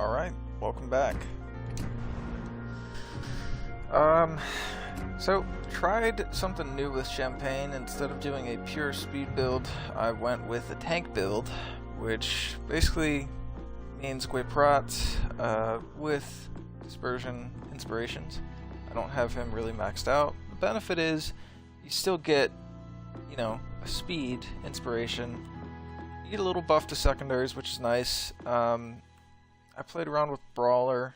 Alright, welcome back. So tried something new with Champagne. Instead of doing a pure speed build, I went with a tank build, which basically means Gueprat with dispersion inspirations. I don't have him really maxed out. The benefit is you still get, you know, a speed inspiration. You get a little buff to secondaries, which is nice. I played around with Brawler.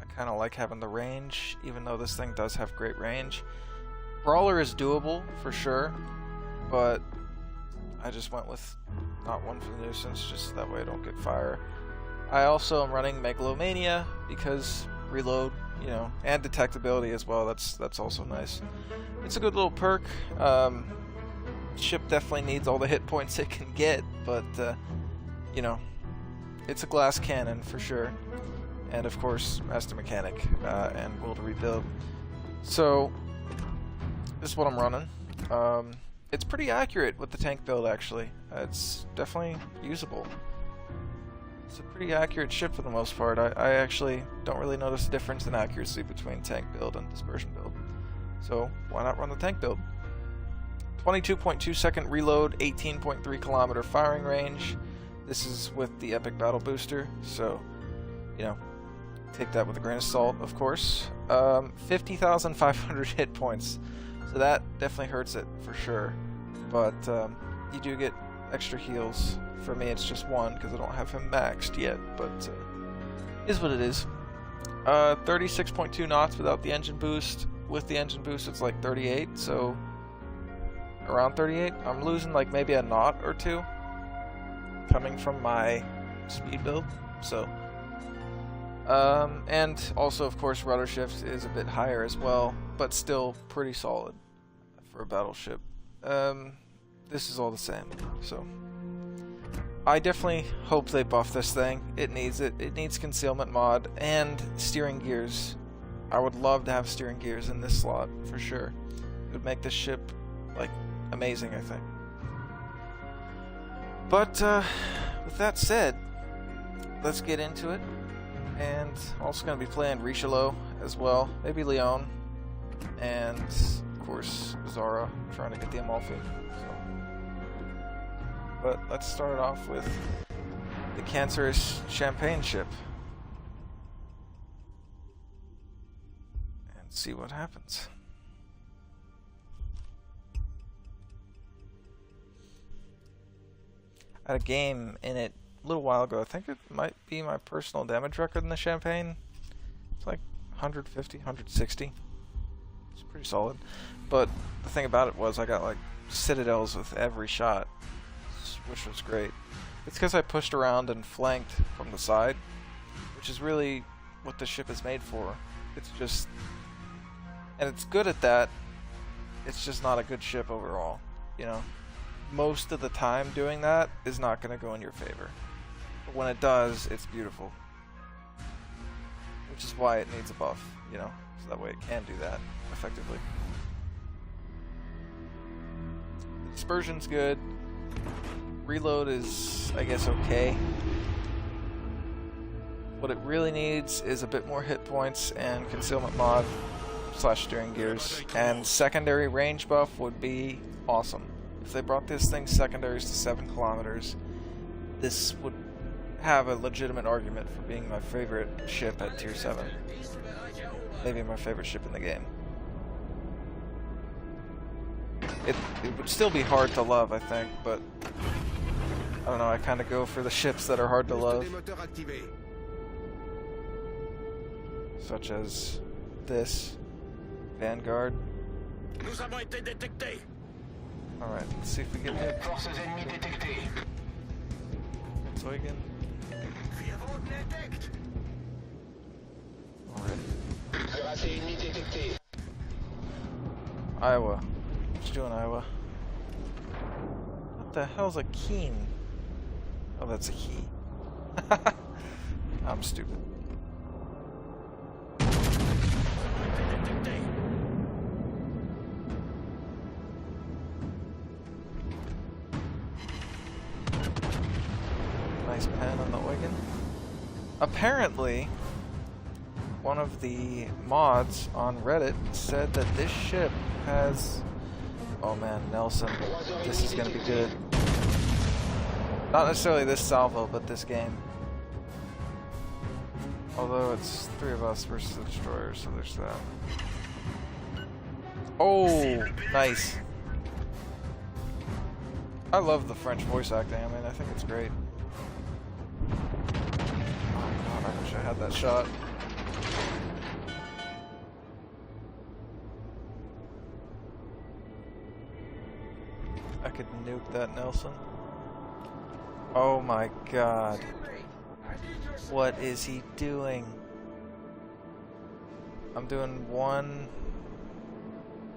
I kind of like having the range, even though this thing does have great range. Brawler is doable, for sure, but I just went with not one for the nuisance, just that way I don't get fire. I also am running Megalomania, because reload, you know, and detectability as well, that's also nice. It's a good little perk. Ship definitely needs all the hit points it can get, but, you know, it's a glass cannon for sure, and of course Master Mechanic and Will to Rebuild. So this is what I'm running. It's pretty accurate with the tank build actually. It's definitely usable. It's a pretty accurate ship for the most part. I actually don't really notice a difference in accuracy between tank build and dispersion build. So why not run the tank build? 22.2 second reload, 18.3 kilometer firing range. This is with the Epic Battle Booster, so, you know, take that with a grain of salt, of course. 50,500 hit points, so that definitely hurts it for sure. But you do get extra heals. For me, it's just one because I don't have him maxed yet, but is what it is. 36.2 knots without the engine boost. With the engine boost, it's like 38, so around 38. I'm losing like maybe a knot or two coming from my speed build, so and also of course rudder shift is a bit higher as well, but still pretty solid for a battleship. This is all the same, so I definitely hope they buff this thing. It needs it. It needs concealment mod and steering gears. I would love to have steering gears in this slot for sure. It would make this ship like amazing, I think. But with that said, let's get into it. And also going to be playing Richelieu as well, maybe Leon, and of course Zara, trying to get the Amalfi. So. But let's start off with the cancerous Champagne ship and see what happens. I had a game in it a little while ago. I think it might be my personal damage record in the Champagne. It's like 150, 160. It's pretty solid. But the thing about it was I got like citadels with every shot, which was great. It's because I pushed around and flanked from the side, which is really what the ship is made for. It's just, and it's good at that. It's just not a good ship overall, you know. Most of the time doing that is not going to go in your favor. But when it does, it's beautiful. Which is why it needs a buff, you know, so that way it can do that effectively. The dispersion's good. Reload is, I guess, okay. What it really needs is a bit more hit points and concealment mod / steering gears. And secondary range buff would be awesome. If they brought this thing secondaries to 7 kilometers, this would have a legitimate argument for being my favorite ship at tier 7. Maybe my favorite ship in the game. It would still be hard to love, I think, but I don't know, I kind of go for the ships that are hard to love. Such as this, Vanguard. Alright, let's see if we get hit. Zeugen. Alright. Iowa. What you doing, Iowa? What the hell's a keen? Oh, that's a key. I'm stupid. Nice pen on the Eugen. Apparently, one of the mods on Reddit said that this ship has... Oh man, Nelson, this is gonna be good. Not necessarily this salvo, but this game. Although it's 3 of us versus the destroyer, so there's that. Oh, nice. I love the French voice acting. I mean, I think it's great. Oh god, I wish I had that shot. I could nuke that Nelson. Oh my god. What is he doing? I'm doing one...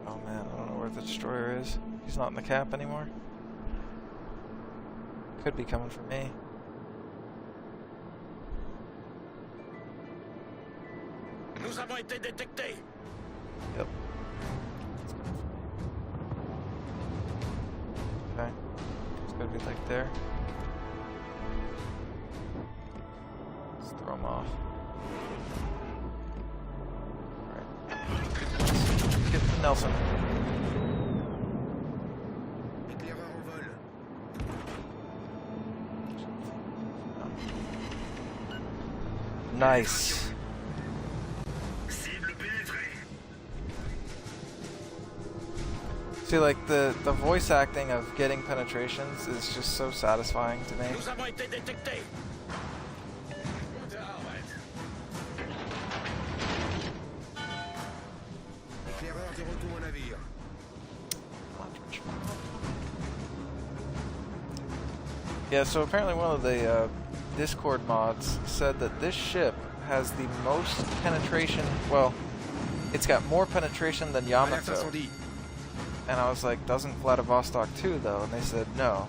Oh man, I don't know where the destroyer is. He's not in the cap anymore. Could be coming for me. Nous avons été détectés. Yep. Okay. It's gonna be like there. Let's throw him off. Alright. Get to Nelson. Nice. See, like the voice acting of getting penetrations is just so satisfying to me. Yeah, so apparently one of the Discord mods said that this ship has the most penetration. Well, it's got more penetration than Yamato. And I was like, doesn't Vladivostok too, though? And they said no.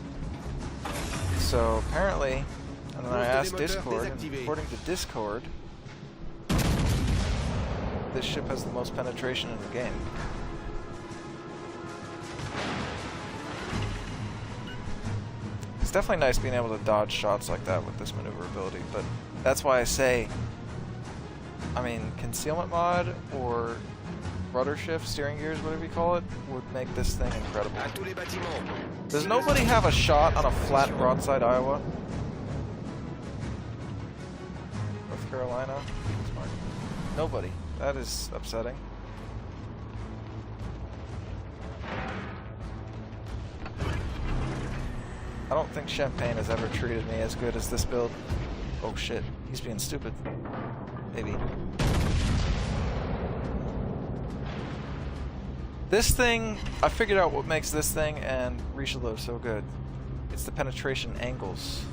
So apparently, and then I asked Discord, and according to Discord, this ship has the most penetration in the game. It's definitely nice being able to dodge shots like that with this maneuverability, but that's why I say, I mean, concealment mod or rudder shift, steering gears, whatever you call it, would make this thing incredible. Does nobody have a shot on a flat broadside Iowa? North Carolina? Nobody. That is upsetting. I don't think Champagne has ever treated me as good as this build. Oh shit, he's being stupid. Maybe. This thing, I figured out what makes this thing and Richelieu so good. It's the penetration angles.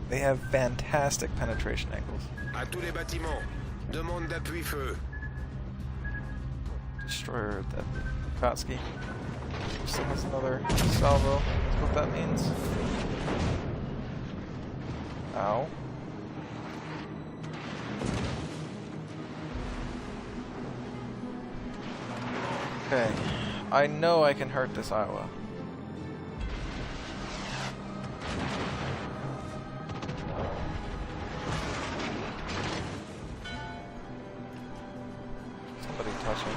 They have fantastic penetration angles. À tous les bâtiments, demande d'appui feu. Destroyer that Kotsky. Still has another salvo. That's what that means. Ow. Okay, I know I can hurt this Iowa. Somebody touch him.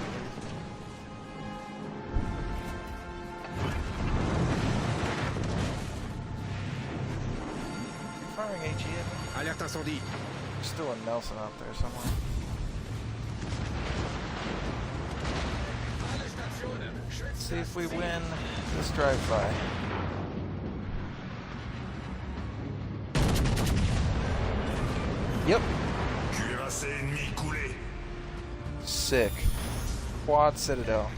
You firing HE at me? Alerte incendie. There's still a Nelson out there somewhere. Let's see if we win this drive-by. Yep. Sick. Quad Citadel.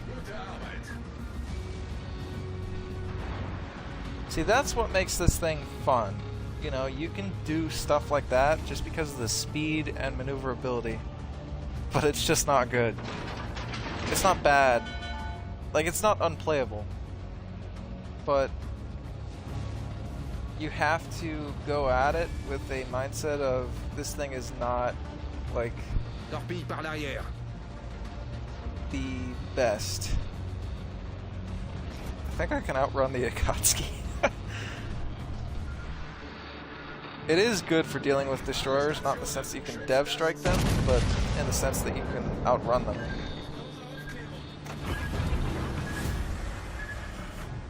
See, that's what makes this thing fun. You know, you can do stuff like that just because of the speed and maneuverability. But it's just not good. It's not bad. Like, it's not unplayable. But you have to go at it with a mindset of this thing is not, like, Torpille par l'arrière. the best. I think I can outrun the Akatsuki. It is good for dealing with destroyers, not in the sense that you can dev strike them, but in the sense that you can outrun them.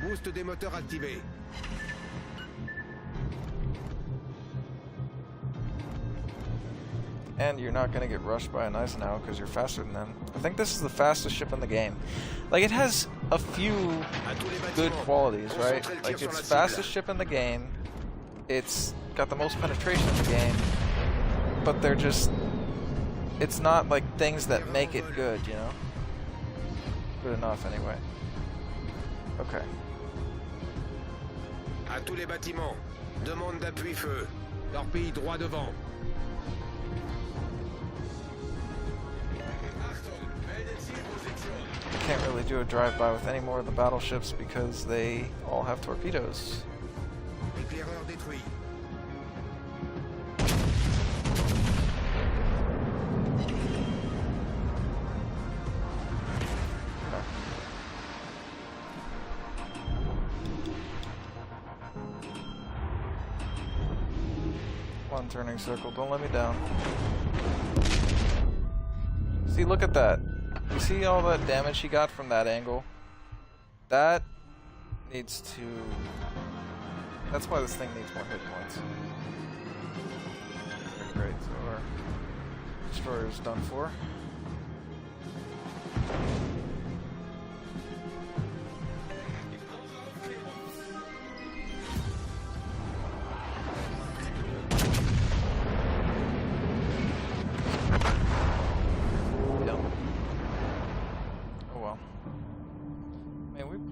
Boost des moteurs activé. And you're not going to get rushed by an Eisenhower because you're faster than them. I think this is the fastest ship in the game. Like, it has a few good qualities, right? Like, it's fastest ship in the game. It's got the most penetration in the game. But they're just... It's not, like, things that make it good, you know? Good enough, anyway. Okay. À tous les bâtiments. Demande d'appui feu. Torpille droit devant. Can't really do a drive-by with any more of the battleships because they all have torpedoes. Éclaireur détruit. One turning circle, don't let me down. See, look at that. You see all that damage he got from that angle? That needs to... That's why this thing needs more hit points. Okay, great, so our destroyer's done for.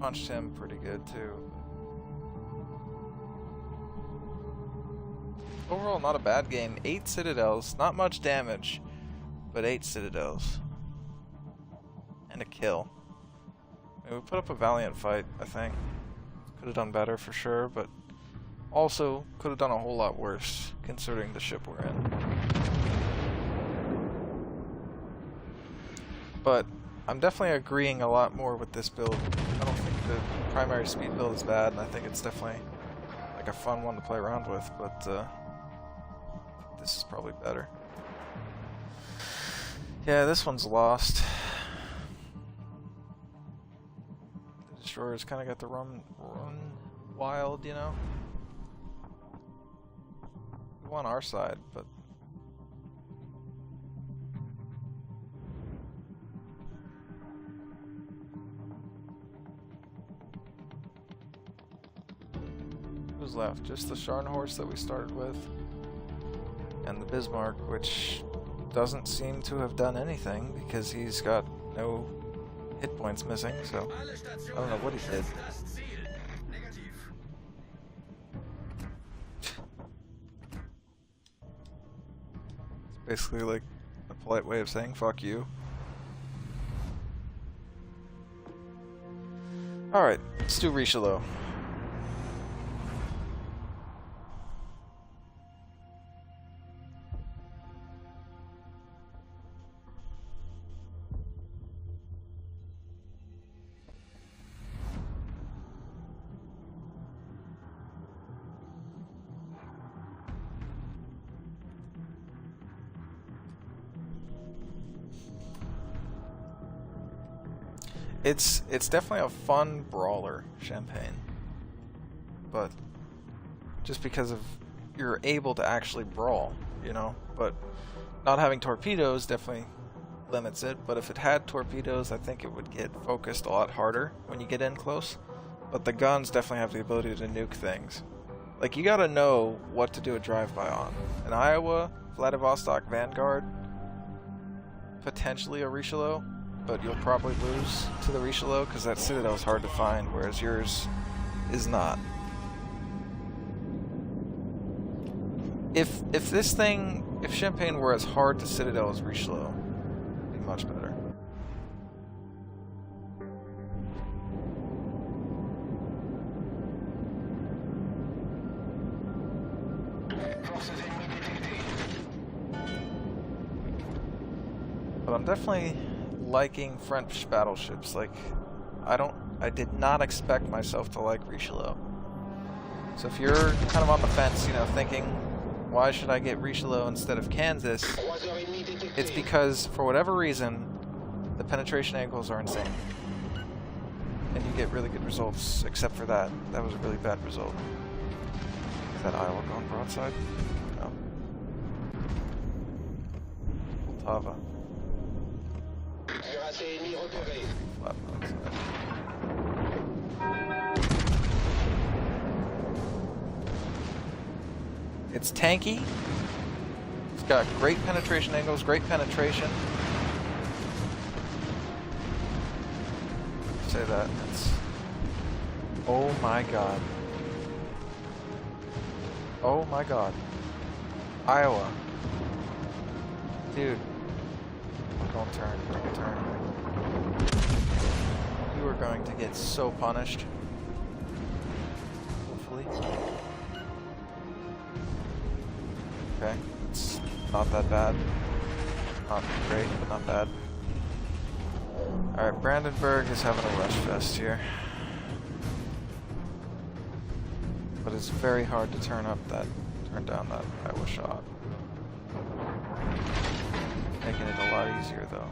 Punched him pretty good too. Overall, not a bad game. 8 citadels, not much damage, but 8 citadels. And a kill. I mean, we put up a valiant fight, I think. Could have done better for sure, but also could have done a whole lot worse, considering the ship we're in. But I'm definitely agreeing a lot more with this build. I don't think the primary speed build is bad, and I think it's definitely like a fun one to play around with, but this is probably better. Yeah, this one's lost. The destroyers kind of got to run wild, you know? We won our side, but who's left? Just the Scharnhorst that we started with, and the Bismarck, which doesn't seem to have done anything because he's got no hit points missing, so I don't know what he did. It's basically like a polite way of saying fuck you. Alright, let's do Richelieu. It's definitely a fun brawler, Champagne, but just because of you're able to actually brawl, you know. But not having torpedoes definitely limits it. But if it had torpedoes, I think it would get focused a lot harder when you get in close. But the guns definitely have the ability to nuke things. Like, you gotta know what to do a drive-by on. In Iowa, Vladivostok Vanguard, potentially a Richelieu, but you'll probably lose to the Richelieu because that citadel is hard to find, whereas yours is not. If Champagne were as hard to citadel as Richelieu, it'd be much better. But I'm definitely liking French battleships. Like, I did not expect myself to like Richelieu. So if you're kind of on the fence, you know, thinking why should I get Richelieu instead of Kansas? It's because, for whatever reason, the penetration angles are insane. And you get really good results, except for that. That was a really bad result. Is that Iowa going broadside? No. Poltava. Flat broadside. It's tanky. It's got great penetration angles, great penetration. Say that. It's... Oh my god. Oh my god. Iowa. Dude. Don't turn. Don't turn. You are going to get so punished. Hopefully. Okay. It's not that bad. Not great, but not bad. Alright, Brandenburg is having a rush fest here. But it's very hard to turn down that Iowa shot. Making it a lot easier though.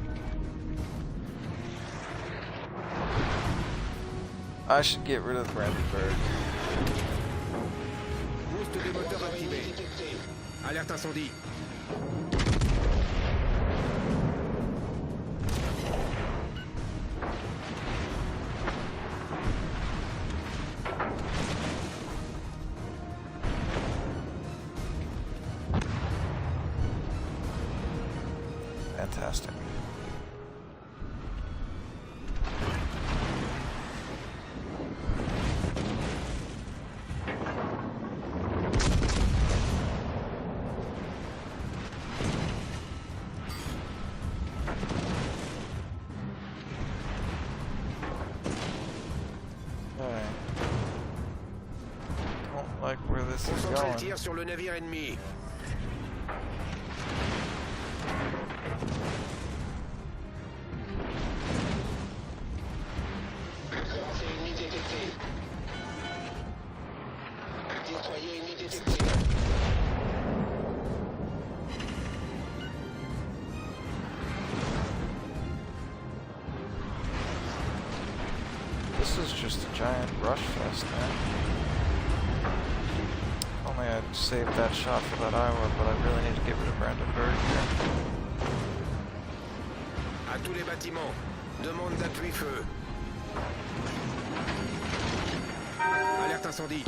I should get rid of Brandenburg. Boost des moteurs activé. Alerte incendie. Fantastic. Okay. Don't like where this is Concentrez le going. tir sur le navire ennemi. This is just a giant rush fest, man. If only I'd saved that shot for that Iowa, but I really need to get rid of Brandenburg here. À tous les bâtiments. Demande d'appui feu. Alerte incendie.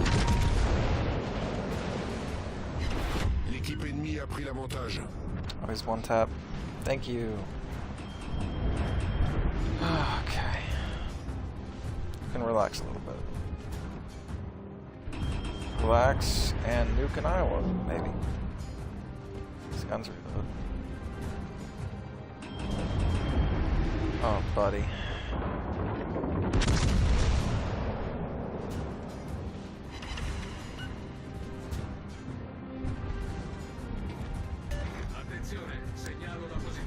L'équipe ennemie a pris l'avantage. Always one tap. Thank you. Okay. You can relax a little bit. Relax and nuke an Iowa, maybe. These guns are good. Oh, buddy.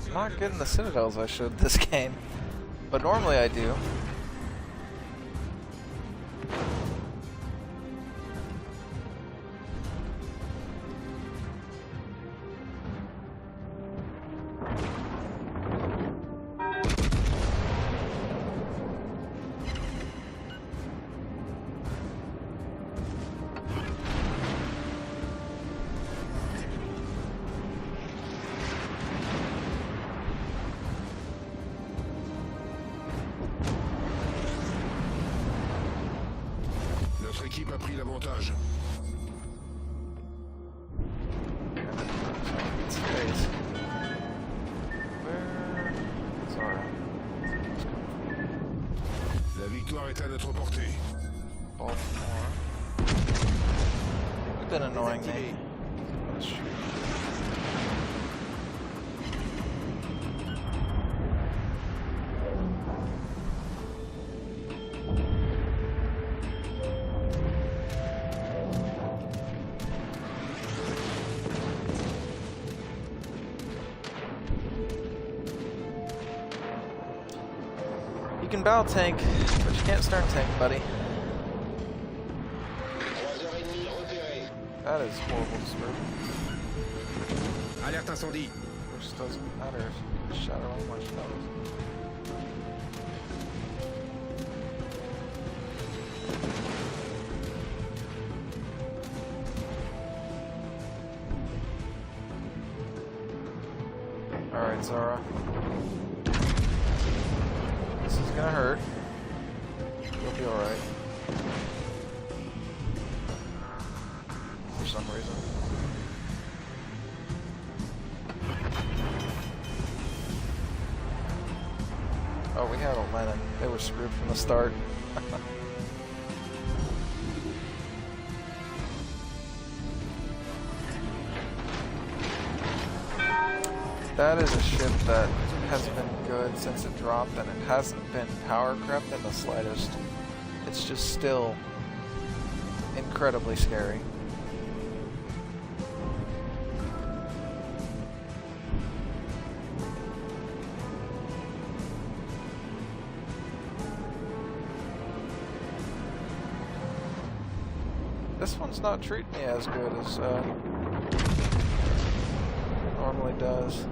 I'm not getting the citadels I should this game, but normally I do. Notre équipe a pris l'avantage. La victoire est à notre portée. Baltimore. You've been annoying me. You can battle tank, but you can't stern tank, buddy. That is horrible to screw. Alerte incendie. Which doesn't matter if you shadow anyone knows. Alright, Zara. This is gonna hurt. You'll be alright. For some reason. Oh, we had a Lennon. They were screwed from the start. That is a ship that has been good since it dropped, and it hasn't been power crept in the slightest. It's just still incredibly scary. This one's not treating me as good as it normally does.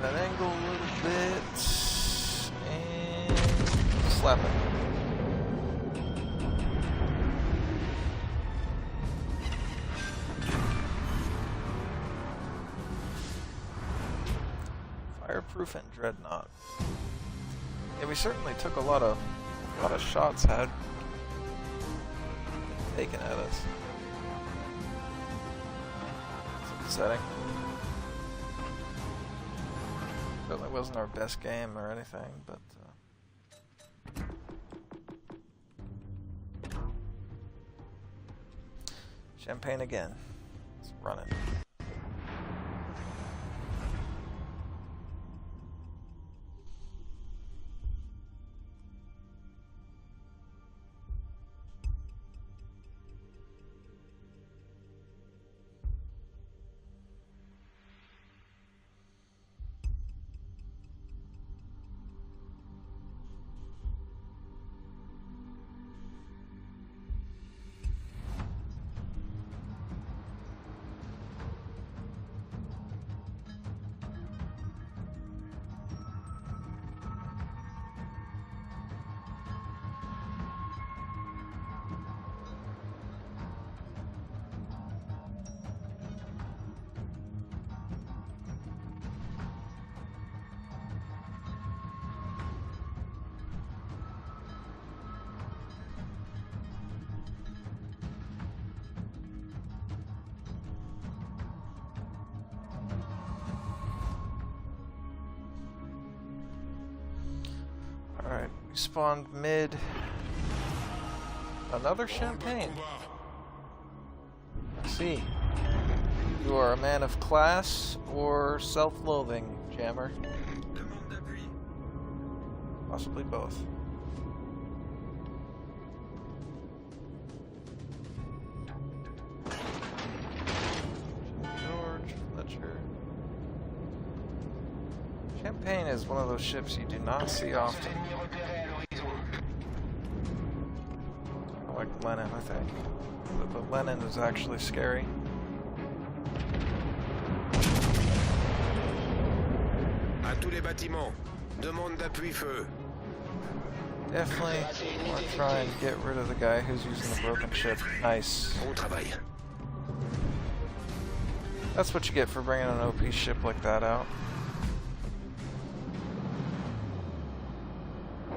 That angle a little bit, and slap it. Fireproof and dreadnought. Yeah, we certainly took a lot of shots had taken at us. It's upsetting. Certainly wasn't our best game or anything, but Champagne again. It's running. Alright, we spawned mid. Another Champagne. Let's see. You are a man of class or self-loathing, Jammer? Possibly both. George, Fletcher. Champagne is one of those ships you do not see often. Like Lennon, I think. But Lennon is actually scary. À tous les bâtiments. Demande d'appui feu. Definitely want to try and get rid of the guy who's using the broken ship. Nice. Bon travail. That's what you get for bringing an OP ship like that out.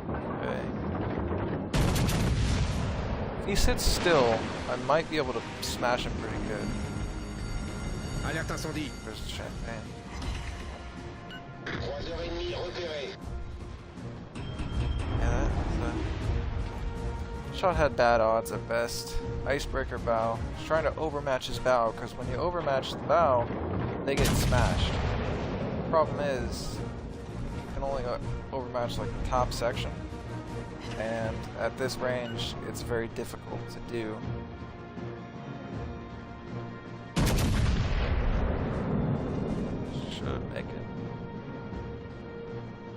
Okay. If he sits still, I might be able to smash him pretty good. Alerte incendie. There's the Champagne. 3h30 repéré. Yeah, that Shot had bad odds at best. Icebreaker bow. He's trying to overmatch his bow, because when you overmatch the bow, they get smashed. The problem is, you can only overmatch like the top section, and at this range, it's very difficult to do. Should make it.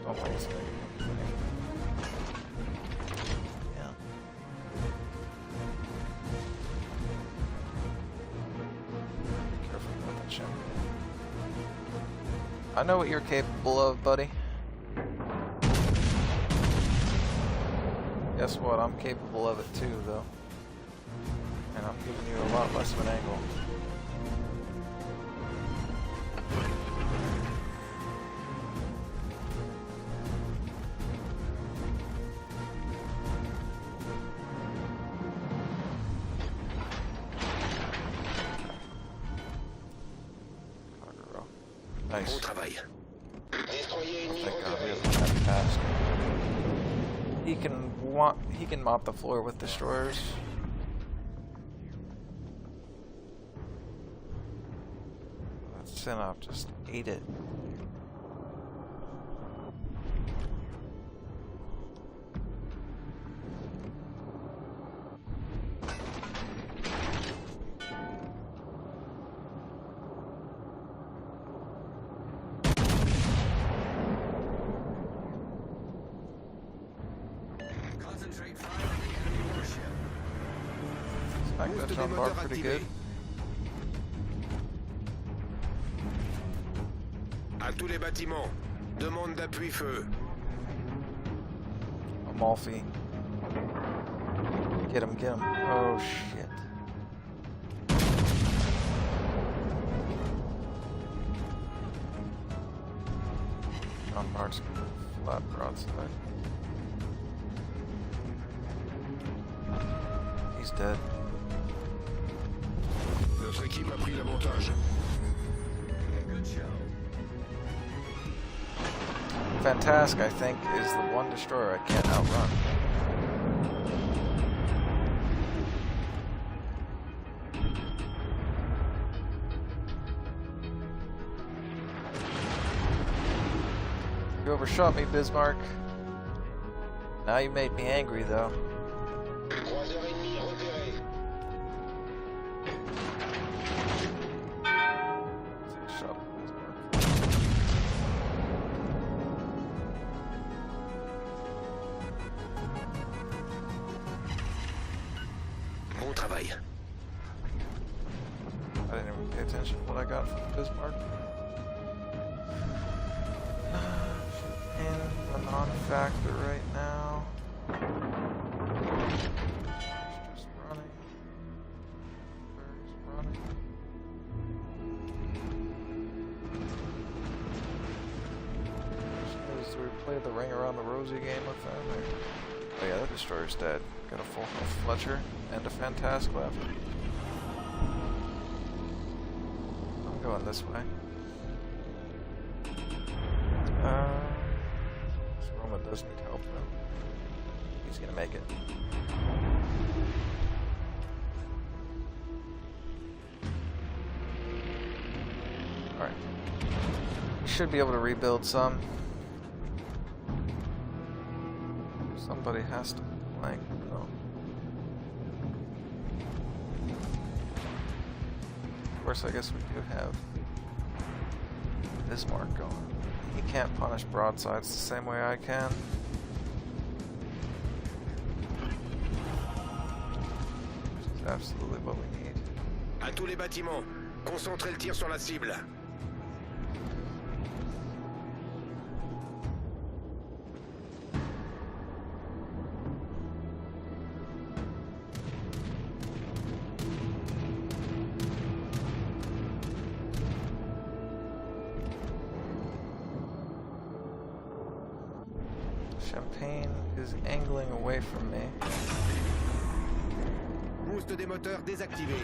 Don't think it's making it. Yeah. Careful about that shit. I know what you're capable of, buddy. Guess what? I'm capable of it too, though. And I'm giving you a lot less of an angle. Nice. Bon travail. Destroyer ennemi Thank God he repéré. doesn't have task. He can mop the floor with destroyers. That Sinop just ate it. Concentrate fire on the enemy warship. I think that's on bar pretty good. À tous les bâtiments. Demande d'appui feu. Amalfi. Get him, get him. Oh shit. John Bart's flat broadside. He's dead. Notre équipe a pris l'avantage. Good show. Fantastic, I think, is the one destroyer I can't outrun. You overshot me, Bismarck. Now you made me angry, though. Croiseur ennemi repéré. Shot Bismarck. Bon travail. I didn't even pay attention to what I got from Bismarck. In the non-factor right now. Just running. He's running. Do we play the ring around the rosy game with them? Or... Oh yeah, that destroyer's dead. Got a full health Fletcher and a Fantastic left. I'm going this way. This Roma does need help though. He's gonna make it. Alright. Should be able to rebuild some. Somebody has to blank though. Of course, I guess we do have Bismarck going. He can't punish broadsides the same way I can. Which is absolutely what we need. À tous les bâtiments. Concentrez le tir sur la cible. Champagne is angling away from me. Boost des moteurs désactivé.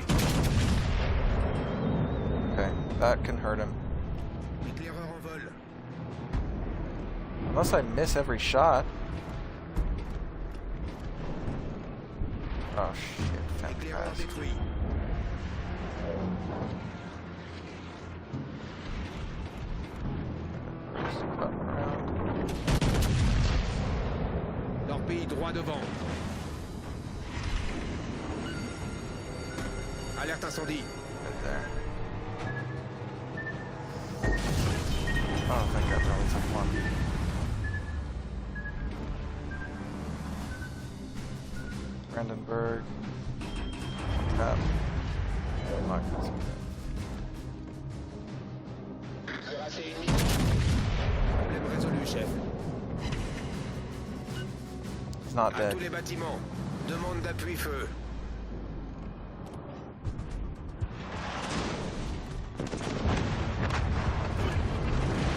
Okay, that can hurt him. Éclaireur en vol. Unless I miss every shot. Oh shit, Éclaireur fantastic. détruit. Torpille droit devant. Alerte incendie. Right there. Oh, thank God, that only took one. Brandenburg. Tap. Lock this. Problème résolu, chef. He's not À dead. tous les bâtiments. Demande d'appui feu.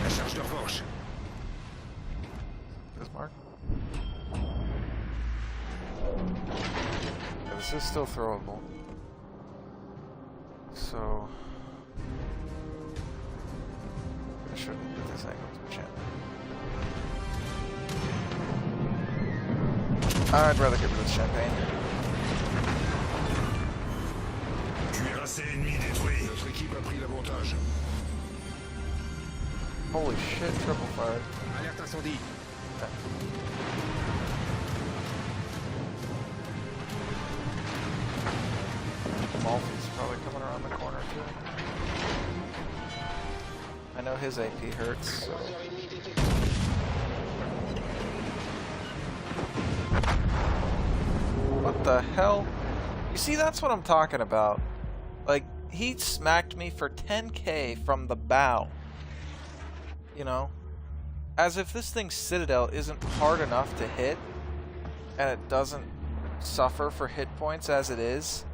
La charge de revanche. Bismarck. Yeah, this is still throwable. So I shouldn't do this angle to champ. I'd rather get rid of the champagne. Cuirassé ennemi détruit. Notre équipe a pris l'avantage. Holy shit, triple fired. Alerte incendie. Malfi's probably coming around the corner too. I know his AP hurts, so. What the hell? You see, that's what I'm talking about. Like, he smacked me for 10k from the bow. You know? As if this thing's Citadel isn't hard enough to hit, and it doesn't suffer for hit points as it is.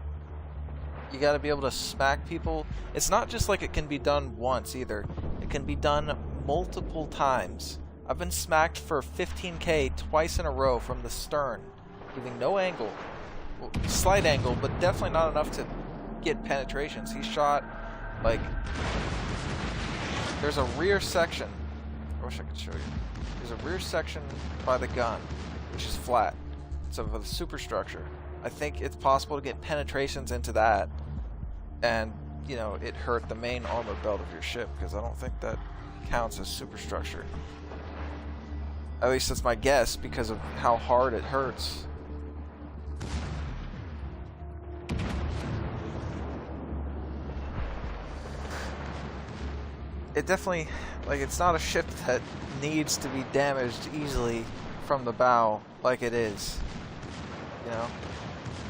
You gotta be able to smack people. It's not just like it can be done once either. It can be done multiple times. I've been smacked for 15k twice in a row from the stern, giving no angle. Well, slight angle, but definitely not enough to get penetrations. He shot, like, there's a rear section. I wish I could show you. There's a rear section by the gun, which is flat. It's of a superstructure. I think it's possible to get penetrations into that, and, you know, it hurt the main armor belt of your ship, because I don't think that counts as superstructure. At least that's my guess, because of how hard it hurts. It definitely, like, it's not a ship that needs to be damaged easily from the bow like it is. You know?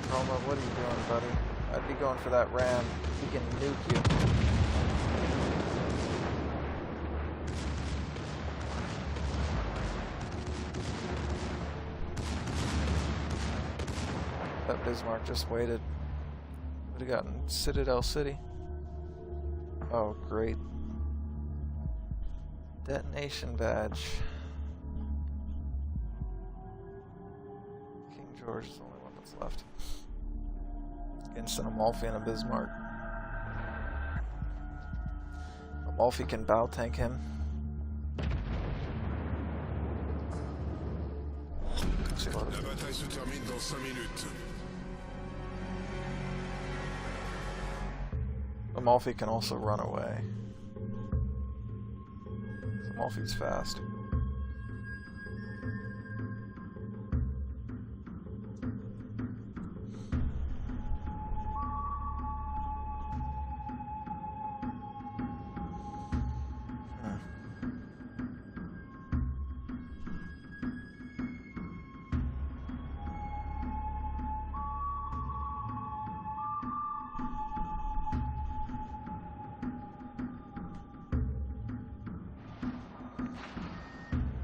Roma, what are you doing, buddy? I'd be going for that ram. He can nuke you. That Bismarck just waited. Would have gotten Citadel City. Oh, great. Detonation badge. King George is the only one that's left. Against an Amalfi and a Bismarck. Amalfi can bow tank him. La bataille se termine dans 5 minutes. Amalfi can also run away. Amalfi's fast.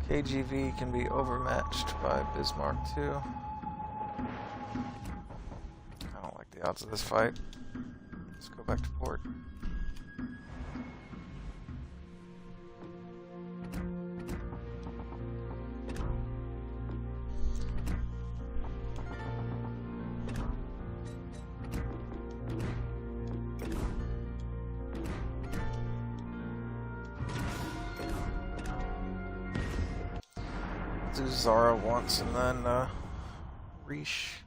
KGV can be overmatched by Bismarck too. I don't like the odds of this fight. Let's go back to port. Do Zara once and then Reach.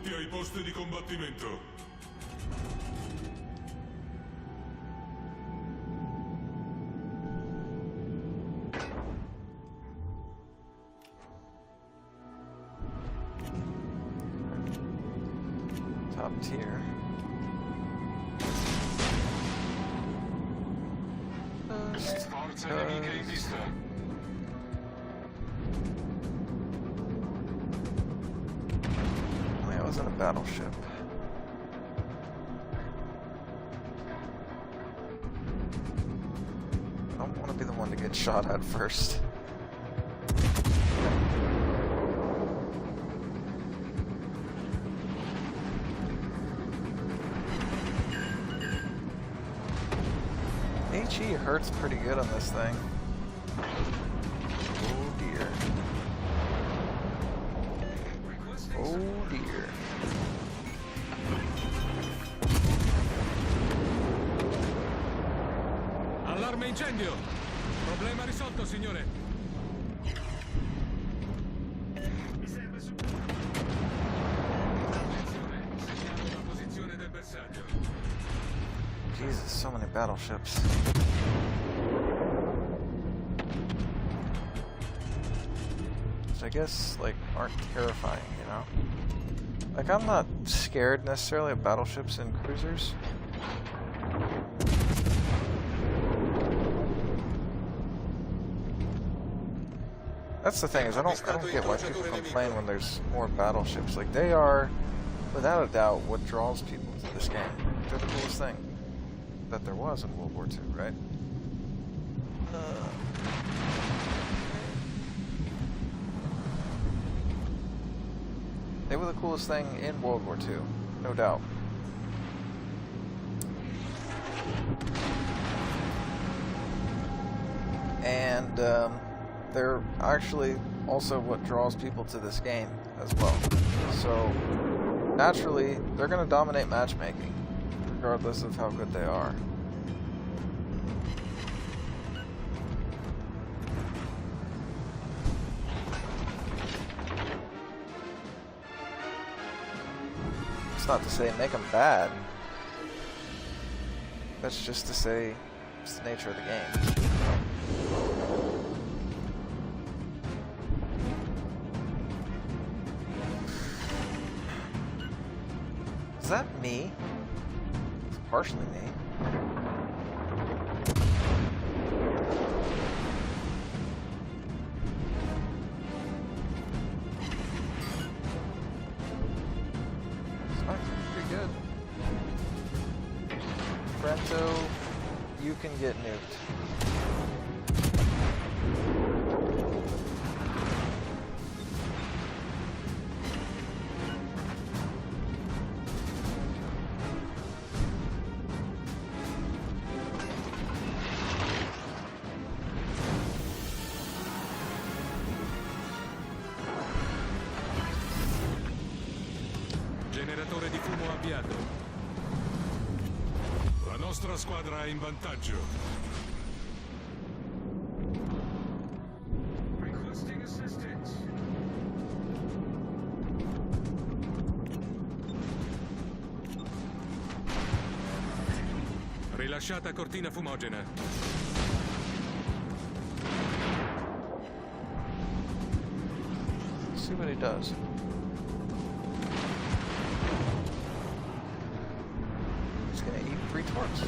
tutti ai posti di combattimento. Top tier. Forze nemiche in vista. I was in a battleship. I don't want to be the one to get shot at first. HE hurts pretty good on this thing. Oh dear. Oh dear. Allarme incendio! Problema risolto, signore. Attenzione, segnalo la posizione del bersaglio. Jesus, so many battleships. Which I guess, like, aren't terrifying, you know? Like, I'm not scared necessarily of battleships and cruisers. That's the thing, is I don't get why people complain when there's more battleships. Like, they are, without a doubt, what draws people to this game. They're the coolest thing that there was in World War II, right? They were the coolest thing in World War II, no doubt. And they're actually also what draws people to this game as well. So naturally, they're going to dominate matchmaking, regardless of how good they are. It's not to say make them bad. That's just to say it's the nature of the game. Is that me? It's partially me. It's actually pretty good. Brento, you can get nuked. Generatore di fumo avviato. La nostra squadra è in vantaggio. Requesting assistance. Rilasciata cortina fumogena. Let's see what he does. He's gonna eat 3 torques.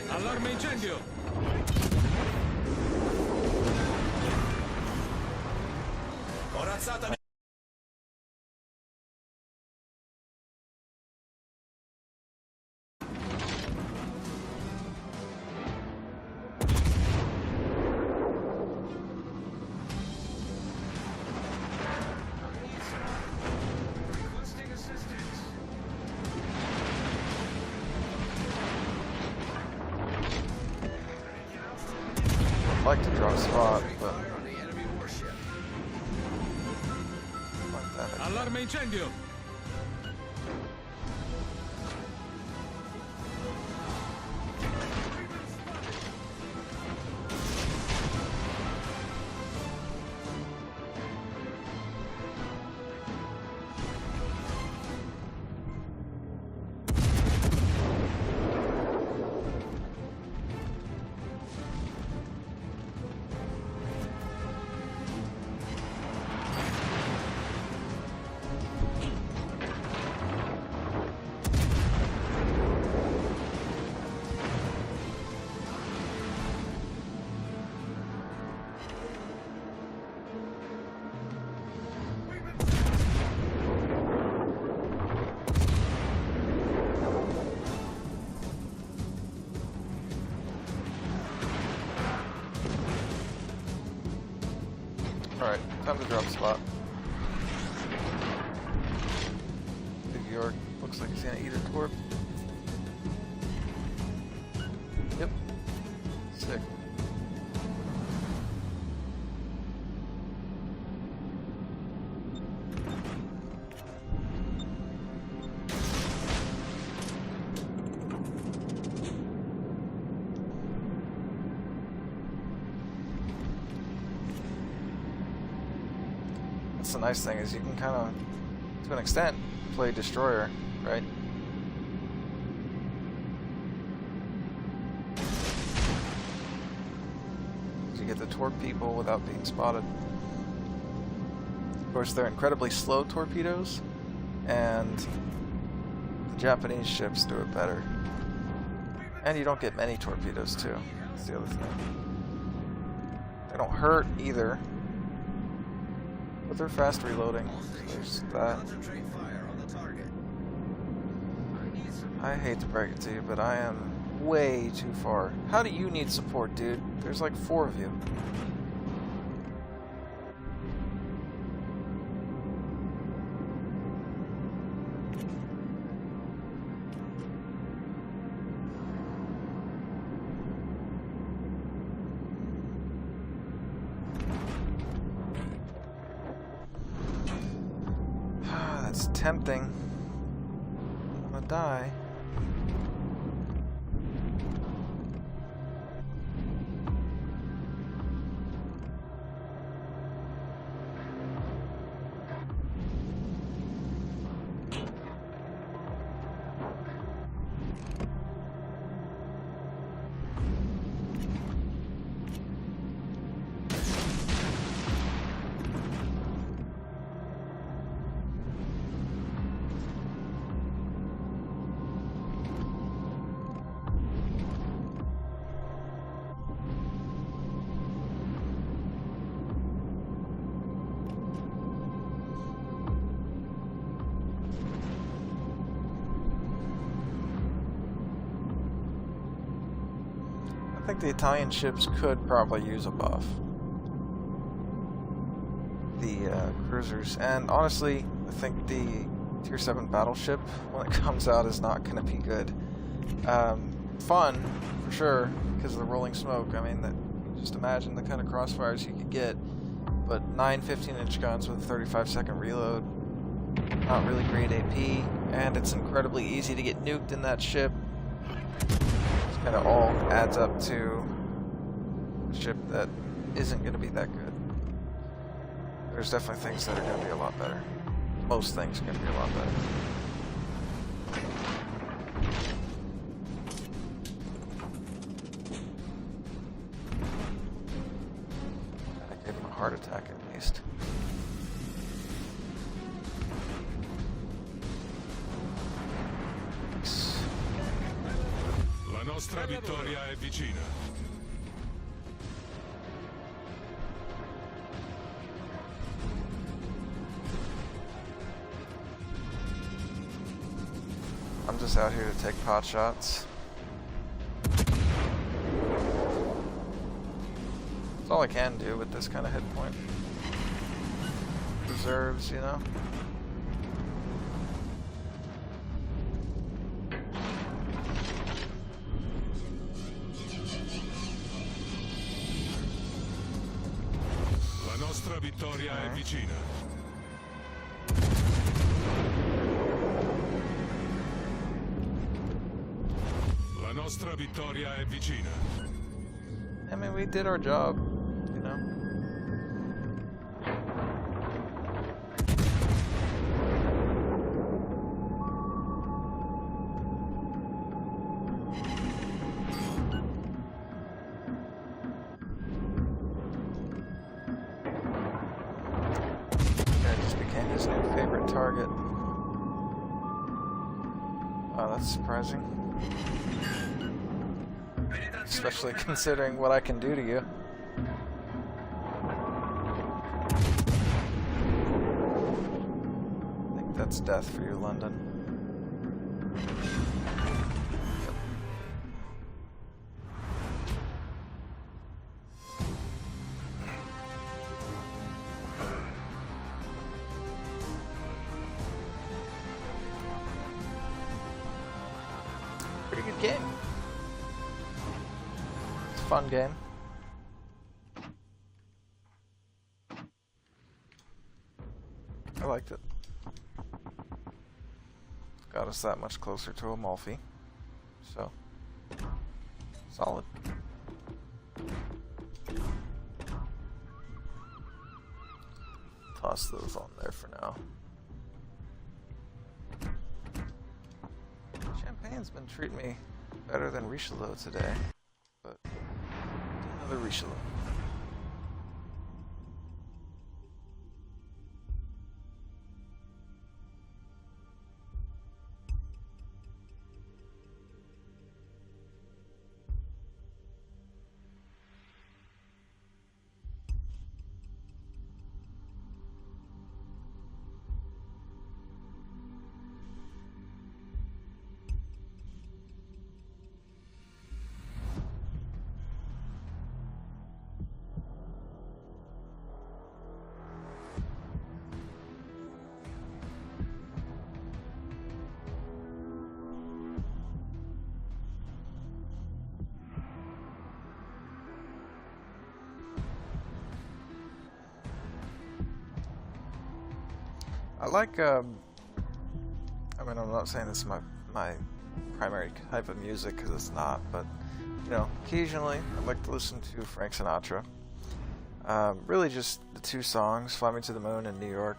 Allarme incendio! Corazzata. Requesting assistance. I'd like to draw a spot, but Fire on the enemy warship. like that. Allarme incendio! found a drop spot. New York looks like he's gonna eat a torp. Yep. Sick. The nice thing is you can kind of, to an extent, play destroyer, right? You get to torp people without being spotted. Of course, they're incredibly slow torpedoes, and the Japanese ships do it better. And you don't get many torpedoes too. That's the other thing. They don't hurt either. But they're fast reloading. There's that. I hate to break it to you, but I am way too far. How do you need support, dude? There's like 4 of you. That's tempting. I'm gonna die. I think the Italian ships could probably use a buff. The cruisers. And honestly, I think the Tier 7 battleship, when it comes out, is not going to be good. Fun, for sure, because of the rolling smoke. I mean, just imagine the kind of crossfires you could get. But 9 15-inch guns with a 35-second reload. Not really great AP. And it's incredibly easy to get nuked in that ship. Kind of all adds up to a ship that isn't going to be that good. There's definitely things that are going to be a lot better. Most things are going to be a lot better. I gave him a heart attack at least. La nostra vittoria è vicina. I'm just out here to take pot shots. That's all I can do with this kind of hit point. Reserves, you know? La nostra vittoria è vicina. La nostra vittoria è vicina. I mean, we did our job, you know? That just became his new favorite target. Wow, that's surprising. Especially considering what I can do to you. I think that's death for you, London. Yep. King. It's a fun game. I liked it. Got us that much closer to Amalfi. So, solid. Toss those on there for now. Champagne's been treating me better than Richelieu today, but another Richelieu. I like, I mean, I'm not saying this is my primary type of music, because it's not, but, you know, occasionally I like to listen to Frank Sinatra. Really just the two songs, Fly Me to the Moon and New York.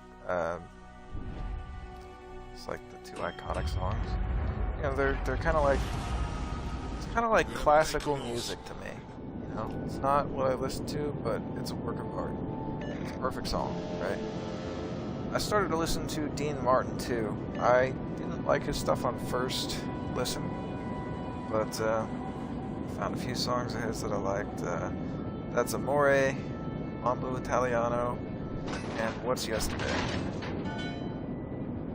It's like the two iconic songs. You know, they're kind of like, it's kind of like classical music to me. You know, it's not what I listen to, but it's a work of art. It's a perfect song, right? I started to listen to Dean Martin too. I didn't like his stuff on first listen, but found a few songs of his that I liked. That's Amore, Mambo Italiano, and What's Yesterday.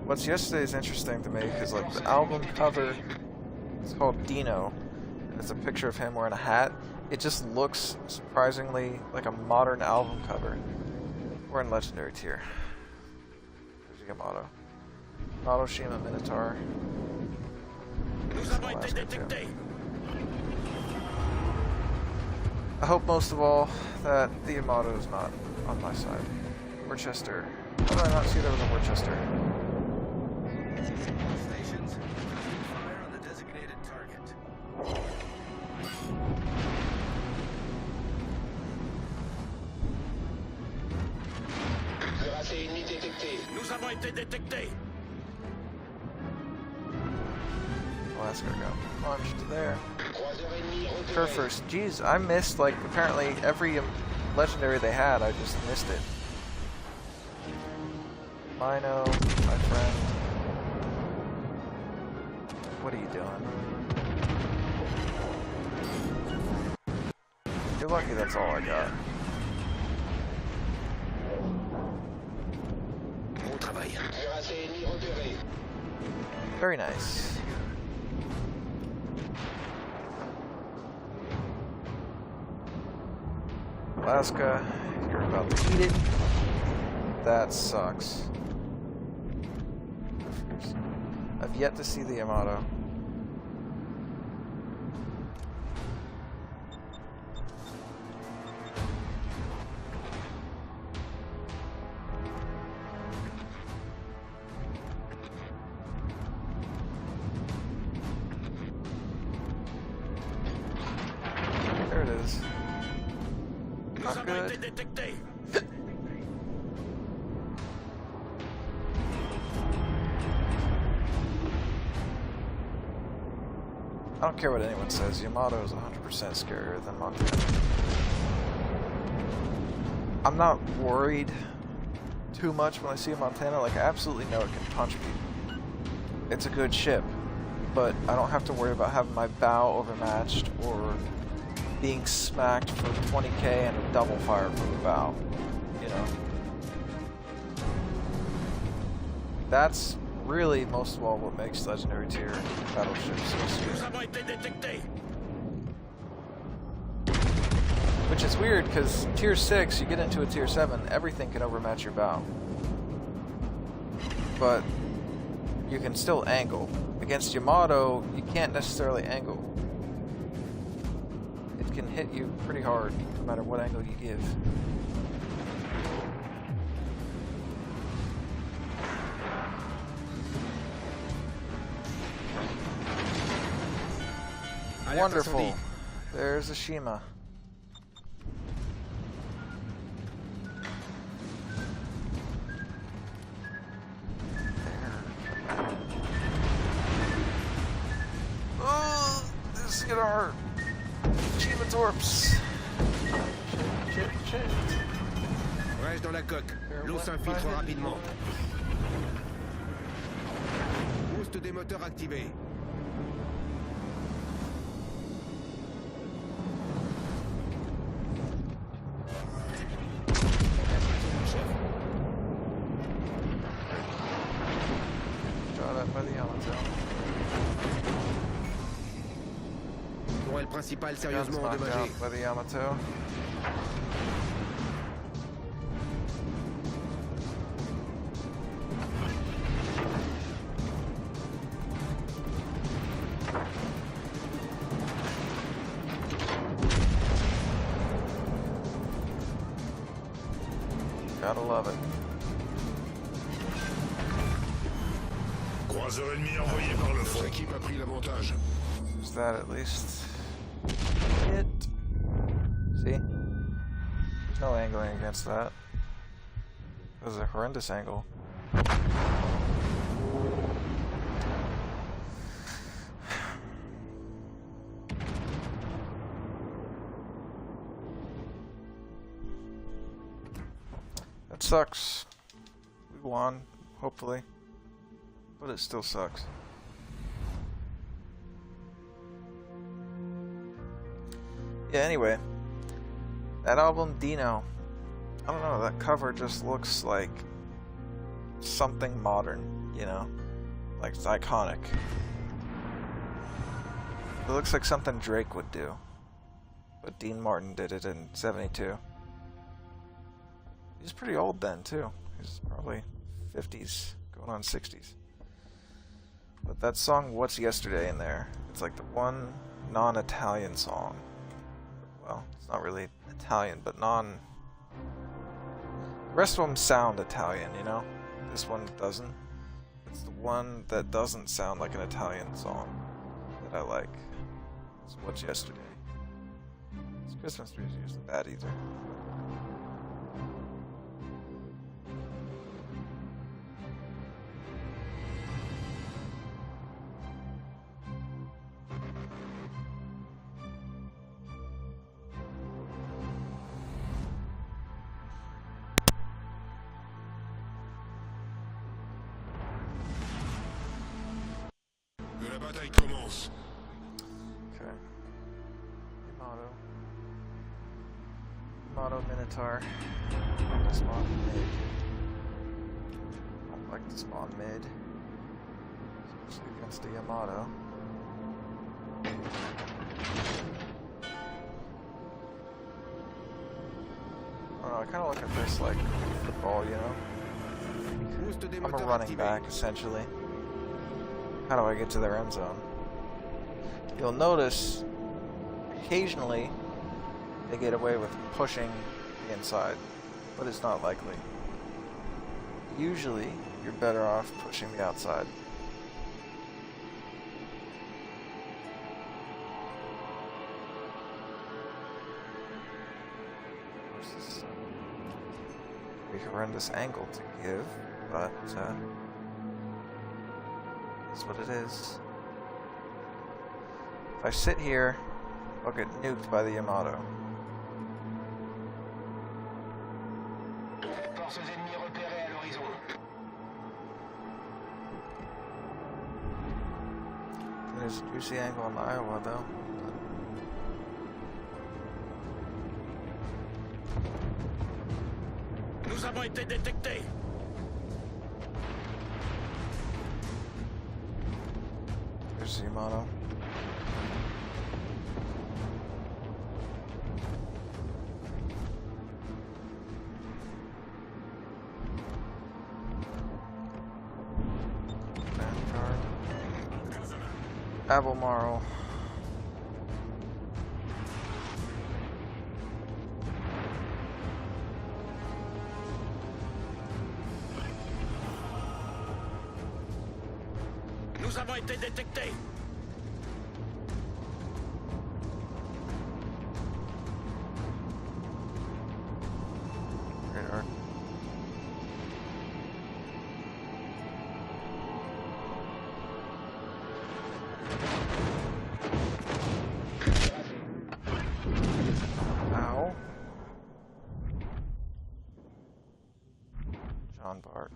What's Yesterday is interesting to me because like the album cover, it's called Dino, and it's a picture of him wearing a hat. It just looks surprisingly like a modern album cover. We're in Legendary tier. Yamato. Shima Minotaur. I hope most of all that the Yamato is not on my side. Worcester. How did I not see there was a Worcester? Stations. Fire on the designated target. Nous avons été détectés. Well, that's gonna go. Launched there. First, geez, I missed like apparently every legendary they had. I just missed it. Mino, my friend. What are you doing? You're lucky that's all I got. Very nice. Alaska, you're about to eat it. That sucks. I've yet to see the Yamato. There it is. Not good. I don't care what anyone says, Yamato is 100% scarier than Montana. I'm not worried too much when I see a Montana, like I absolutely know it can punch people. It's a good ship, but I don't have to worry about having my bow overmatched or being smacked for 20k and a double fire from the bow, you know. That's really most of all what makes Legendary tier battleships so scary. Which is weird because tier 6, you get into a tier 7, everything can overmatch your bow. But you can still angle. Against Yamato, you can't necessarily angle. can hit you pretty hard, no matter what angle you give. Wonderful. There's a Shima. Oh, this is gonna hurt. Shima torps. Shit. Reste dans la coque. L'eau s'infiltre rapidement. Boost des moteurs activé. Tourelle principale sérieusement endommagée. By the Yamato. Gotta love it. Croiseur ennemi envoyé par le fond. Notre équipe a pris l'avantage. There's that at least. Hit. See? There's no angling against that. That was a horrendous angle. That sucks. We won, hopefully. But it still sucks. Yeah, anyway. That album, Dino. I don't know, that cover just looks like something modern, you know? Like, it's iconic. It looks like something Drake would do. But Dean Martin did it in '72. He's pretty old then, too. He's probably 50s, going on 60s. But that song, What's Yesterday, in there, it's like the one non-Italian song. Well, it's not really Italian, but the rest of them sound Italian, you know? This one doesn't. It's the one that doesn't sound like an Italian song that I like. It's What's Yesterday. This Christmas tree isn't bad either. Que la bataille commence. Okay. Yamato Minotaur. Spawn mid. I don't like to spawn mid. Especially against a Yamato. I don't know, I kinda look at this like football, you know? I'm a running back, essentially. How do I get to their end zone? You'll notice, occasionally, they get away with pushing the inside, but it's not likely. Usually, you're better off pushing the outside. This is a pretty horrendous angle to give, but that's what it is. If I sit here, I'll get nuked by the Yamato. Forces ennemies repérées à l'horizon. There's a juicy angle on the Iowa, though. Nous avons été détectés. There's the Yamato. Vanguard. Albemarle. avons été détectés. Radar. Ow. John Bart.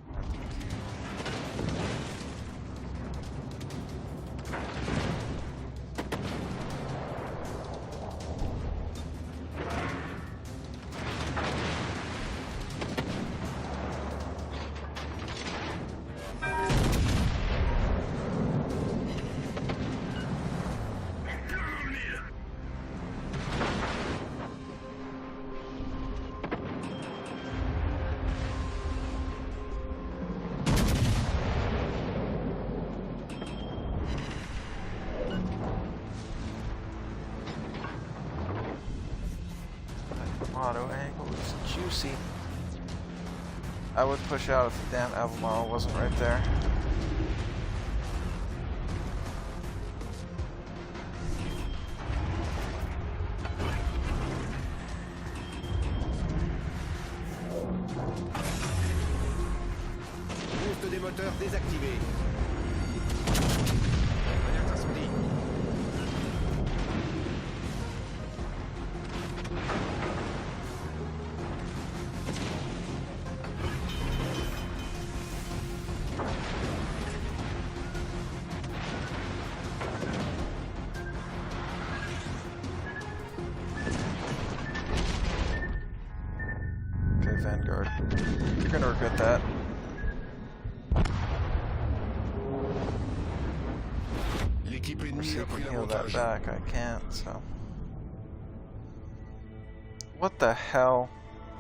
Auto angle is juicy. I would push out if the damn Albemarle wasn't right there. Boost des moteurs désactivé. Alerte incendie. Okay, Vanguard. You're gonna regret that. L'équipe See ennemie if a I pris can heal that l'avantage. back. I can't, so. What the hell?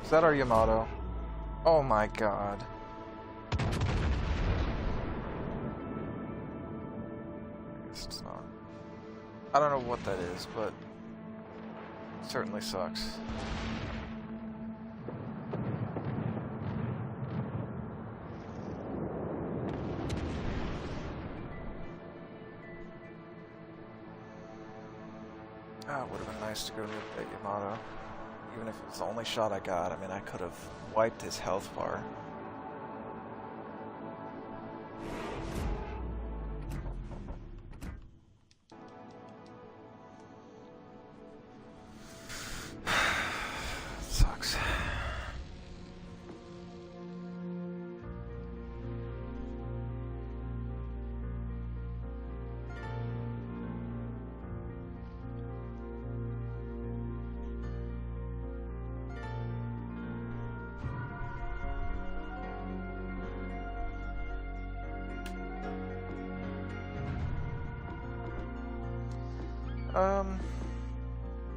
Is that our Yamato? Oh my god. I guess it's not. I don't know what that is, but it certainly sucks. Ah, it would have been nice to go to that Yamato. Even if it was the only shot I got, I mean, I could have wiped his health bar. Sucks.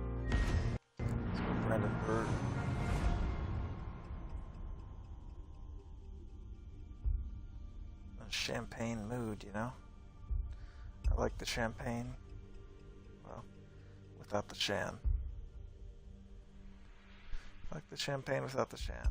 Let's go Brandon Bird. A champagne mood, you know? I like the champagne. Well, without the sham. I like the champagne without the sham.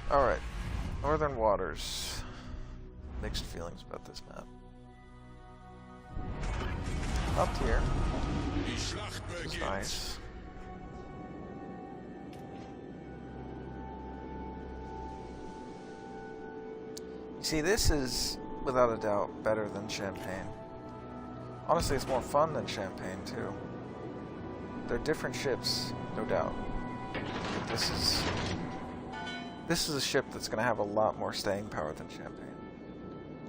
Alright, Northern Waters. Mixed feelings about this map. Up here. Die Schlacht Which is beginnt. nice. You see, this is, without a doubt, better than Champagne. Honestly, it's more fun than Champagne, too. They're different ships, no doubt. But this is a ship that's going to have a lot more staying power than Champagne.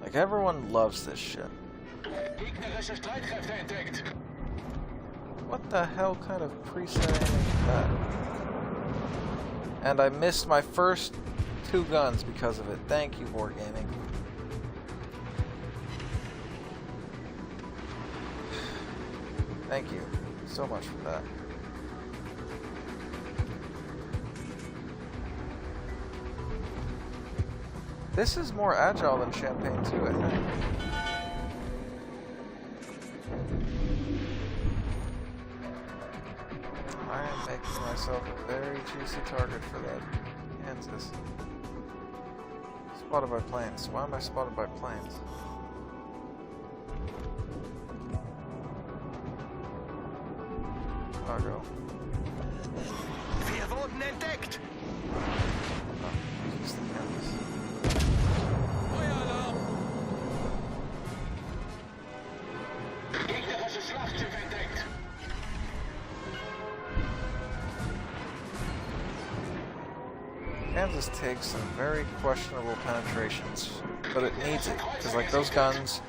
Like, everyone loves this ship. Gegnerische Streitkräfte entdeckt. What the hell kind of presetting is that? And I missed my first 2 guns because of it. Thank you, Wargaming. Thank you so much for that. This is more agile than Champagne 2, I think. I am making myself a very juicy target for that Kansas. Spotted by planes. Why am I spotted by planes? Chicago. Wir wurden entdeckt. Oh, just the Kansas. Feueralarm. Gegnerische Schlachtschiff entdeckt. Kansas takes some very questionable penetrations, but it needs it, because like those guns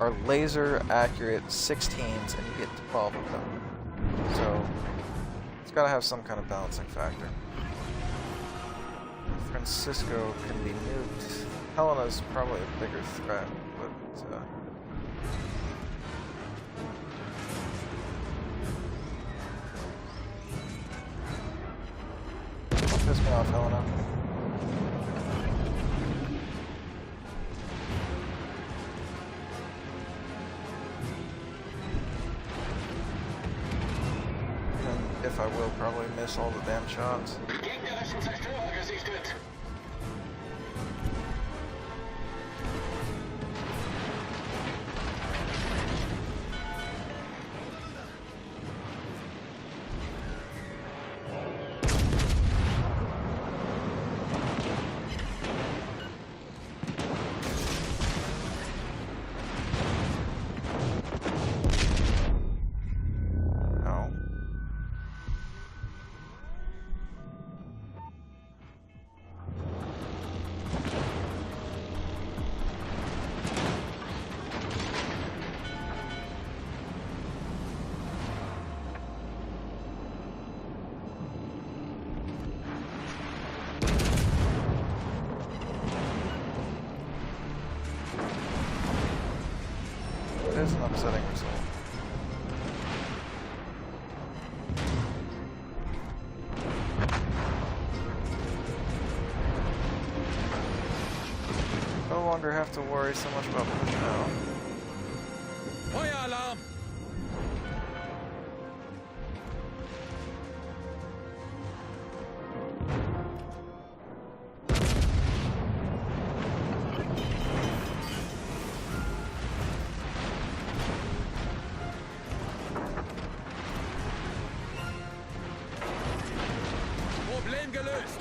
are laser accurate 16s and you get 12 of them. So it's got to have some kind of balancing factor. Francisco can be nuked. Helena's probably a bigger threat, but piss me off, Helena. And if I will, probably miss all the damn shots. Gegnerischen Zerstörer gesichtet. It is an upsetting result. No longer have to worry so much about pushing out. Feueralarm. Problem gelöst.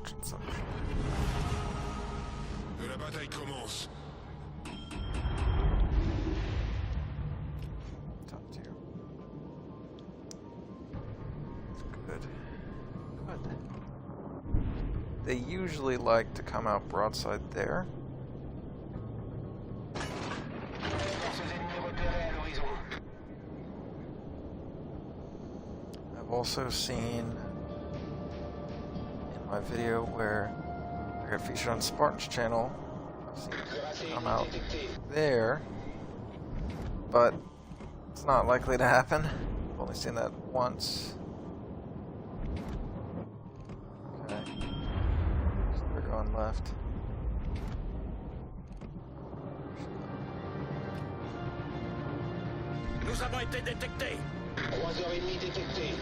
Hutchinson. La bataille commence. Top tier. Good. Good. They usually like to come out broadside there. I've also seen in my video where I got featured on Spartan's channel, I've seen it come out there, but it's not likely to happen. I've only seen that once. Okay. So they're going left. Nous avons été détectés. 3h30 détectés.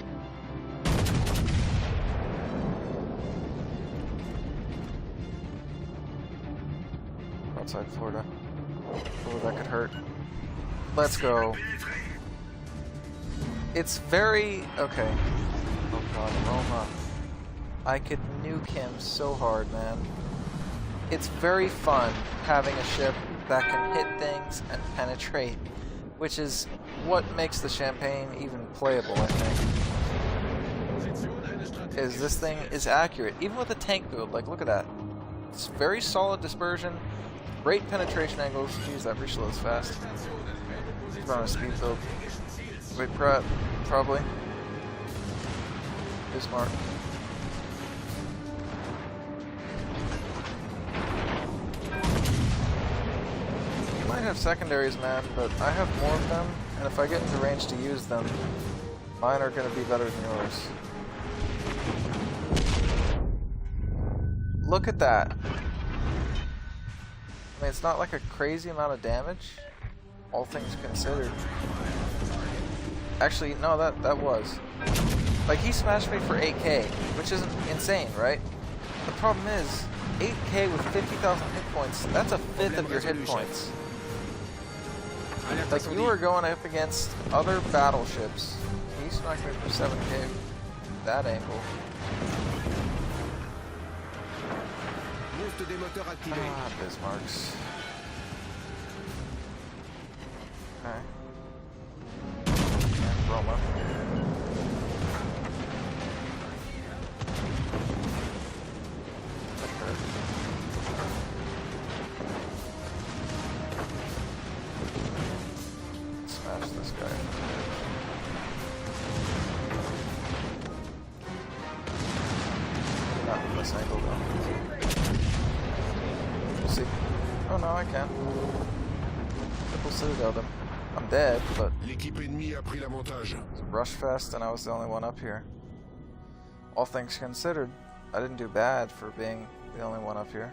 Outside Florida. Oh, that could hurt. Let's go. It's very... okay. Oh god, Roma. I could nuke him so hard, man. It's very fun having a ship that can hit things and penetrate, which is what makes the Champagne even playable, I think. Is this thing is accurate, even with a tank build. Like, look at that. It's very solid dispersion, great penetration angles. Jeez, that reloads fast. It's on a speed build. Wait, probably. Bismarck. You might have secondaries, man, but I have more of them, and if I get into range to use them, mine are going to be better than yours. Look at that. I mean, it's not like a crazy amount of damage, all things considered. Actually, no, that was. Like, he smashed me for 8k, which isn't insane, right? The problem is, 8k with 50,000 hit points, that's a fifth of your hit points. Like, you were going up against other battleships. He smacked me for 7k. That angle. Ah, Bismarcks. Okay. And Roma. Smash this guy. Not with this angle though. We'll see. Oh no, I can. Triple citadel them. I'm dead, but L'équipe ennemie a pris l'avantage. it's a rush fest and I was the only one up here. All things considered, I didn't do bad for being the only one up here.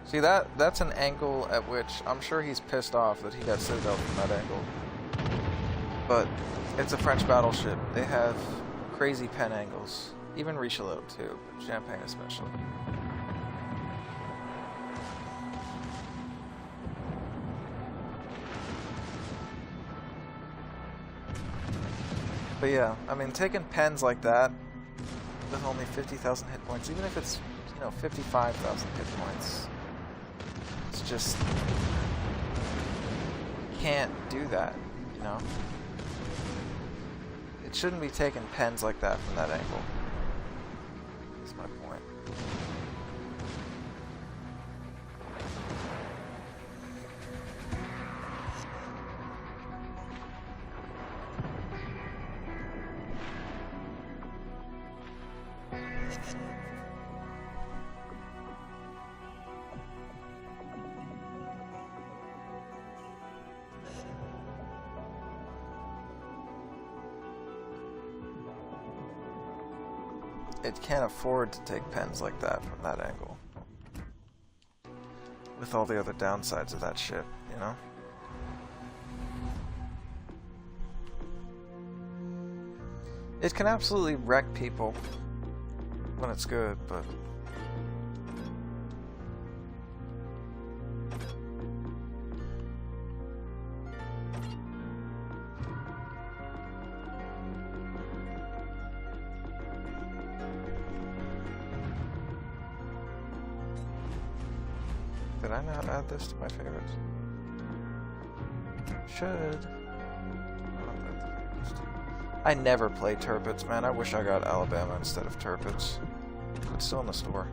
See, that's an angle at which I'm sure he's pissed off that he got citadel from that angle. But it's a French battleship. They have crazy pen angles. Even Richelieu too, but Champagne especially. But yeah, I mean, taking pens like that with only 50,000 hit points, even if it's, 55,000 hit points, it's just, you can't do that, It shouldn't be taking pens like that from that angle. That's my point. It can't afford to take pens like that from that angle. With all the other downsides of that ship, It can absolutely wreck people when it's good, but... Did I not add this to my favorites? Should. I never play Turpits, man. I wish I got Alabama instead of Turpits. It's still in the store.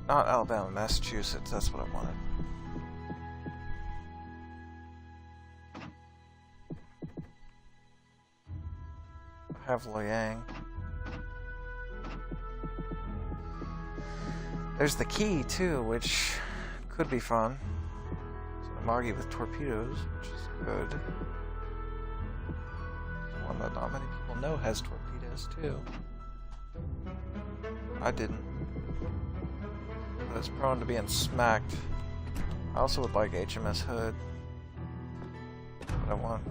Not Alabama, Massachusetts. That's what I wanted. I have Loyang. There's the key too, which could be fun. So Amagi with torpedoes, which is good. One that not many people know has torpedoes too. I didn't. But it's prone to being smacked. I also would like HMS Hood. But I want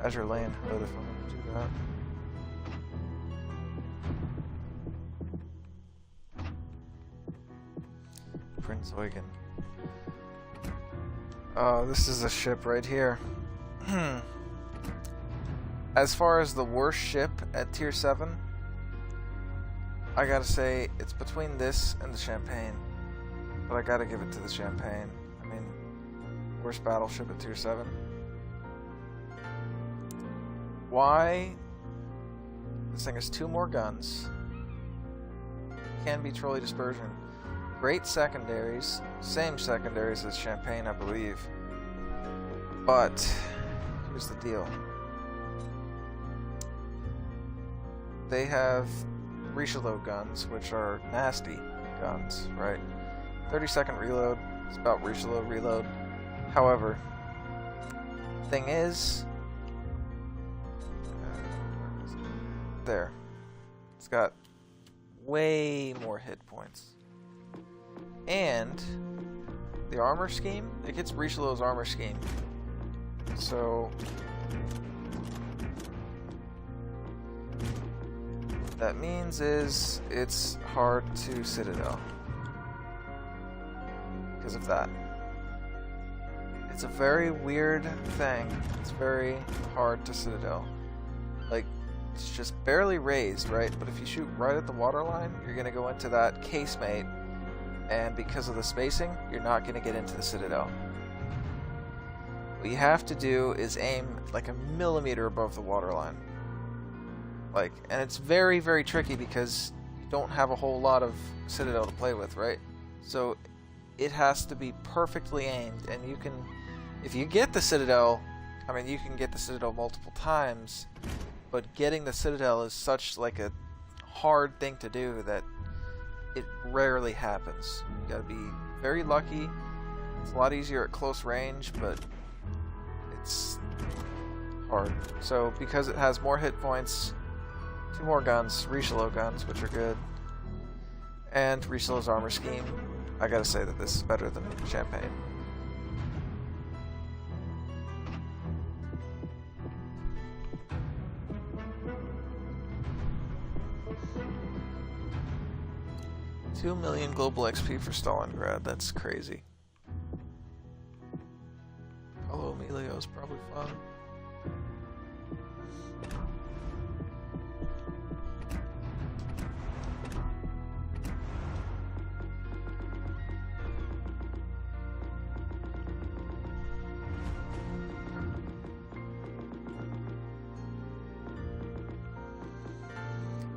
Azure Lane Hood if I'm going to do that. Prince Eugen. This is a ship right here. As far as the worst ship at tier 7, I gotta say it's between this and the Champagne. But I gotta give it to the Champagne. I mean, worst battleship at tier 7. Why? This thing has 2 more guns. Can be trolley dispersion. Great secondaries, same secondaries as Champagne, I believe. But here's the deal. They have Richelieu guns, which are nasty guns, right? 30-second reload, it's about Richelieu reload. However, thing is, there. It's got way more hit points. And the armor scheme, it gets Richelieu's armor scheme. So what that means is it's hard to Citadel because of that. It's a very weird thing. It's very hard to Citadel. Like, it's just barely raised, right? But if you shoot right at the waterline, you're gonna go into that casemate. And because of the spacing, you're not going to get into the Citadel. What you have to do is aim like a millimeter above the waterline. Like, and it's very, very tricky because you don't have a whole lot of Citadel to play with, right? So it has to be perfectly aimed, and you can, if you get the Citadel, I mean, you can get the Citadel multiple times, but getting the Citadel is such like a hard thing to do that it rarely happens. You gotta be very lucky. It's a lot easier at close range, but it's hard. So because it has more hit points, 2 more guns, Richelieu guns, which are good, and Richelieu's armor scheme, I gotta say that this is better than Champagne. $2 million global XP for Stalingrad. That's crazy. Paulo Emilio is probably fun.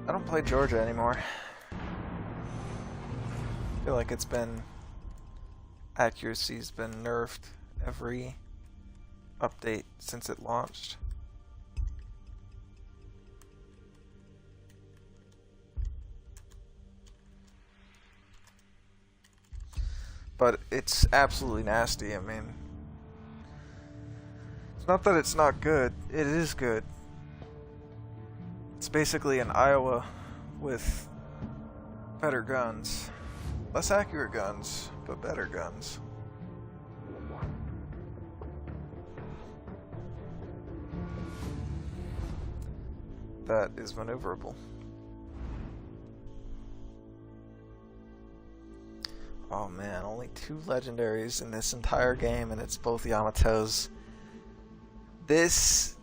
I don't play Georgia anymore. I feel like it's been, accuracy's been nerfed every update since it launched. But it's absolutely nasty. I mean, it's not that it's not good, it is good. It's basically an Iowa with better guns. Less accurate guns, but better guns. That is maneuverable. Oh man, only 2 legendaries in this entire game, and it's both Yamatos. This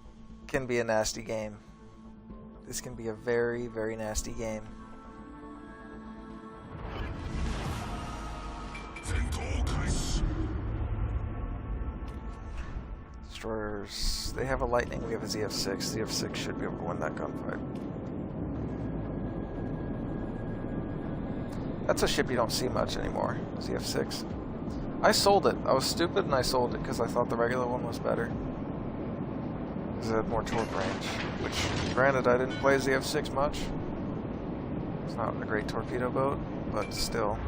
can be a nasty game. This can be a very, very nasty game. Destroyers. They have a lightning, we have a ZF6. ZF6 should be able to win that gunfight. That's a ship you don't see much anymore, ZF6. I sold it. I was stupid and I sold it because I thought the regular one was better. Because it had more torque range. Which, granted, I didn't play ZF6 much. It's not a great torpedo boat, but still.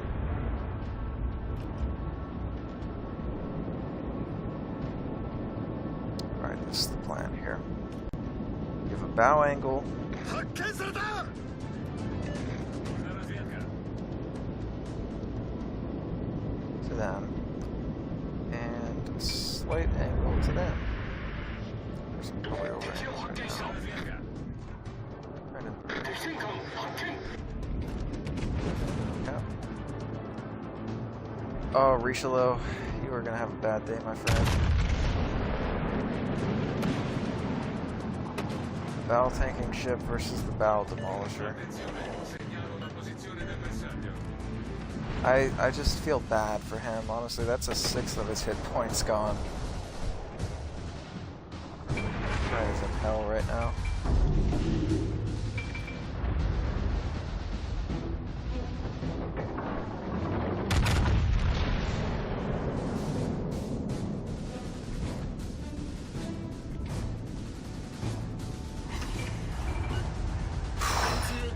Alright, this is the plan here. You have a bow angle. To them. And a slight angle to them. There's some probably over angles right now. Yeah. Oh, Richelieu, you are gonna have a bad day, my friend. Bow tanking ship versus the bow demolisher. I just feel bad for him, honestly. That's a sixth of his hit points gone. Guy is in hell right now.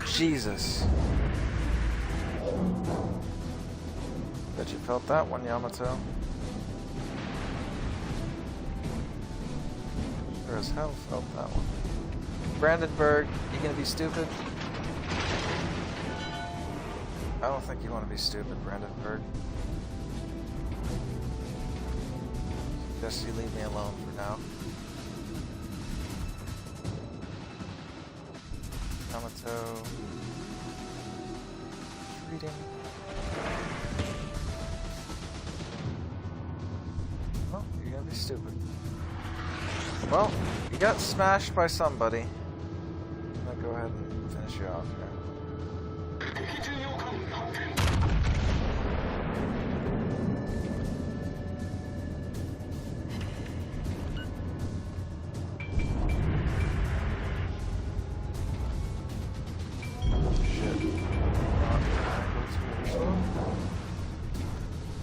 Jesus. Bet you felt that one, Yamato. Sure as hell felt that one. Brandenburg, you gonna be stupid? I don't think you want to be stupid, Brandenburg. Just you leave me alone for now. Yamato. Reading. Oh, you're gonna be stupid. Well, you got smashed by somebody. I'm gonna go ahead and finish you off here.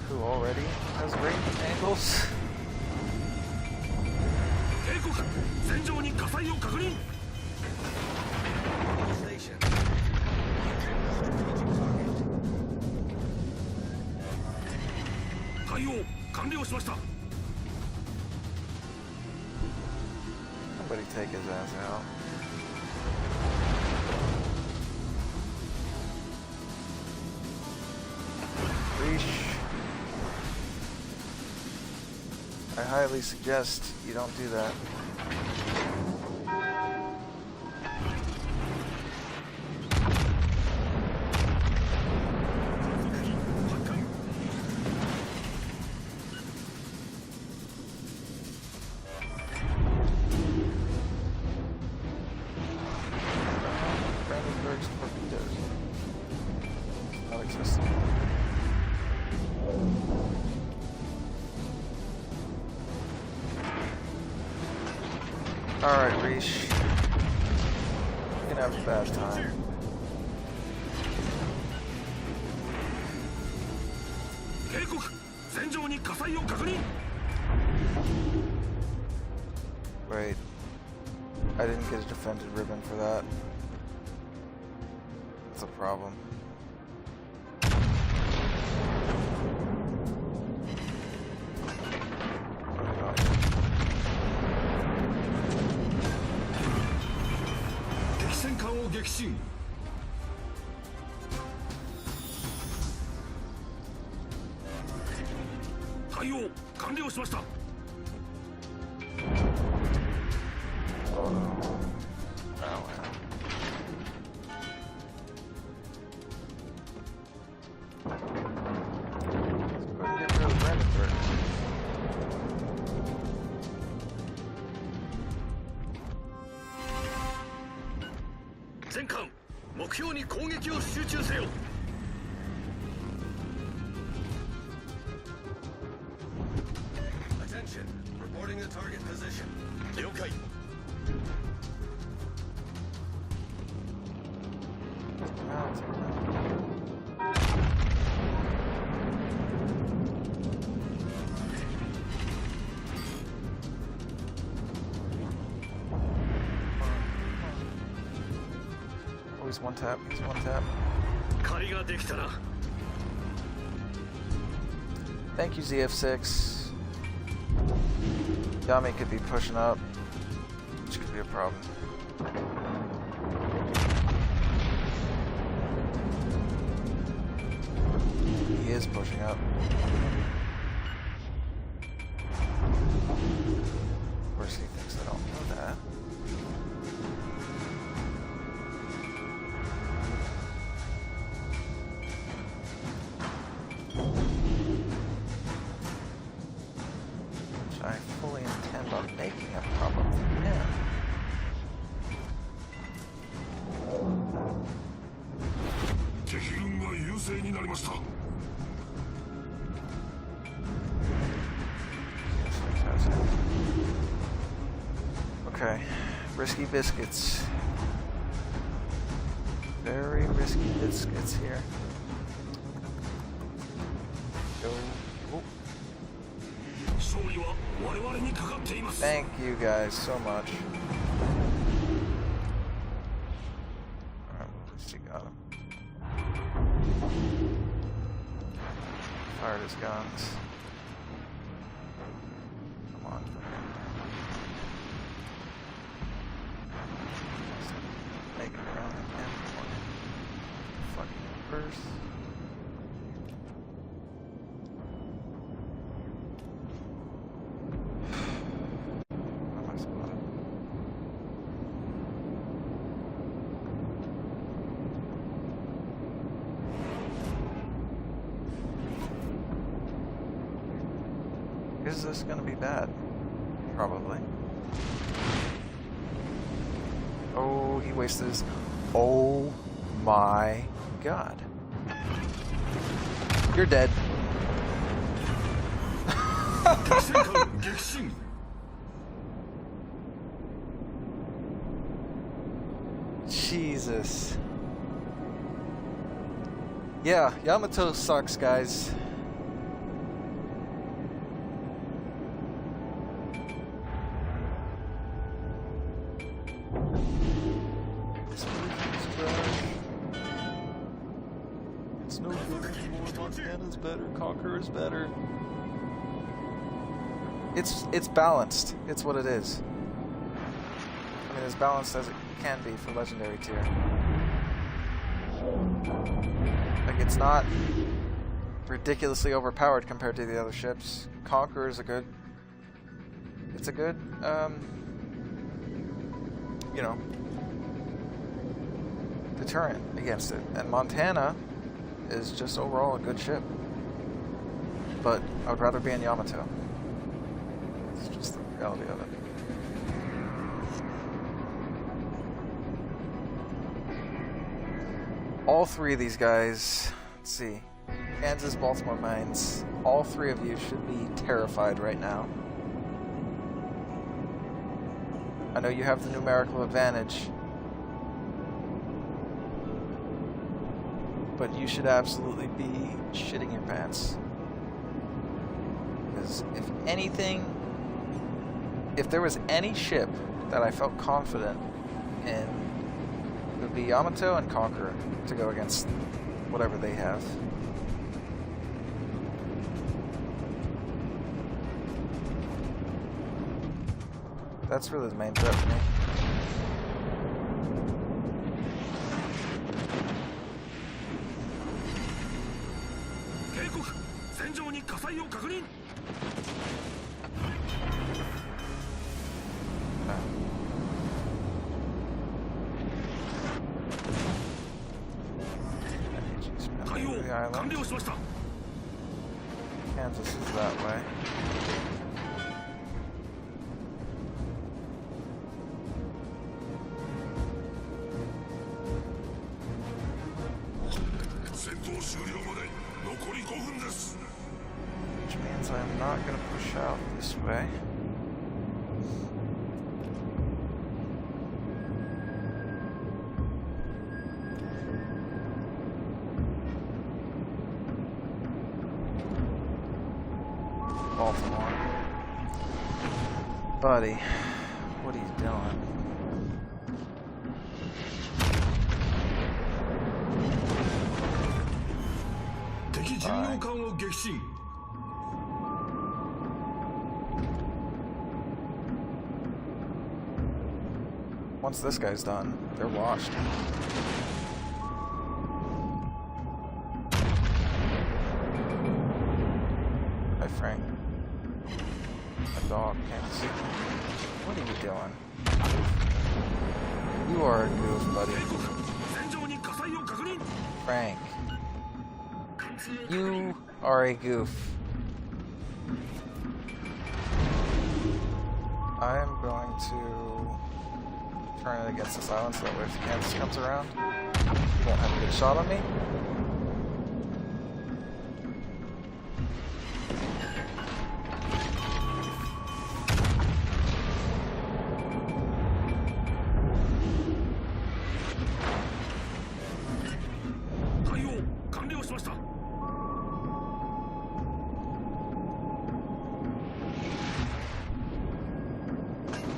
Who already has great angles? Somebody take his ass out. I highly suggest you don't do that. Brandenburg's torpedoes. Not existent. Alright, Reesh. You're gonna have a bad time. Wait. I didn't get a defended ribbon for that. That's a problem. 全艦目標に攻撃を集中せよ Attention reporting the target position 了解 Oh, he's one tap. He's one tap. 借りができたな Thank you, ZF6. Yami could be pushing up, which could be a problem. He is pushing up. Of course, he thinks I don't know that. Which I fully intend on making a problem for him. Okay, risky biscuits. Very risky biscuits here. Go. Oh. Thank you guys so much. Alright, at least he got him. Fired his guns. Come on. Make it around the end. Fucking first. Is this gonna be bad? Probably. Oh, he wasted his... Oh my god. You're dead. Jesus. Yeah, Yamato sucks, guys. It's no good anymore. Montana's better. Conqueror's better. It's balanced. It's what it is. I mean, as balanced as it can be for legendary tier. Like, it's not ridiculously overpowered compared to the other ships. Conqueror is a good... It's a good, you know, deterrent against it. And Montana is just overall a good ship. But I would rather be in Yamato. It's just the reality of it. All three of these guys, let's see, Kansas, Baltimore Mines, all three of you should be terrified right now. I know you have the numerical advantage, but you should absolutely be shitting your pants. Because if anything, if there was any ship that I felt confident in, it would be Yamato and Conqueror to go against whatever they have. That's really the main threat for me. Kansas is that way. place. Which means I'm not going to push out this way. Baltimore. Buddy, what are you doing? Once this guy's done, they're washed. Hi, Frank. A dog can't see. What are you doing? You are a goof, buddy. Frank. You are a goof. I am going to turn it against this island so that way if Kansas comes around, you won't have a good shot on me.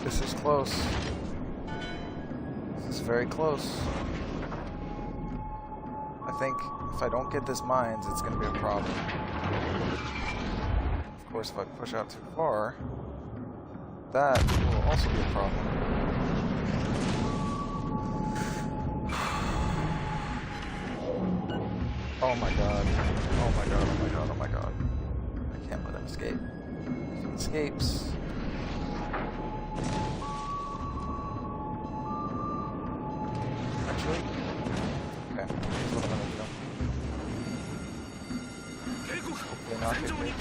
This is close. This is very close. I think if I don't get this mines, it's going to be a problem. Of course, if I push out too far, that will also be a problem. Oh my god. Oh my god, oh my god, oh my god. I can't let him escape. If he escapes... Actually... Okay, here's what I'm gonna do. Hopefully not get me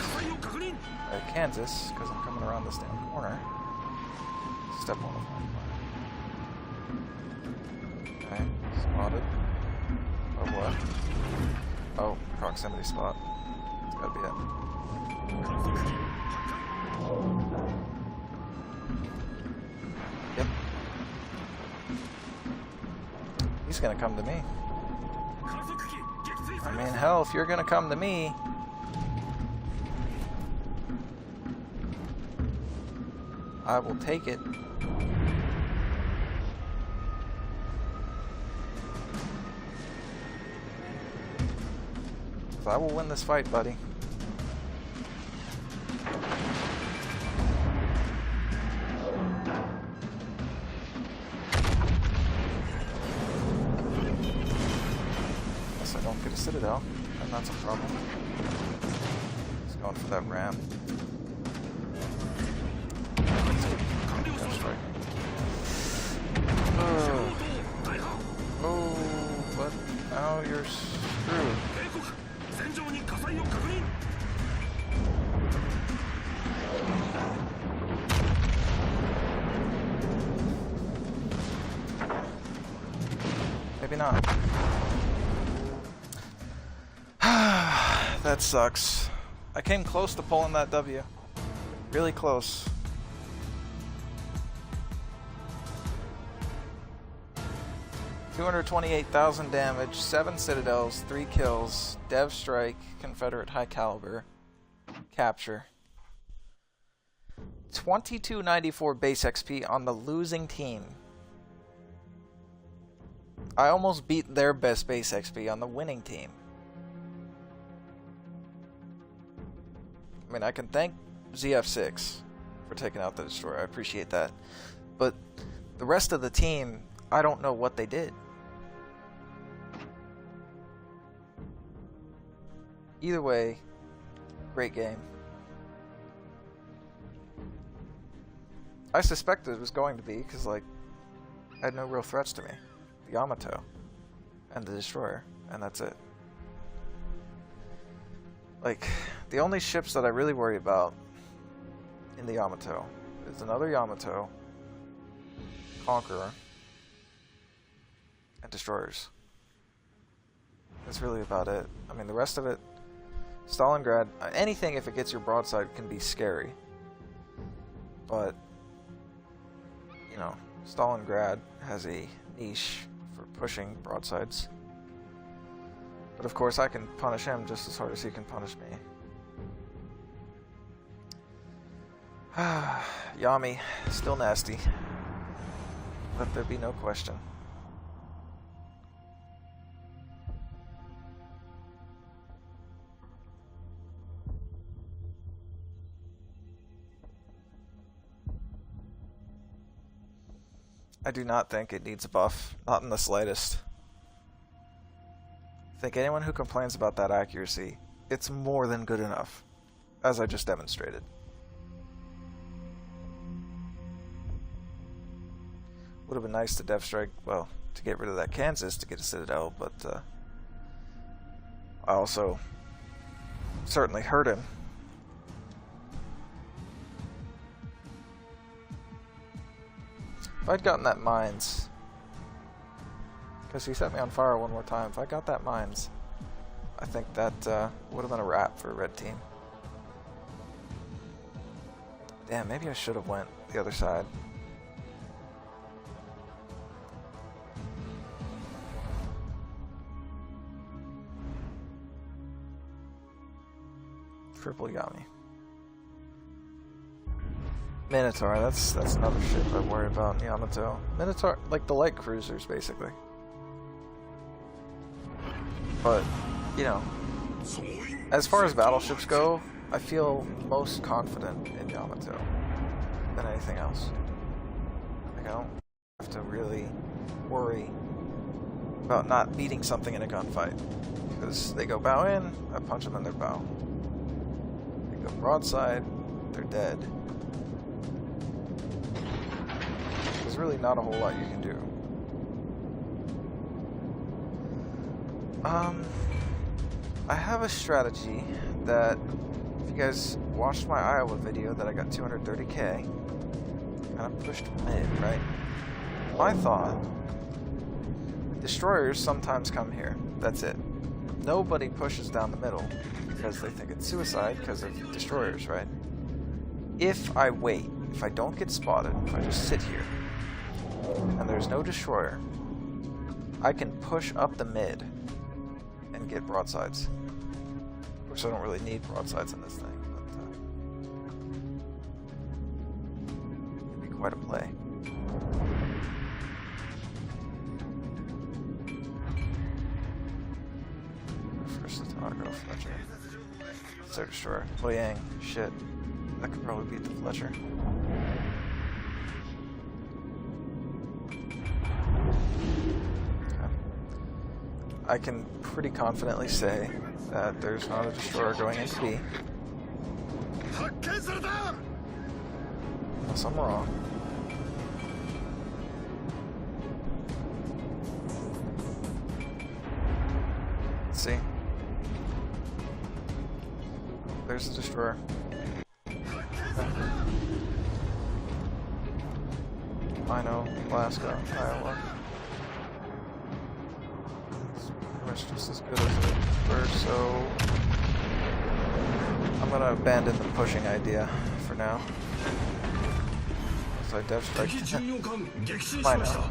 Kansas, because I'm coming around this damn corner. Step one of my plan. Okay, spotted. Oh, what? Oh, proximity spot. That's gotta be it. Yep. He's gonna come to me. I mean, hell, if you're gonna come to me... I will take it. So I will win this fight, buddy. Unless I don't get a citadel, then that's a problem. He's going for that ram. Oh, but now you're screwed. Maybe not. That sucks. I came close to pulling that W. Really close. $228,000 damage, 7 citadels, 3 kills, Dev strike, Confederate high caliber, capture. 2294 base XP on the losing team. I almost beat their best base XP on the winning team. I mean, I can thank ZF6 for taking out the destroyer. I appreciate that. But the rest of the team, I don't know what they did. Either way, great game. I suspected it was going to be because, like, I had no real threats to me. The Yamato and the destroyer, and that's it. Like, the only ships that I really worry about in the Yamato is another Yamato, Conqueror, and destroyers. That's really about it. I mean, the rest of it, Stalingrad, anything if it gets your broadside can be scary. But, you know, Stalingrad has a niche for pushing broadsides. But of course I can punish him just as hard as he can punish me. Yami, still nasty. Let there be no question. I do not think it needs a buff, not in the slightest. I think anyone who complains about that accuracy, it's more than good enough, as I just demonstrated. Would have been nice to Death Strike, well, to get rid of that Kansas to get a Citadel, but I also certainly hurt him. If I'd gotten that mines, because he set me on fire one more time, if I got that mines, I think that would have been a wrap for a red team. Damn, maybe I should have went the other side. Triple Yami. Minotaur, that's another ship I worry about in Yamato. Minotaur, like the light cruisers, basically. But, you know, as far as battleships go, I feel most confident in Yamato than anything else. Like, I don't have to really worry about not beating something in a gunfight. Because they go bow in, I punch them in their bow. They go broadside, they're dead. There's really not a whole lot you can do. I have a strategy that, if you guys watched my Iowa video that I got 230k, kind of pushed mid, right? My thought, destroyers sometimes come here, that's it. Nobody pushes down the middle because they think it's suicide because of destroyers, right? If I wait, if I don't get spotted, if I just sit here, and there's no destroyer, I can push up the mid and get broadsides. Of course, I don't really need broadsides in this thing, but it'd be quite a play. First autograph Fletcher. It's their destroyer. Oh, Yang. Shit. That could probably beat the Fletcher. I can pretty confidently say that there's not a destroyer going into B. Unless I'm wrong. Let's see. There's a destroyer. I know, Alaska, Iowa. Just as good as it were, so I'm gonna abandon the pushing idea for now. So I Death Strike. I know.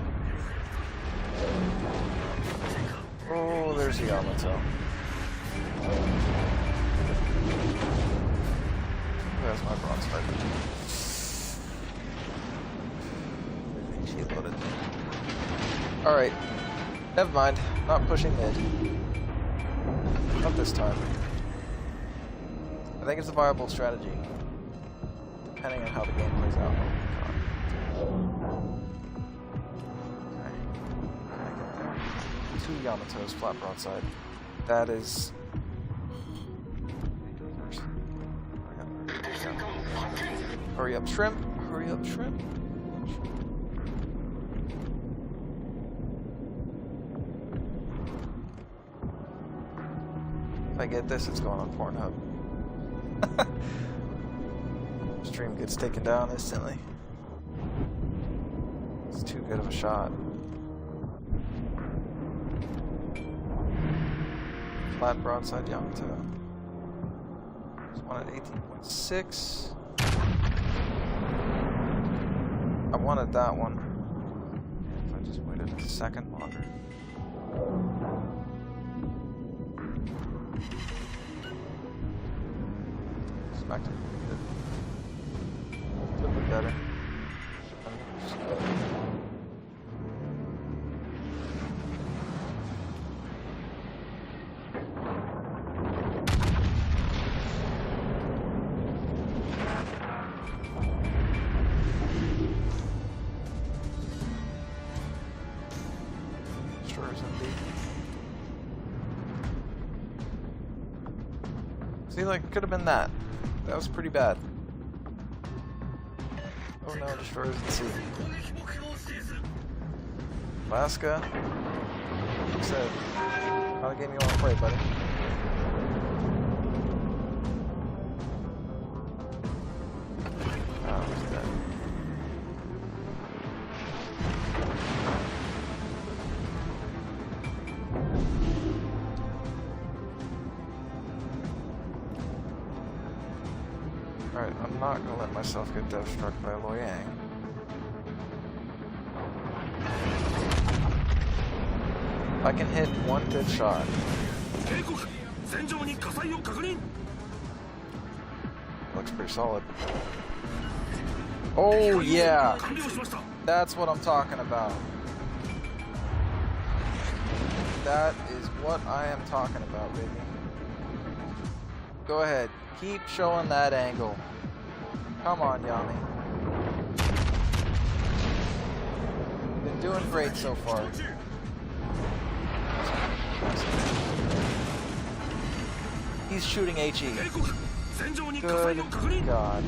Oh, there's the Yamato. There's my broadside. She loaded. Alright. Never mind. Not pushing mid. Not this time. I think it's a viable strategy. Depending on how the game plays out. Okay. 2 Yamatos flat broadside. That is... Hurry up, shrimp! Hurry up, shrimp! If I get this, it's going on Pornhub. Stream gets taken down instantly. It's too good of a shot. Flat broadside Yamato. There's one at 18.6. I wanted that one. If I just waited a second longer. Expected to be a little bit better. See, like, could have been that. That was pretty bad. Oh no, destroyers at sea. Alaska. Like I said, not a game you want to play, buddy. Oh, he's dead. Alright, I'm not gonna let myself get death struck by Loyang. I can hit one good shot. Looks pretty solid. Oh yeah! That's what I'm talking about. That is what I am talking about, baby. Go ahead. Keep showing that angle. Come on, Yami. Been doing great so far. He's shooting HE. Good God.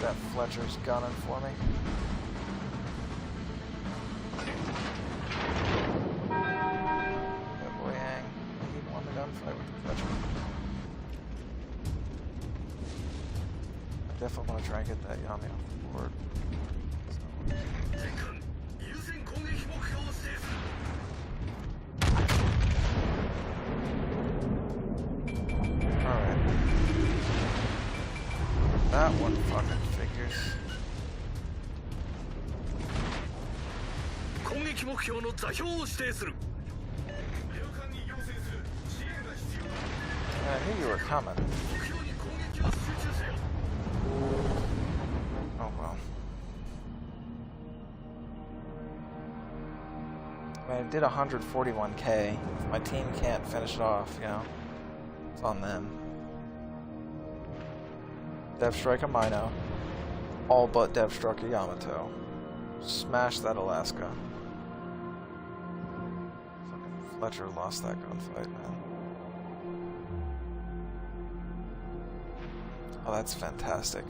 That Fletcher's gunning for me. Definitely want to try and get that Yami off the board. Alright. That one fucking figures. I knew you were coming. Oh well. I mean, I did 141k. If my team can't finish it off, you know, it's on them. Dev Strike a Mino. All but Dev Struck a Yamato. Smash that Alaska. Fucking Fletcher lost that gunfight, man. Oh, that's fantastic.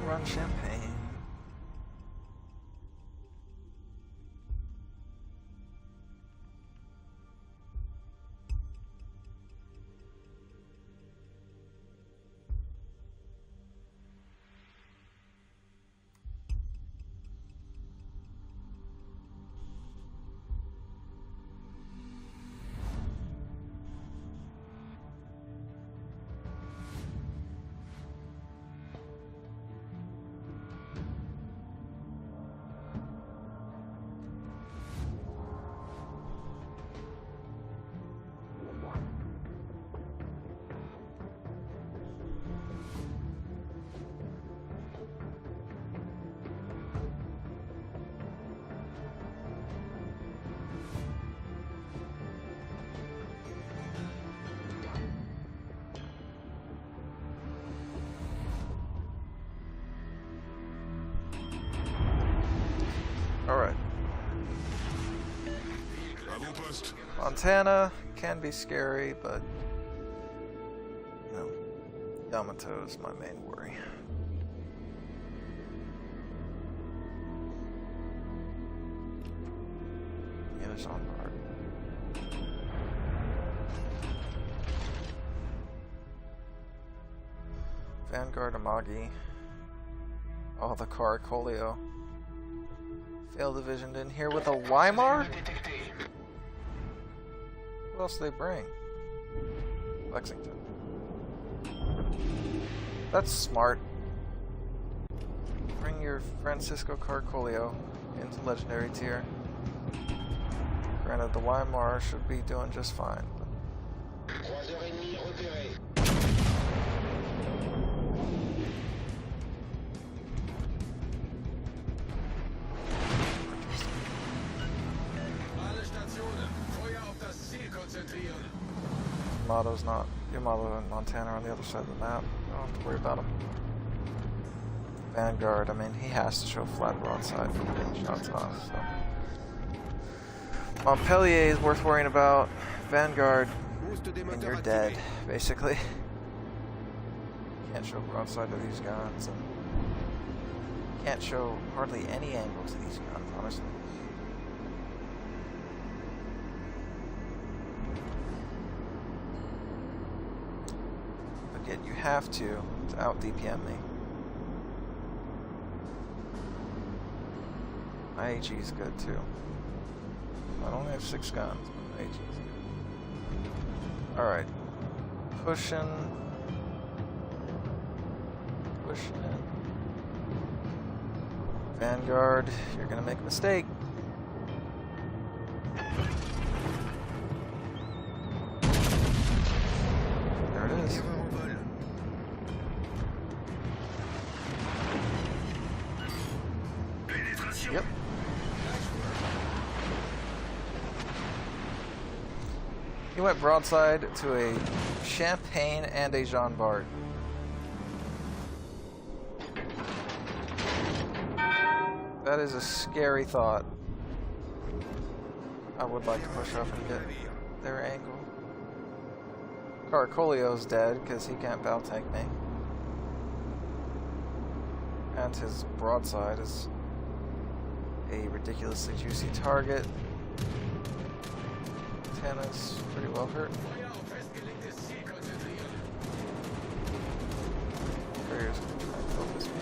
Run champagne. Montana can be scary, but you know, Yamato is my main worry. Yeah, it's on guard. Vanguard Amagi. Oh, the Caracolio. Failed division in here with a Weimar? What else do they bring? Lexington. That's smart. Bring your Francisco Caracolio into legendary tier. Granted, the Weimar should be doing just fine. Yamato's not. Yamato and Montana are on the other side of the map. You don't have to worry about him. Vanguard, I mean, he has to show flat broadside for getting shots off, so. Montpellier is worth worrying about. Vanguard, and you're dead, basically. Can't show broadside to these guns, and can't show hardly any angle to these guns, honestly. But yet you have to out DPM me. My AG is good too. I only have 6 guns, but my AG is good. Alright. Pushing. Vanguard, you're gonna make a mistake. There it is. Yep. He went broadside to a Champagne and a Jean Bart. That is a scary thought. I would like to push up and get their angle. Caracolio's dead because he can't battle tank me. And his broadside is a ridiculously juicy target. Tana's pretty well hurt. Courier's gonna try and focus me.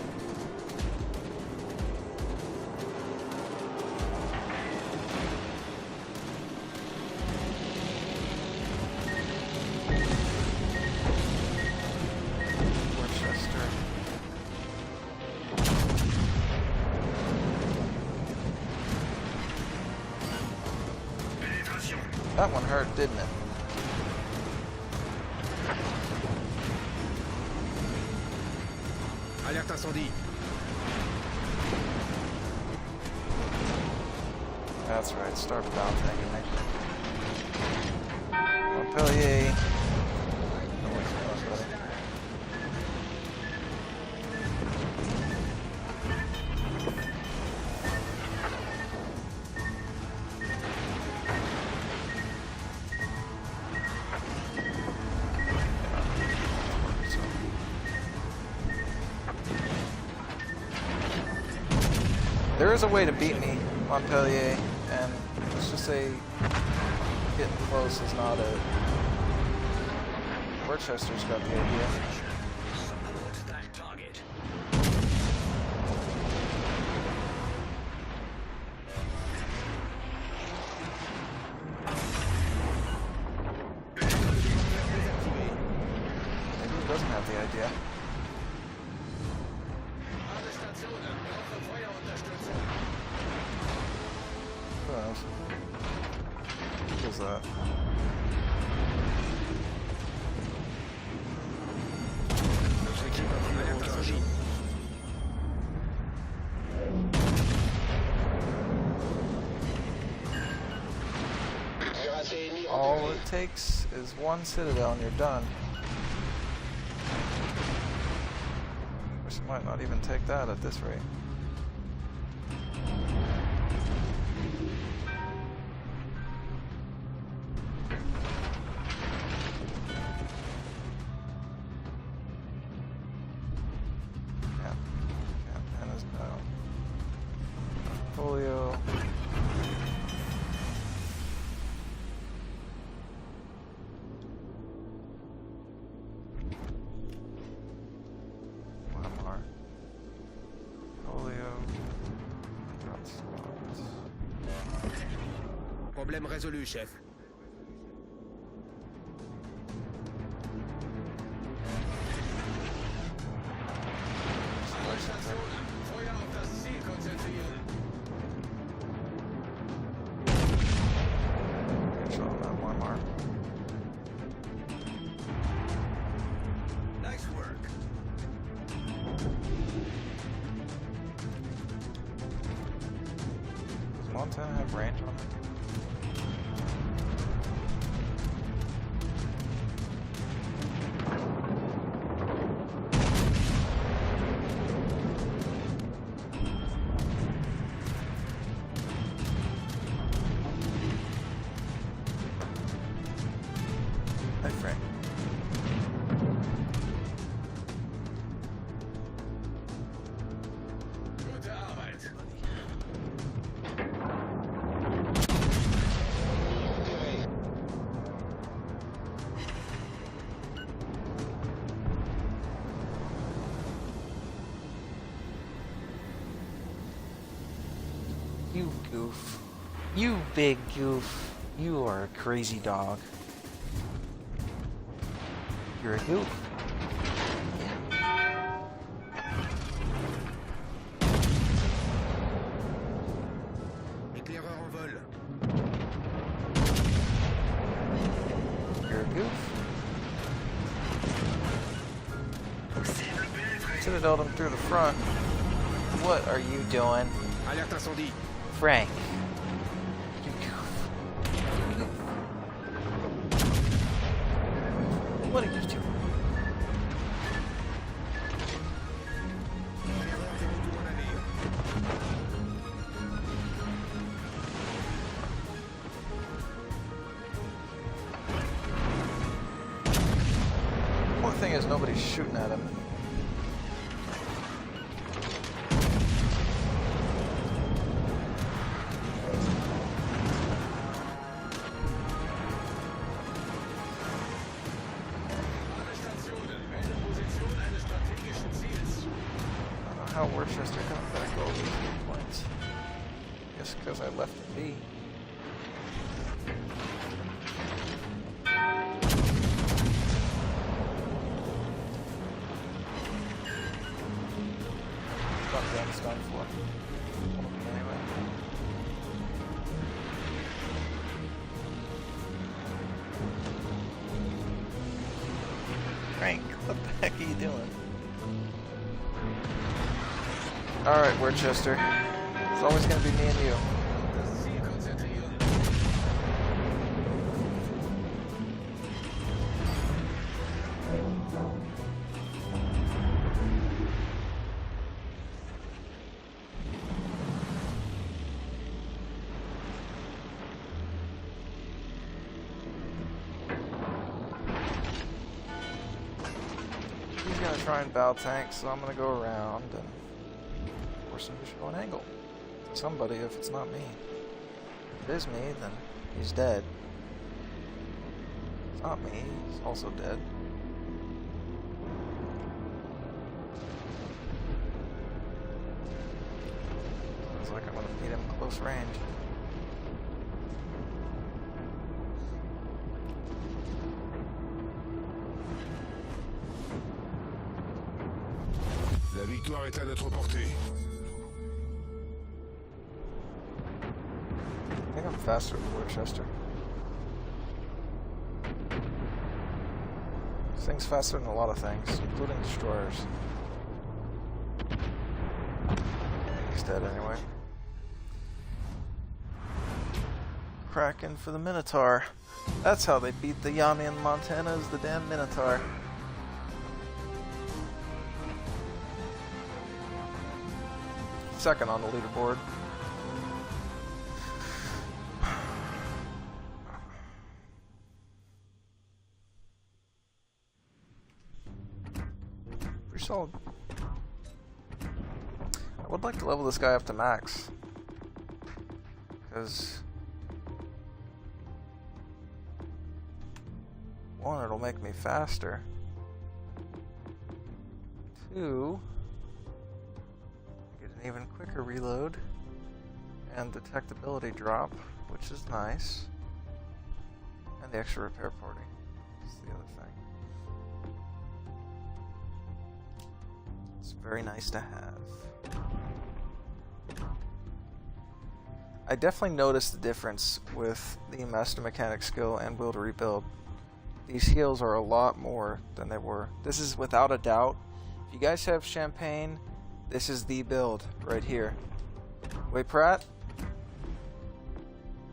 That one hurt, didn't it? Alerte incendie. That's right, start battle tanking me. Montpellier. No one's going, buddy. There is a way to beat me, Montpellier, and let's just say getting close is not it. Worcester's got the idea. Support that target. Maybe he doesn't have the idea. What was that? All it takes is one citadel and you're done. Which might not even take that at this rate. Problème résolu, chef. Feuer auf das Ziel konzentrieren. Show him that one mark. Nice work. Does Montana have range on it? Hey, Frank. Gute Arbeit. You goof. You big goof. You are a crazy dog. You're a goof. Éclaireur en vol. You're a goof. Citadel him through the front. What are you doing, Alerte incendie. Frank? You goof. What are you doing? One thing is nobody's shooting at him. I don't know how Worcester got back over 3 points. I guess because I left it be. Gun down the sky floor. Anyway. Frank, what the heck are you doing? Alright, Worcester. It's always gonna be me and you. Das Ziel konzentrieren. He's gonna try and bow tank, so I'm gonna go around and force him to show an angle to somebody if it's not me. If it is me, then he's dead. If it's not me, he's also dead. Sounds like I'm gonna beat him close range. La victoire est à notre portée. I think I'm faster than Worcester. This thing's faster than a lot of things, including destroyers. He's dead anyway. Kraken for the Minotaur. That's how they beat the Yami in Montana, is the damn Minotaur. Second on the leaderboard. Pretty solid. I would like to level this guy up to max. Because one, it'll make me faster. Two, get an even quicker reload and detectability drop which is nice. And the extra repair party is the other thing. It's very nice to have. I definitely noticed the difference with the Master Mechanic skill and Build or Rebuild. These heals are a lot more than they were. This is without a doubt. If you guys have Champagne, this is the build right here. Wait, Pratt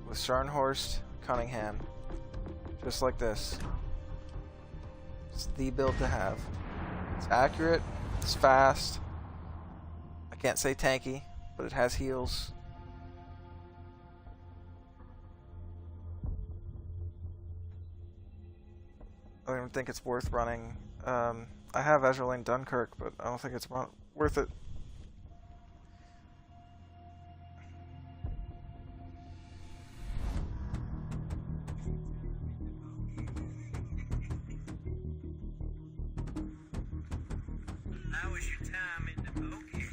with Scharnhorst, Cunningham, just like this. It's the build to have. It's accurate, it's fast. I can't say tanky, but it has heals. I don't even think it's worth running. I have Azure Lane Dunkirk, but I don't think it's worth it. How was your time in the pokey?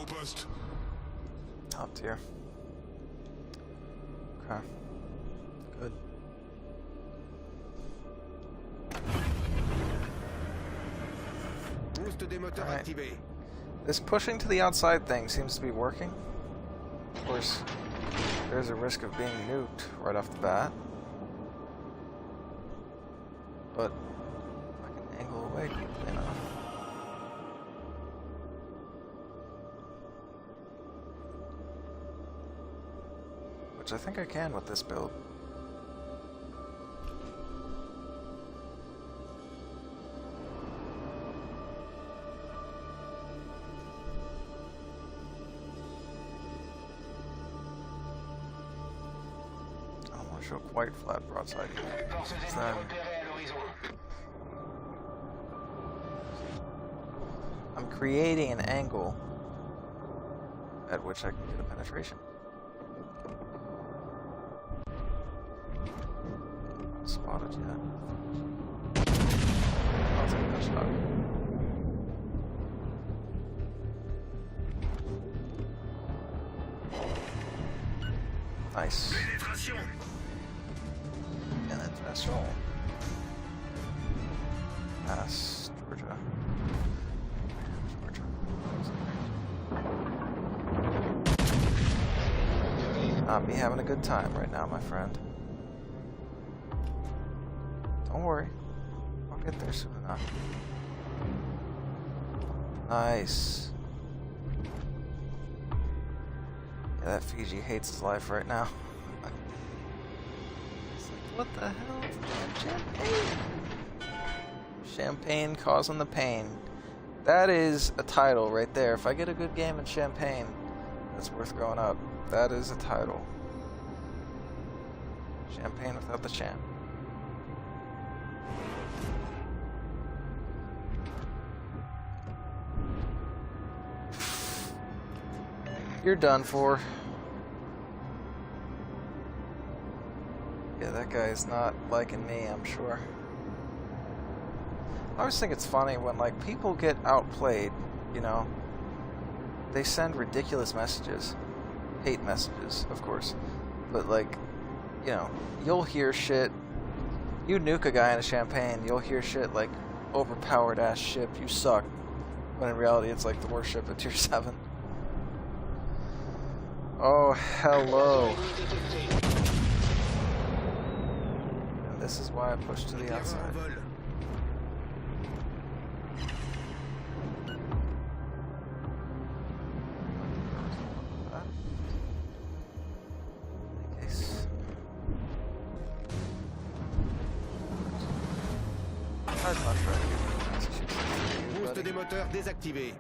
Poste. Top tier. Okay. Good. Boost des moteurs Alright. activé. This pushing to the outside thing seems to be working. Of course, there's a risk of being nuked right off the bat. But I can angle away quickly enough. Which I think I can with this build. I don't want to show quite flat broadside here. Then I'm creating an angle at which I can get a penetration. Spotted yet. I'll take that shot. Nice. Pénétration. Penetration. Pass, Georgia. Georgia. Not me having a good time right now, my friend. Don't worry, I'll get there soon enough. Nice. Yeah, that Fiji hates his life right now. It's like, what the hell? Champagne. Champagne causing the pain. That is a title right there. If I get a good game in Champagne, that's worth going up. That is a title. Champagne without the champ. You're done for. Yeah, that guy is not liking me, I'm sure. I always think it's funny when, like, people get outplayed, you know. They send ridiculous messages. Hate messages, of course. But, like, you know, you'll hear shit. You nuke a guy in a Champagne, you'll hear shit like, overpowered ass ship, you suck. When in reality, it's like the worst ship at tier 7. Oh, hello. And this is why I push to the outside. Case. I'm not sure. Boost des moteurs désactivé.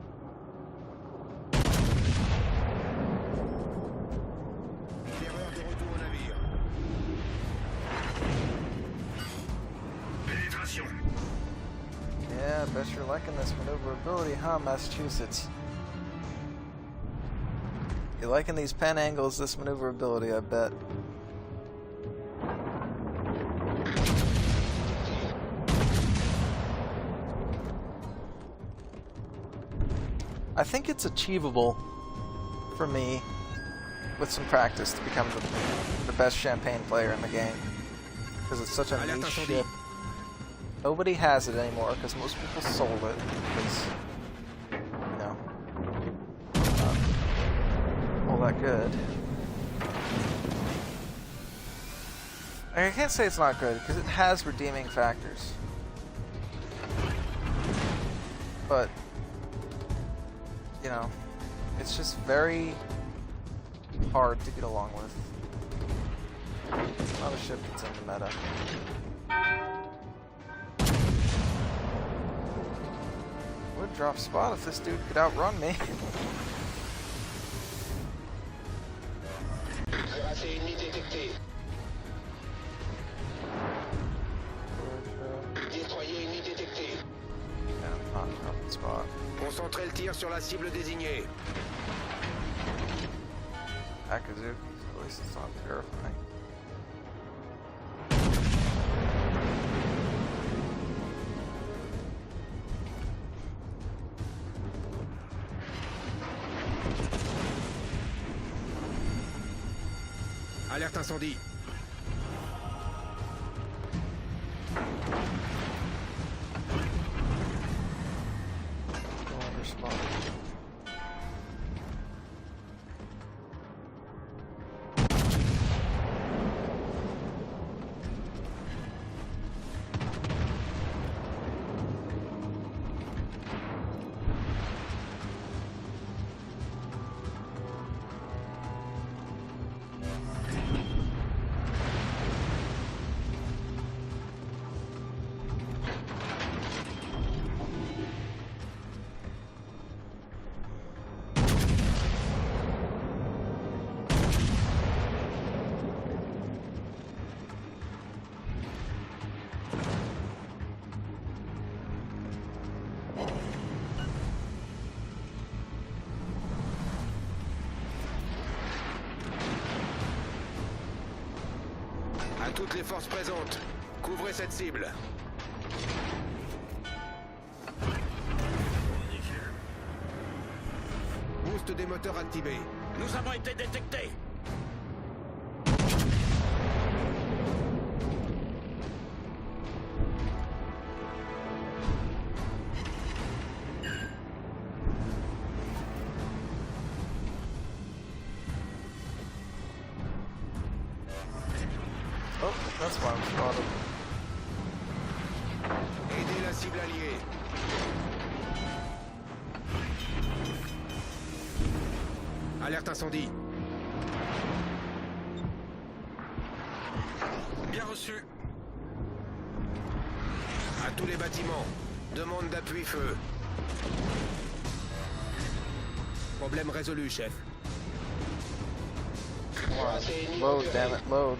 action. Yeah, I bet you're liking this maneuverability, huh, Massachusetts? You're liking these pen angles, this maneuverability, I bet. I think it's achievable for me with some practice to become the best Champagne player in the game. Because it's such a niche ship. Nobody has it anymore because most people sold it because, you know, not all that good. I can't say it's not good because it has redeeming factors. But, you know, it's just very hard to get along with. It's not a ship that's in the meta. Would drop spot if this dude could outrun me. Yeah, not dropping spot. Concentrez le tir sur la cible désignée. Akazuki, at least it's not terrifying. Alerte incendie. Go under spot. À toutes les forces présentes, couvrez cette cible. Boost des moteurs activé. Nous avons été détectés. Oh, that's why I'm spotted. Aidez la cible alliée. Alerte incendie. Bien reçu. À tous les bâtiments, demande d'appui-feu. Problème résolu, chef. Come on. Load, damn it, load.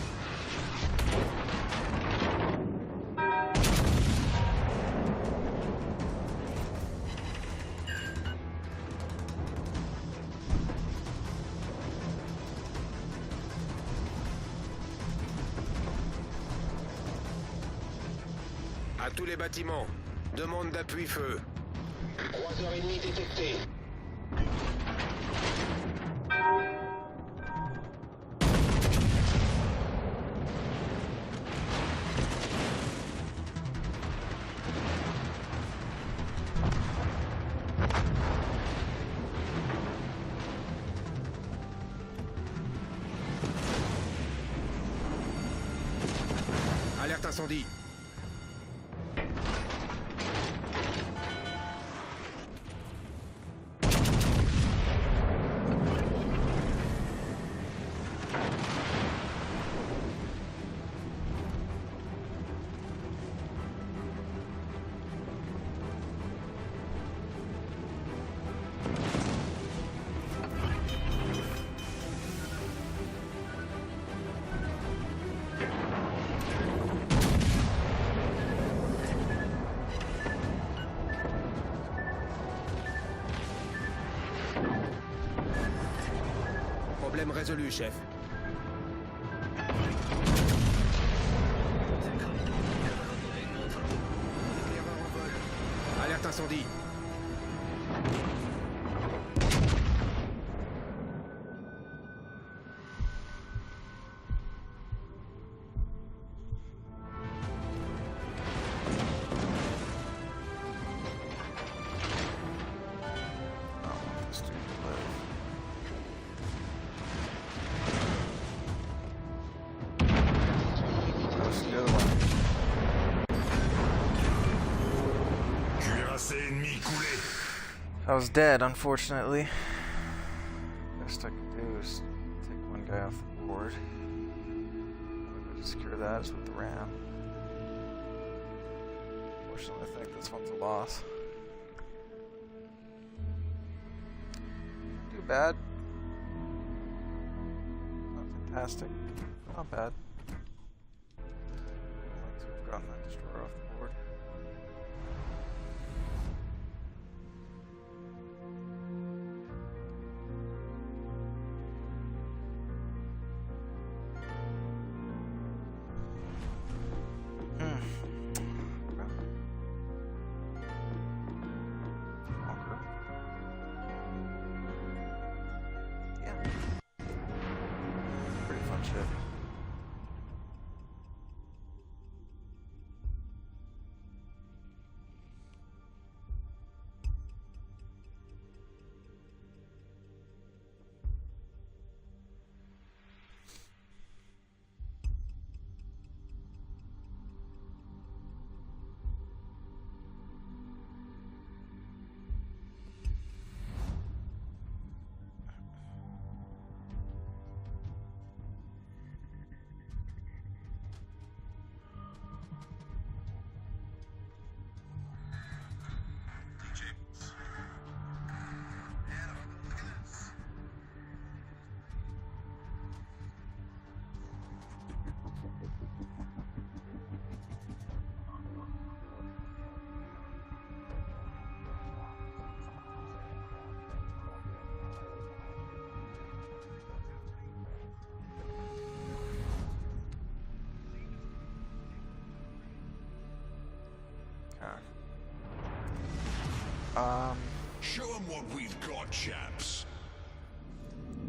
À tous les bâtiments, demande d'appui-feu. 3h30 détectées. Alerte incendie. résolu, chef. Éclaireur en vol. Alerte incendie. Cuirassé ennemi coulé. I was dead, unfortunately. Best I could do is take one guy off the board. The way to secure that is with the ram. Unfortunately, I think this one's a loss. Too bad. Not fantastic. Not bad. I'd like to have gotten that destroyer off the board. Pretty fun shit. Show them what we've got, chaps.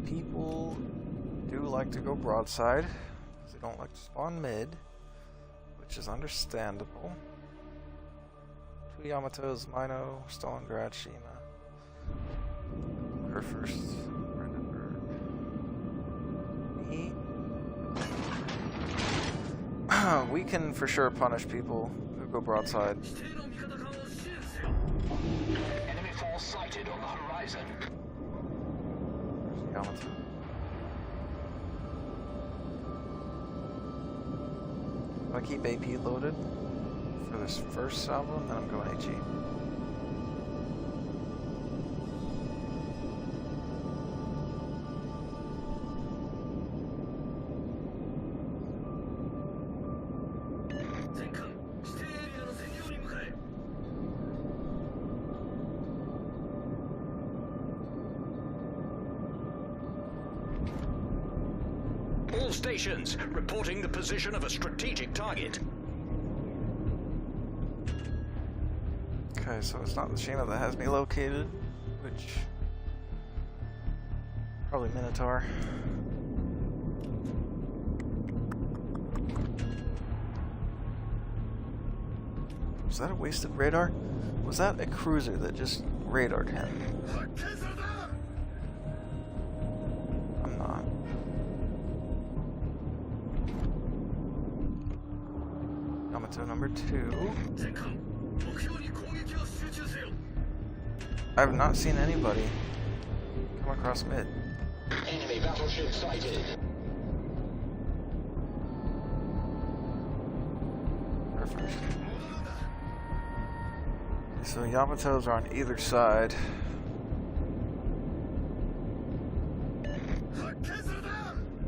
People do like to go broadside, because they don't like to spawn mid, which is understandable. 2 Yamatos, Mino, Stalingrad, Shima. Her first, Brandenburg. Me. We can for sure punish people who go broadside. Enemy force sighted on the horizon. There's Yamato. I'm gonna keep AP loaded for this first salvo, and then I'm going HE. All stations reporting the position of a strategic target. Okay, so it's not the Shima that has me located, which probably Minotaur. Was that a wasted radar? Was that a cruiser that just radared him? I'm not. Yamato number 2. I have not seen anybody come across mid. Enemy battleship sighted. Perfect. So Yamatos are on either side.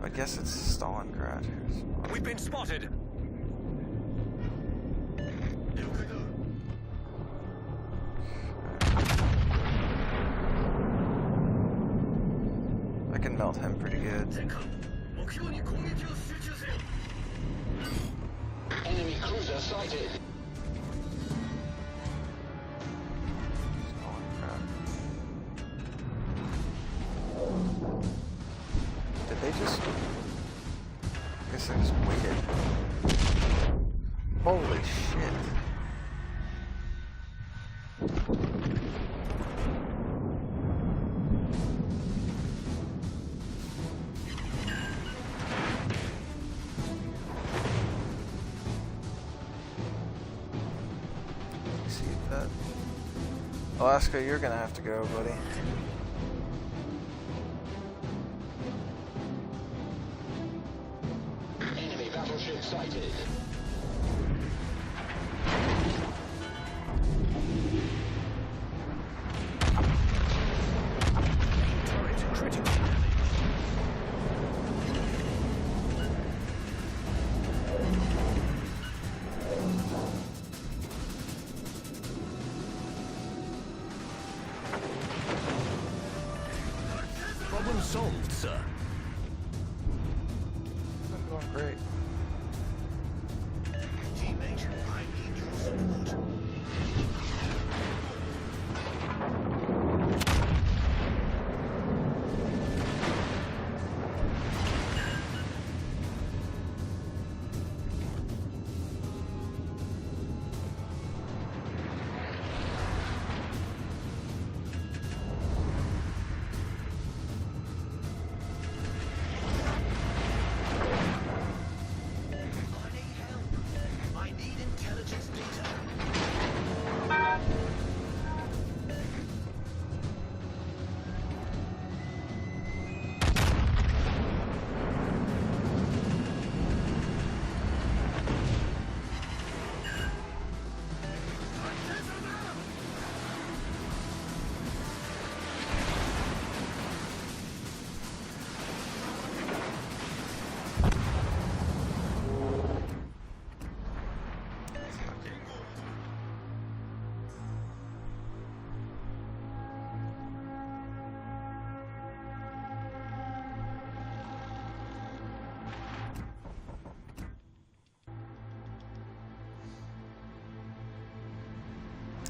I guess it's Stalingrad. We've been spotted. I can melt him pretty good. Enemy cruiser sighted. Holy crap. Did they just... I guess I just waited. Holy shit. See that? Alaska, you're gonna have to go, buddy. Enemy battleship sighted. Turret critical. Problem solved, sir. I'm going great. Teammate, I need your support. I need intelligence data.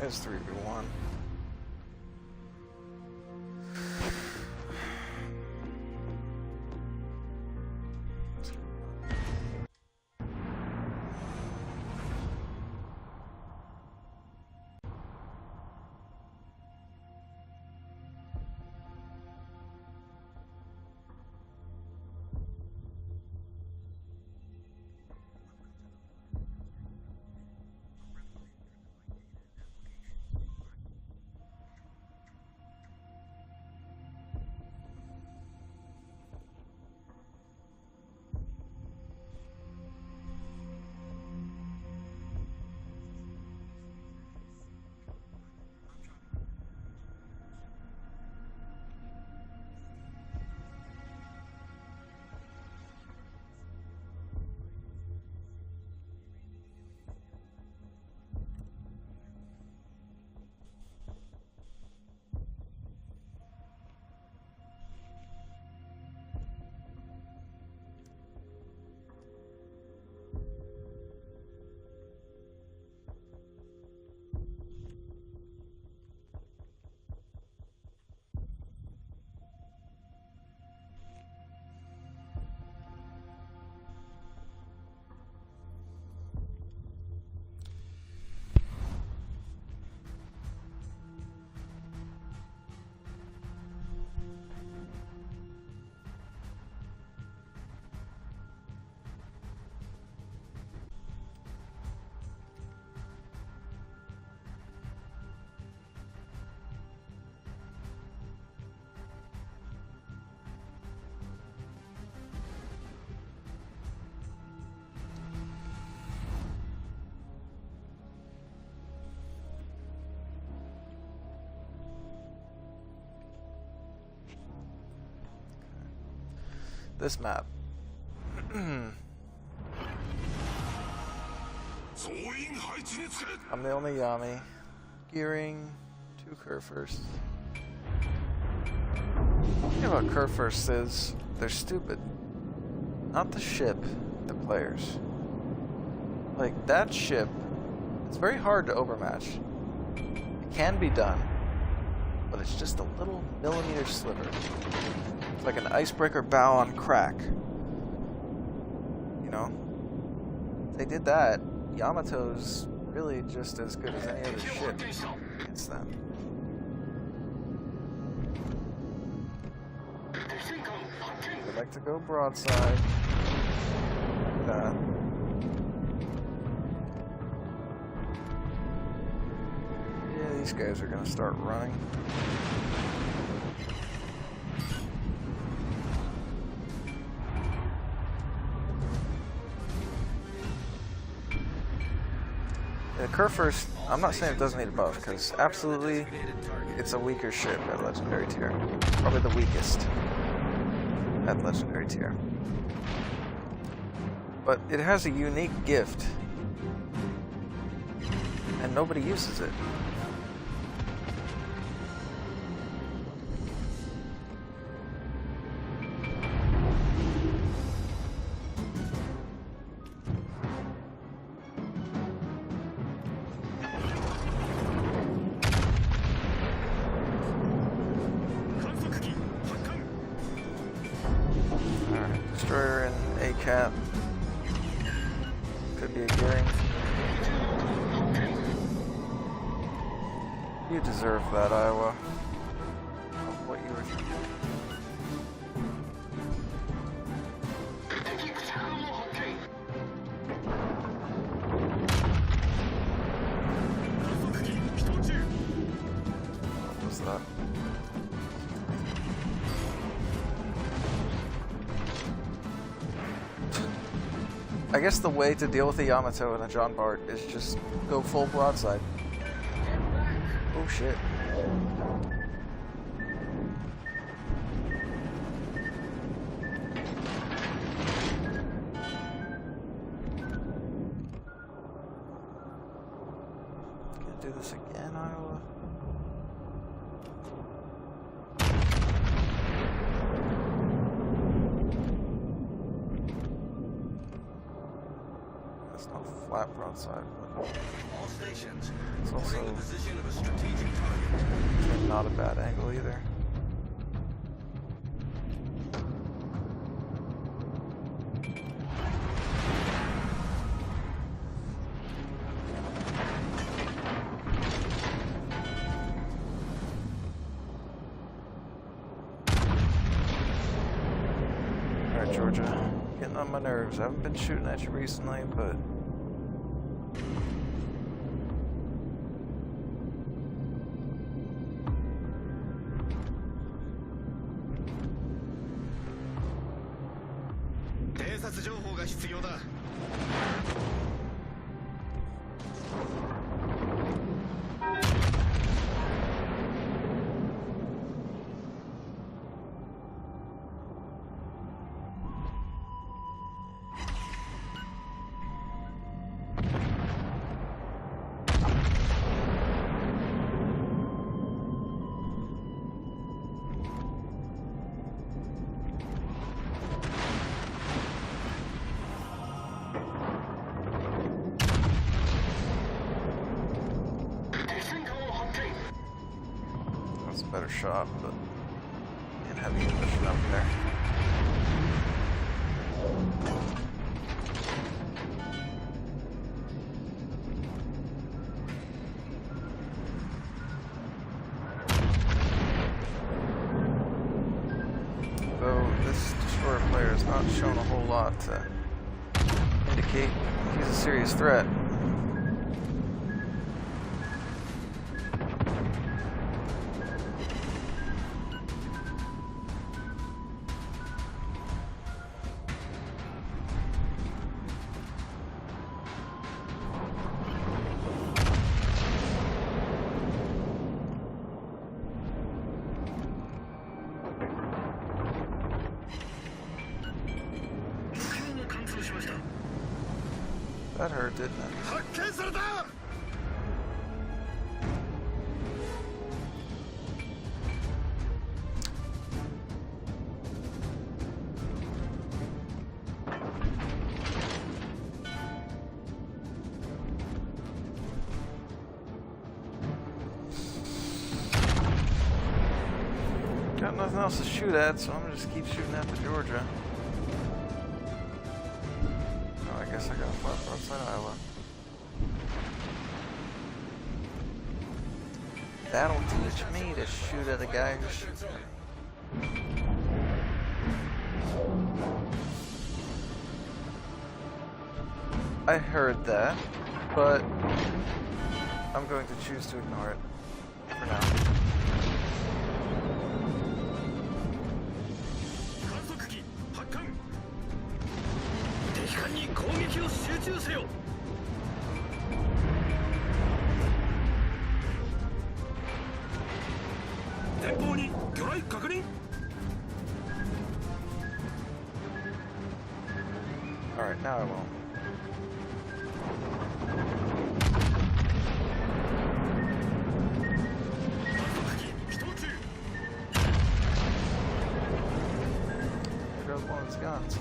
It's 3v1. This map. I'm the only Yami. Gearing, 2 curve first. The thing about curve first is they're stupid. Not the ship, the players. Like, that ship, it's very hard to overmatch. It can be done, but it's just a little millimeter sliver. It's like an icebreaker bow on crack. You know? If they did that, Yamato's really just as good as any other ship against them. They like to go broadside. Like that. Yeah, these guys are gonna start running. The Kerfurst, I'm not saying it doesn't need a buff, because absolutely it's a weaker ship at Legendary tier. Probably the weakest at Legendary tier. But it has a unique gift, and nobody uses it. Destroyer and A-cap. Could be a gearing. You deserve that, Iowa. Of what you were thinking. What was that? I guess the way to deal with a Yamato and a John Bart is just go full broadside. Oh shit. Can't do this again, Iowa. It's not flat broadside, but it's also not a bad angle either. Alright, Georgia. Getting on my nerves. I haven't been shooting at you recently, but that's a better shot, but can't have you pushing up there. Though this destroyer player has not shown a whole lot to indicate he's a serious threat. That hurt, didn't it? got nothing else to shoot at, so I'm gonna just keep shooting at the Georgia. Oh, I guess I gotta fly outside Iowa. That'll teach me to shoot at a guy who's shooting. I heard that, but I'm going to choose to ignore it for now. Alright, now I won't. There goes one of his guns.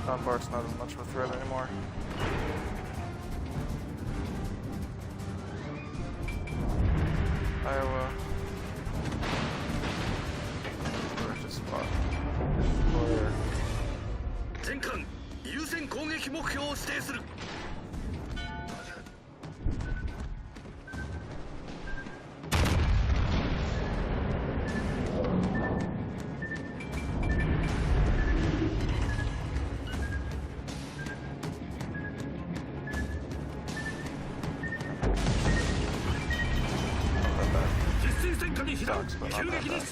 John Bart's not as much of a threat anymore. Iowa. Where's the spot? Where? Sucks, but not that bad.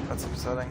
That's upsetting.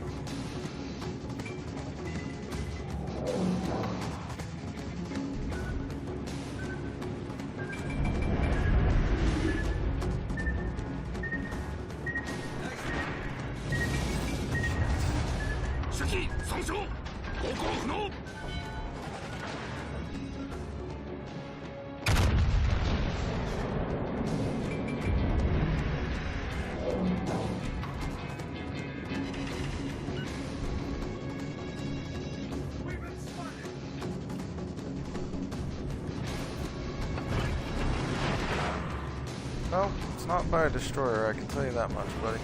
No, it's not by a destroyer, I can tell you that much, buddy.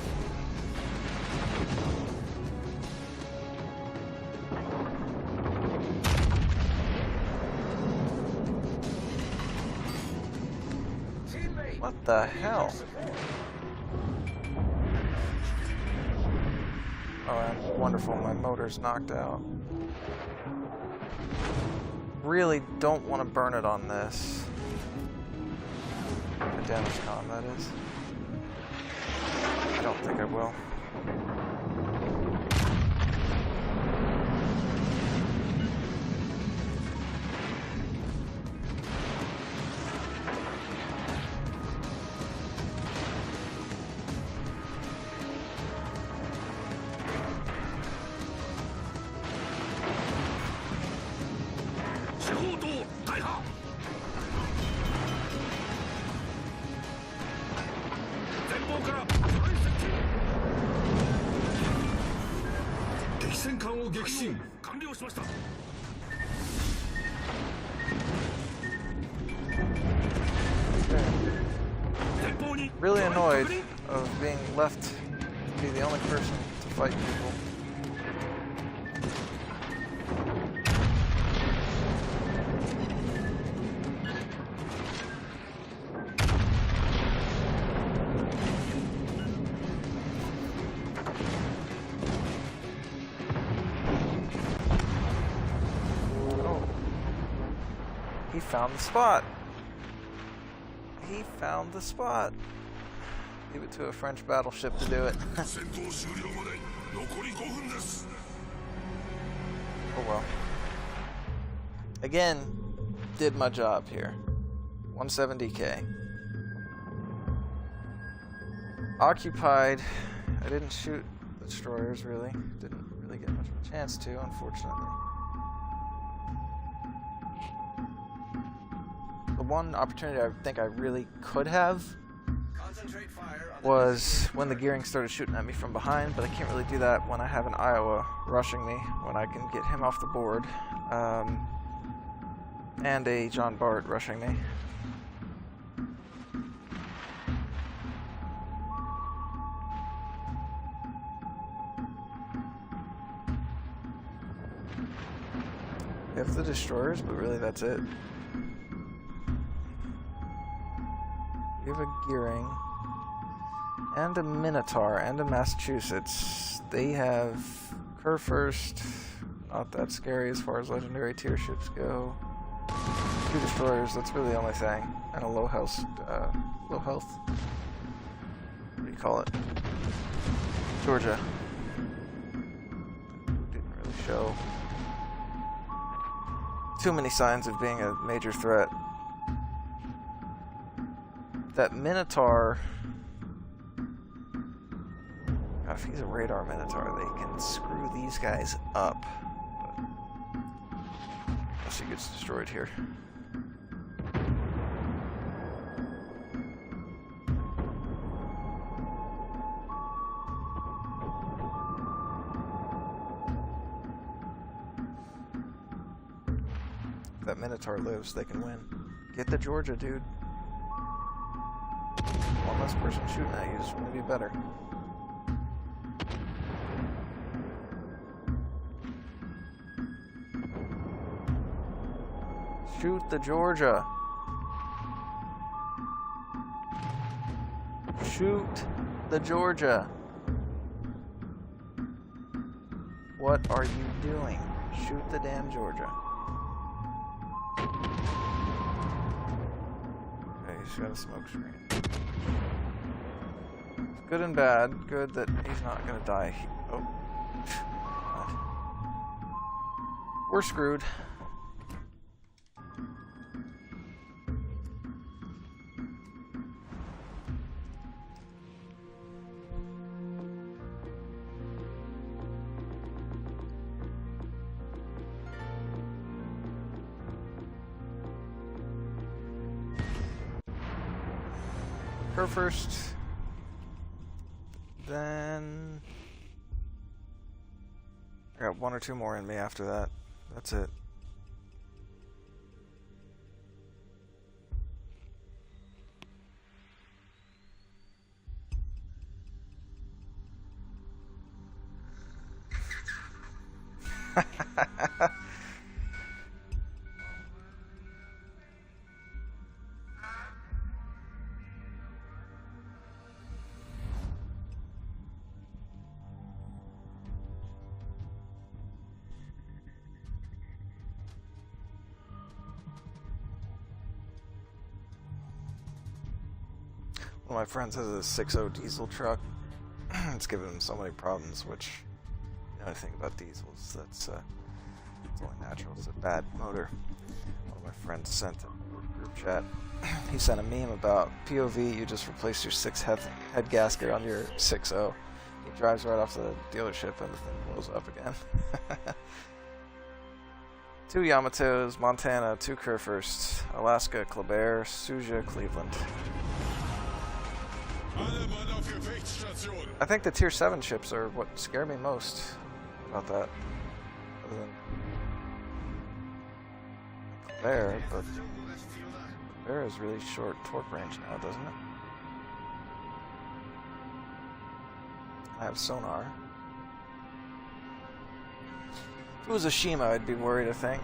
What the hell? Oh, and wonderful, my motor's knocked out. Really don't want to burn it on this. The damage con, that is. I don't think I will. Really annoyed of being left to be the only person to fight people. He found the spot. He found the spot. Leave it to a French battleship to do it. Oh well. Again, did my job here. 170k. Occupied. I didn't shoot the destroyers really. Didn't really get much of a chance to, unfortunately. The one opportunity I think I really could have was when the gearing started shooting at me from behind, but I can't really do that when I have an Iowa rushing me, when I can get him off the board, and a John Bart rushing me. We have the destroyers, but really that's it. We have a gearing and a Minotaur and a Massachusetts. They have Kerr first, not that scary as far as legendary tier ships go. 2 destroyers, that's really the only thing, and a low health. What do you call it? Georgia. Didn't really show too many signs of being a major threat. That Minotaur, God, if he's a radar Minotaur, they can screw these guys up. But unless he gets destroyed here. If that Minotaur lives, they can win. Get the Georgia, dude. One less person shooting at you is going to be better. Shoot the Georgia. Shoot the Georgia. What are you doing? Shoot the damn Georgia. Okay, he's got a smoke screen. It's good and bad. Good that he's not gonna die. Oh. God. We're screwed. Her first, then I got 1 or 2 more in me after that. That's it. One of my friends has a 6.0 diesel truck. It's given him so many problems, which, you know anything about diesels, that's it's only natural. It's a bad motor. One of my friends sent a group chat. He sent a meme about POV, you just replace your 6 head gasket on your 6.0. He drives right off the dealership and the thing blows up again. 2 Yamatos, Montana, 2 Kerfursts, Alaska, Kleber, Suja, Cleveland. I think the tier 7 ships are what scare me most about that. Other than Kleber, but Kleber has really short torque range now, doesn't it? I have sonar. If it was a Shima, I'd be worried, I think.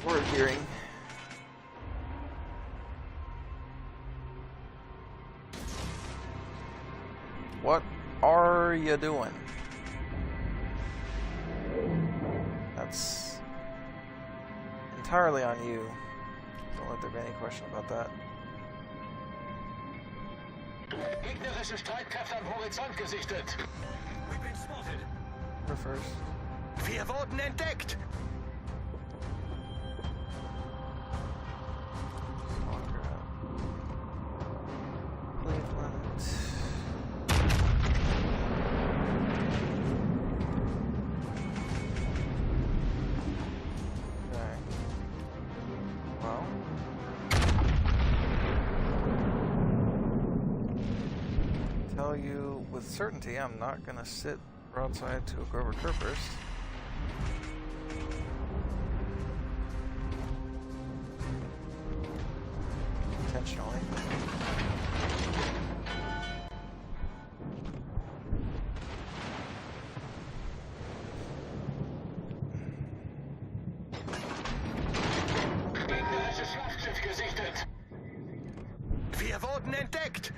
Or a gearing. What are you doing? That's entirely on you. Don't let there be any question about that. Gegnerische Streitkräfte am Horizont gesichtet. We've been spotted. We're first. Wir wurden entdeckt. Cleveland. tell you with certainty I'm not gonna sit broadside to a Grover Kerfurst. Intentionally. Wir wurden entdeckt!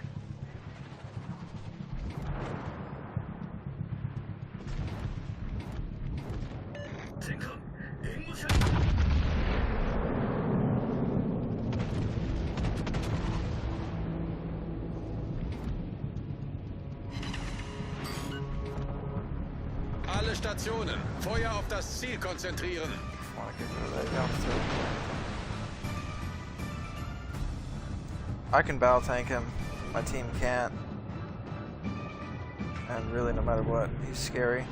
Alle Stationen, Feuer auf das Ziel konzentrieren. Want to get rid of that Yamato. I can battle tank him. My team can't. And really, no matter what, he's scary.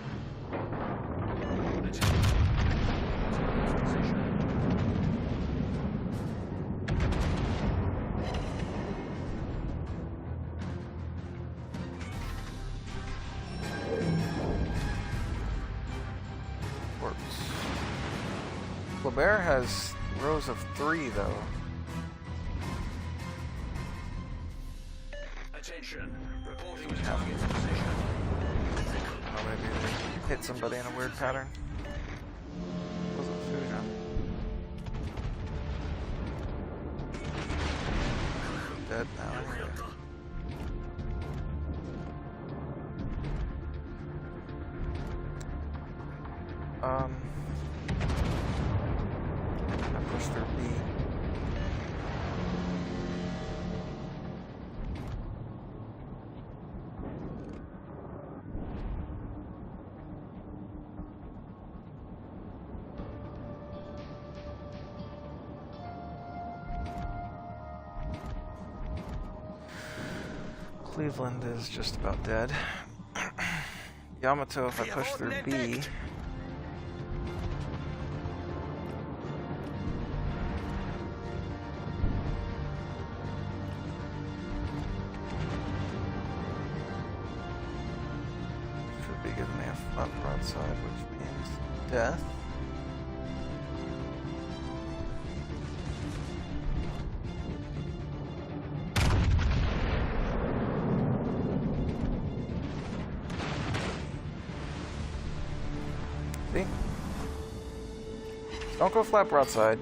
Bear has rows of 3 though. Attention, reporting target position. Oh, maybe hit somebody in a weird pattern. Wasn't Fusion. Dead now anyway. Through B. Cleveland is just about dead. Yamato, if I push through B. Broadside, which means death. See? Don't go flat broadside,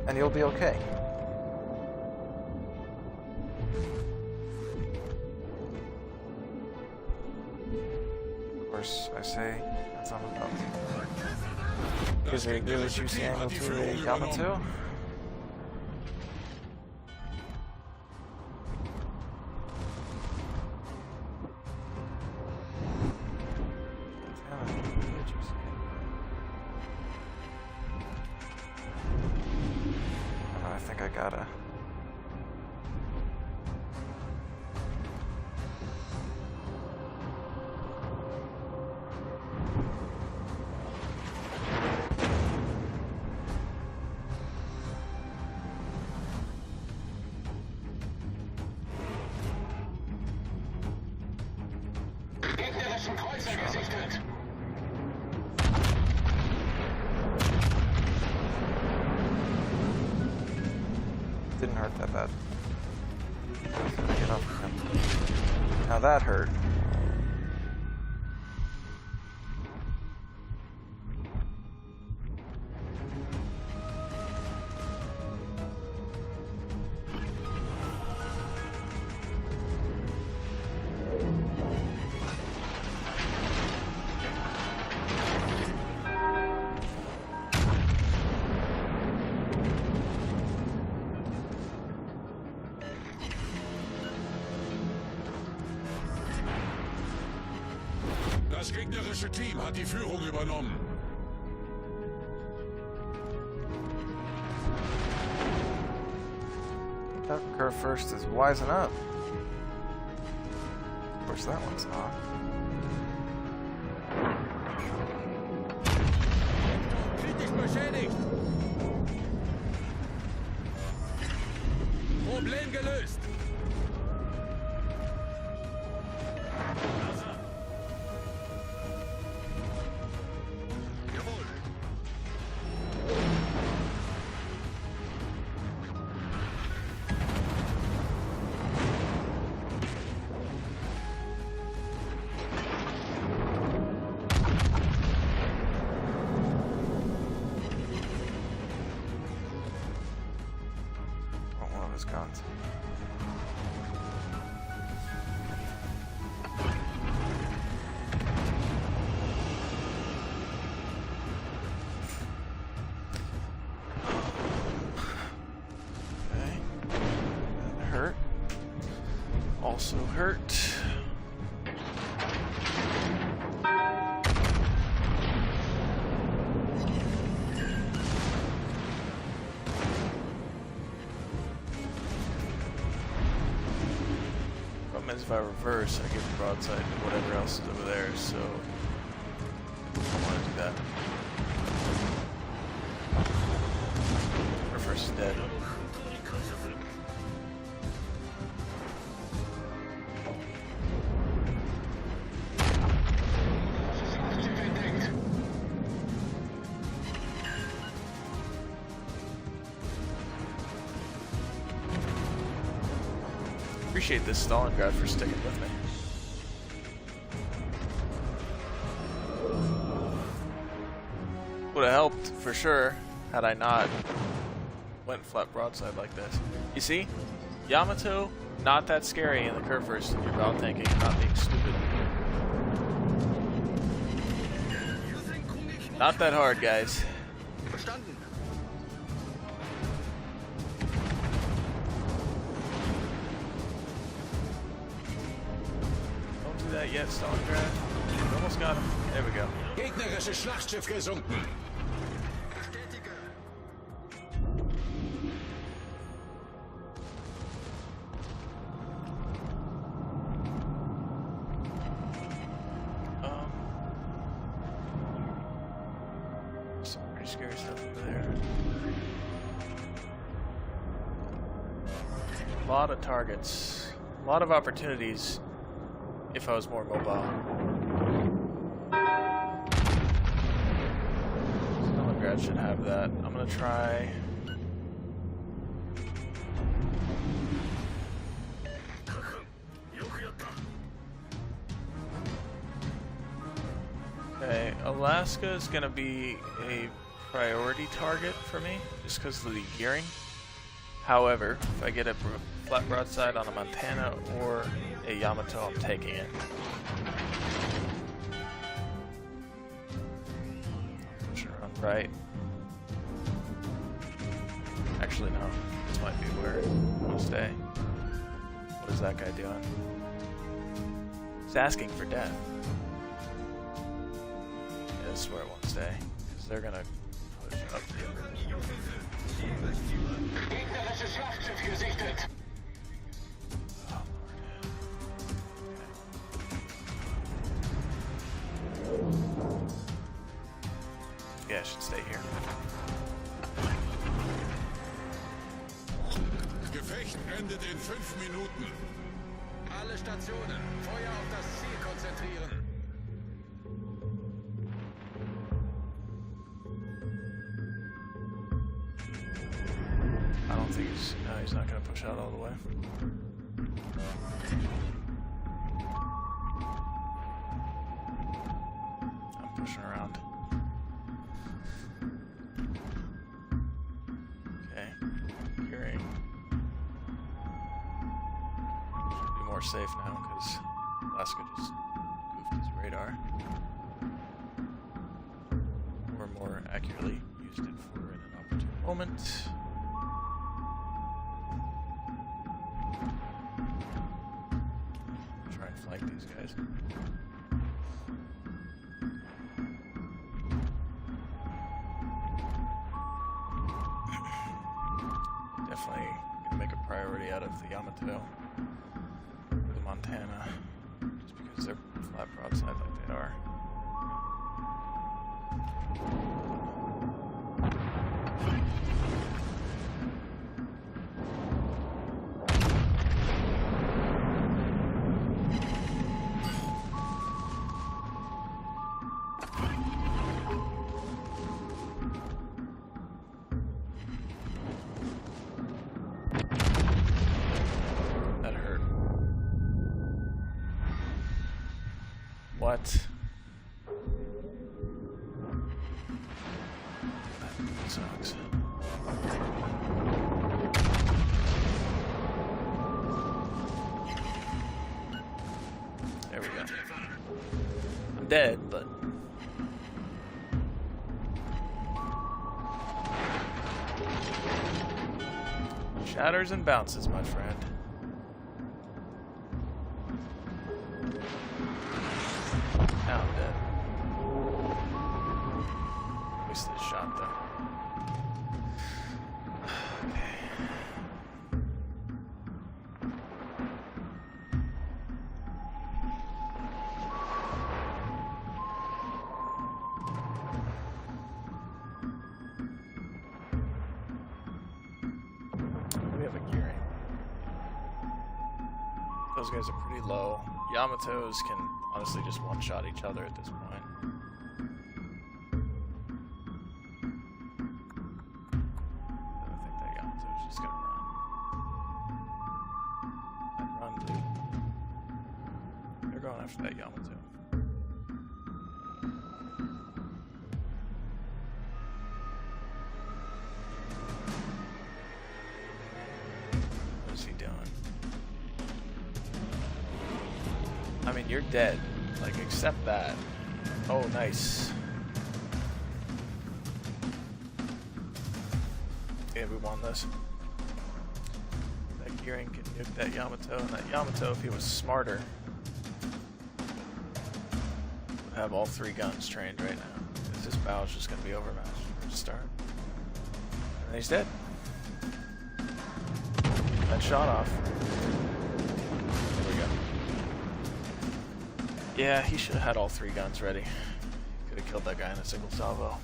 and you'll be okay. I say as I'm about to. Is a really juicy angle to a Yamato. I think I gotta. Didn't hurt that bad. Get off of him. Now that hurt. Das gegnerische Team hat die Führung übernommen. That Kerfurst is wising up. Of course, that one's not. Kritisch beschädigt. Problem gelöst. those cons. Okay. That hurt. Also hurt. If I reverse, I get the broadside to whatever else is over there, so I don't want to do that. Reverse is dead. Appreciate this Stalingrad for sticking with me. Would have helped for sure had I not went flat broadside like this. You see, Yamato not that scary in the curve first if you're bound tanking and not being stupid. Not that hard, guys. Verstanden. That yet, Stalingrad. We almost got him. There we go. Gegnerisches Schlachtschiff gesunken. Some pretty scary stuff over there. A lot of targets. A lot of opportunities. If I was more mobile. Stalingrad should have that. I'm gonna try. Okay, Alaska is gonna be a priority target for me, just because of the gearing. However, if I get a flat broadside on a Montana or a Yamato, I'm taking it. Push around right. Actually, no. This might be where I want to stay. What is that guy doing? He's asking for death. Yeah, this is where I want to stay. Because they're going to push up the river. Gegnerisches Schlachtschiff gesichtet. Yeah, I should stay here. Gefecht endet in 5 Minuten. Alle Stationen, Feuer auf das Ziel konzentrieren. I don't think he's... No, he's not going to push out all the way. I'm pushing around. Okay. Gearing. Should be more safe now because Alaska just goofed his radar. Or more accurately used it for an opportune moment. Try and flank these guys. Definitely gonna make a priority out of the Yamato or the Montana, just because they're flat broadside like they are. What? That sucks. dead, but... Shatters and bounces, my friend. Now I'm dead. Wasted a shot there. Okay. We have a gearing. Those guys are pretty low. Yamatos can honestly just one-shot each other at this point. I think that Yamato's just gonna run. I'd run, dude. They're going after that Yamato. What is he doing? I mean, you're dead. Like, accept that. Oh, nice. Yeah, we won this. That Gearing can nuke that Yamato, and that Yamato, if he was smarter, would have all 3 guns trained right now. Because this battle's just going to be overmatched from the start. And he's dead. That shot off. There we go. Yeah, he should have had all 3 guns ready. Could have killed that guy in a single salvo.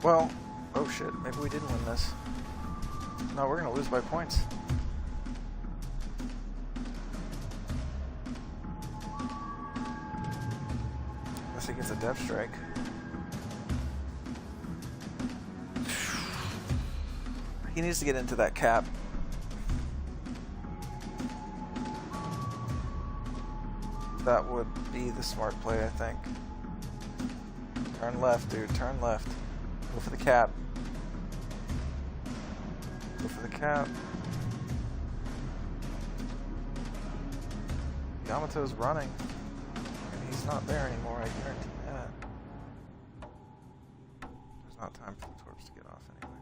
Well, oh shit, maybe we didn't win this. No, we're gonna lose by points. Unless he gets a death strike. He needs to get into that cap. That would be the smart play, I think. Turn left, dude, turn left. Go for the cap. Go for the cap. Yamato's running. And he's not there anymore, I guarantee that. There's not time for the torps to get off anyway.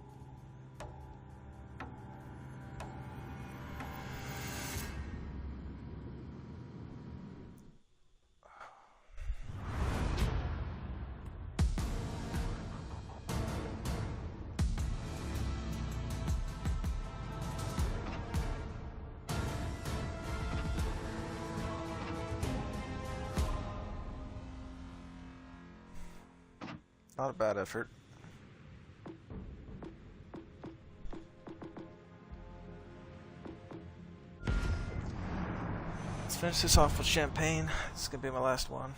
Not a bad effort. Let's finish this off with champagne. This is gonna be my last one.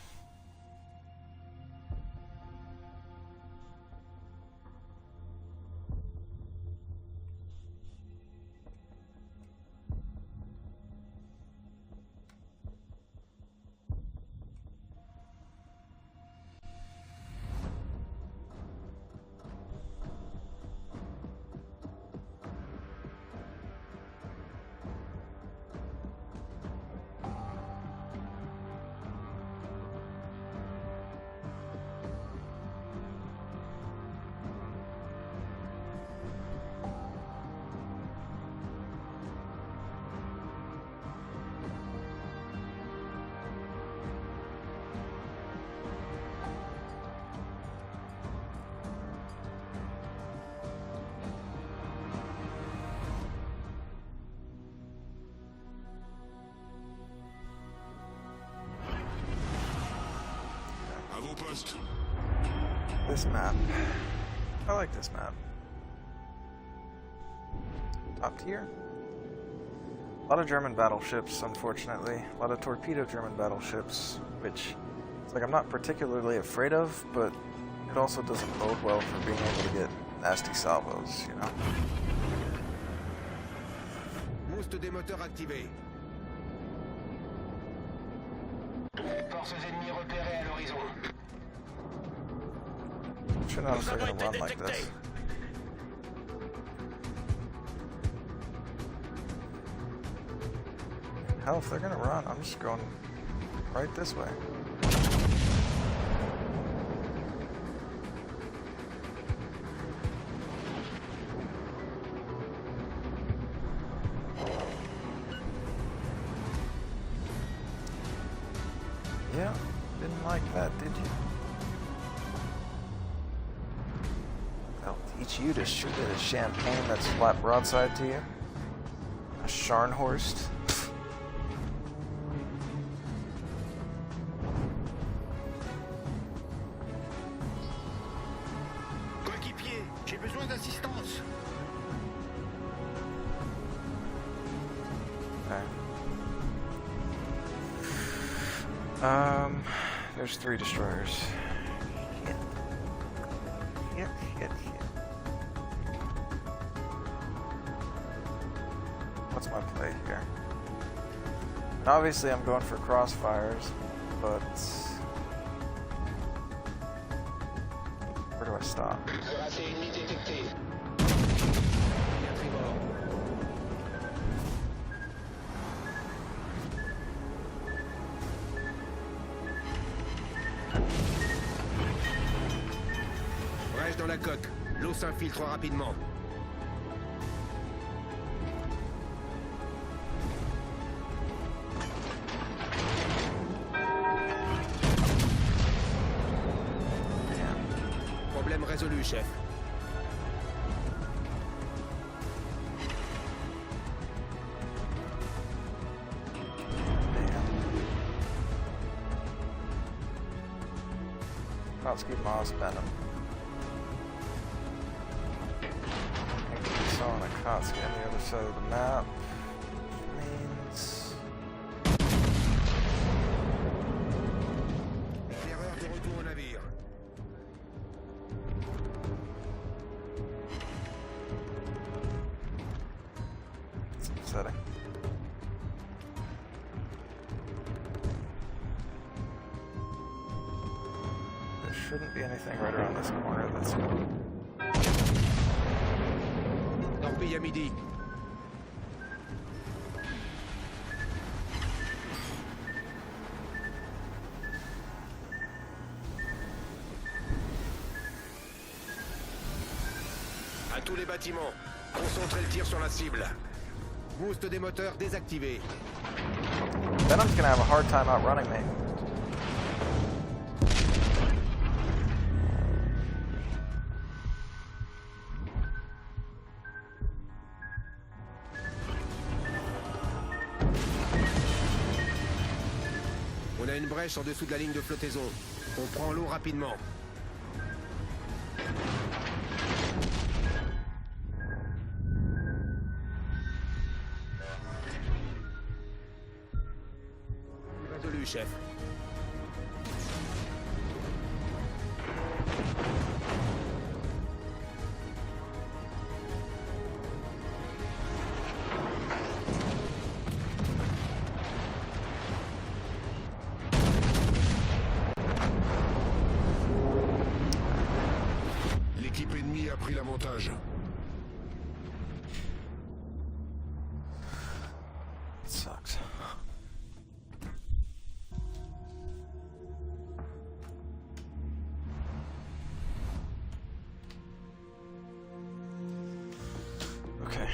This map. I like this map. Top tier. A lot of German battleships, unfortunately. A lot of torpedo German battleships, which it's like I'm not particularly afraid of, but it also doesn't bode well for being able to get nasty salvos, you know? Boost des moteurs activé. Forces ennemies repérées à l'horizon. I should notice they're gonna run like this. Hell, if they're gonna run, I'm just going right this way. Yeah, didn't like that, did you? I'll teach you to shoot at a champagne that's flat broadside to you. A Scharnhorst. Coéquipier, j'ai besoin d'assistance. Okay. There's 3 destroyers. Shit. What's my play here? Obviously I'm going for crossfires, but where do I stop? Cuirassé ennemi détecté. Brèche dans la coque. L'eau s'infiltre rapidement. Problème résolu, chef. Kotsky, Moss, Benham. I think we saw a Kotsky on the other side of the map, which means Éclaireur de retour au navire. it's upsetting. There shouldn't be anything right around this corner that's Torpille à midi. À tous les bâtiments, concentrez le tir sur la cible. Boost des moteurs désactivé. Venom's gonna have a hard time outrunning me. On a une brèche en dessous de la ligne de flottaison. On prend l'eau rapidement. Résolu, chef. L'équipe ennemie a pris l'avantage. It sucks. Okay.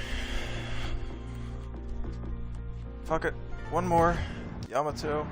Fuck it. One more. Yamato.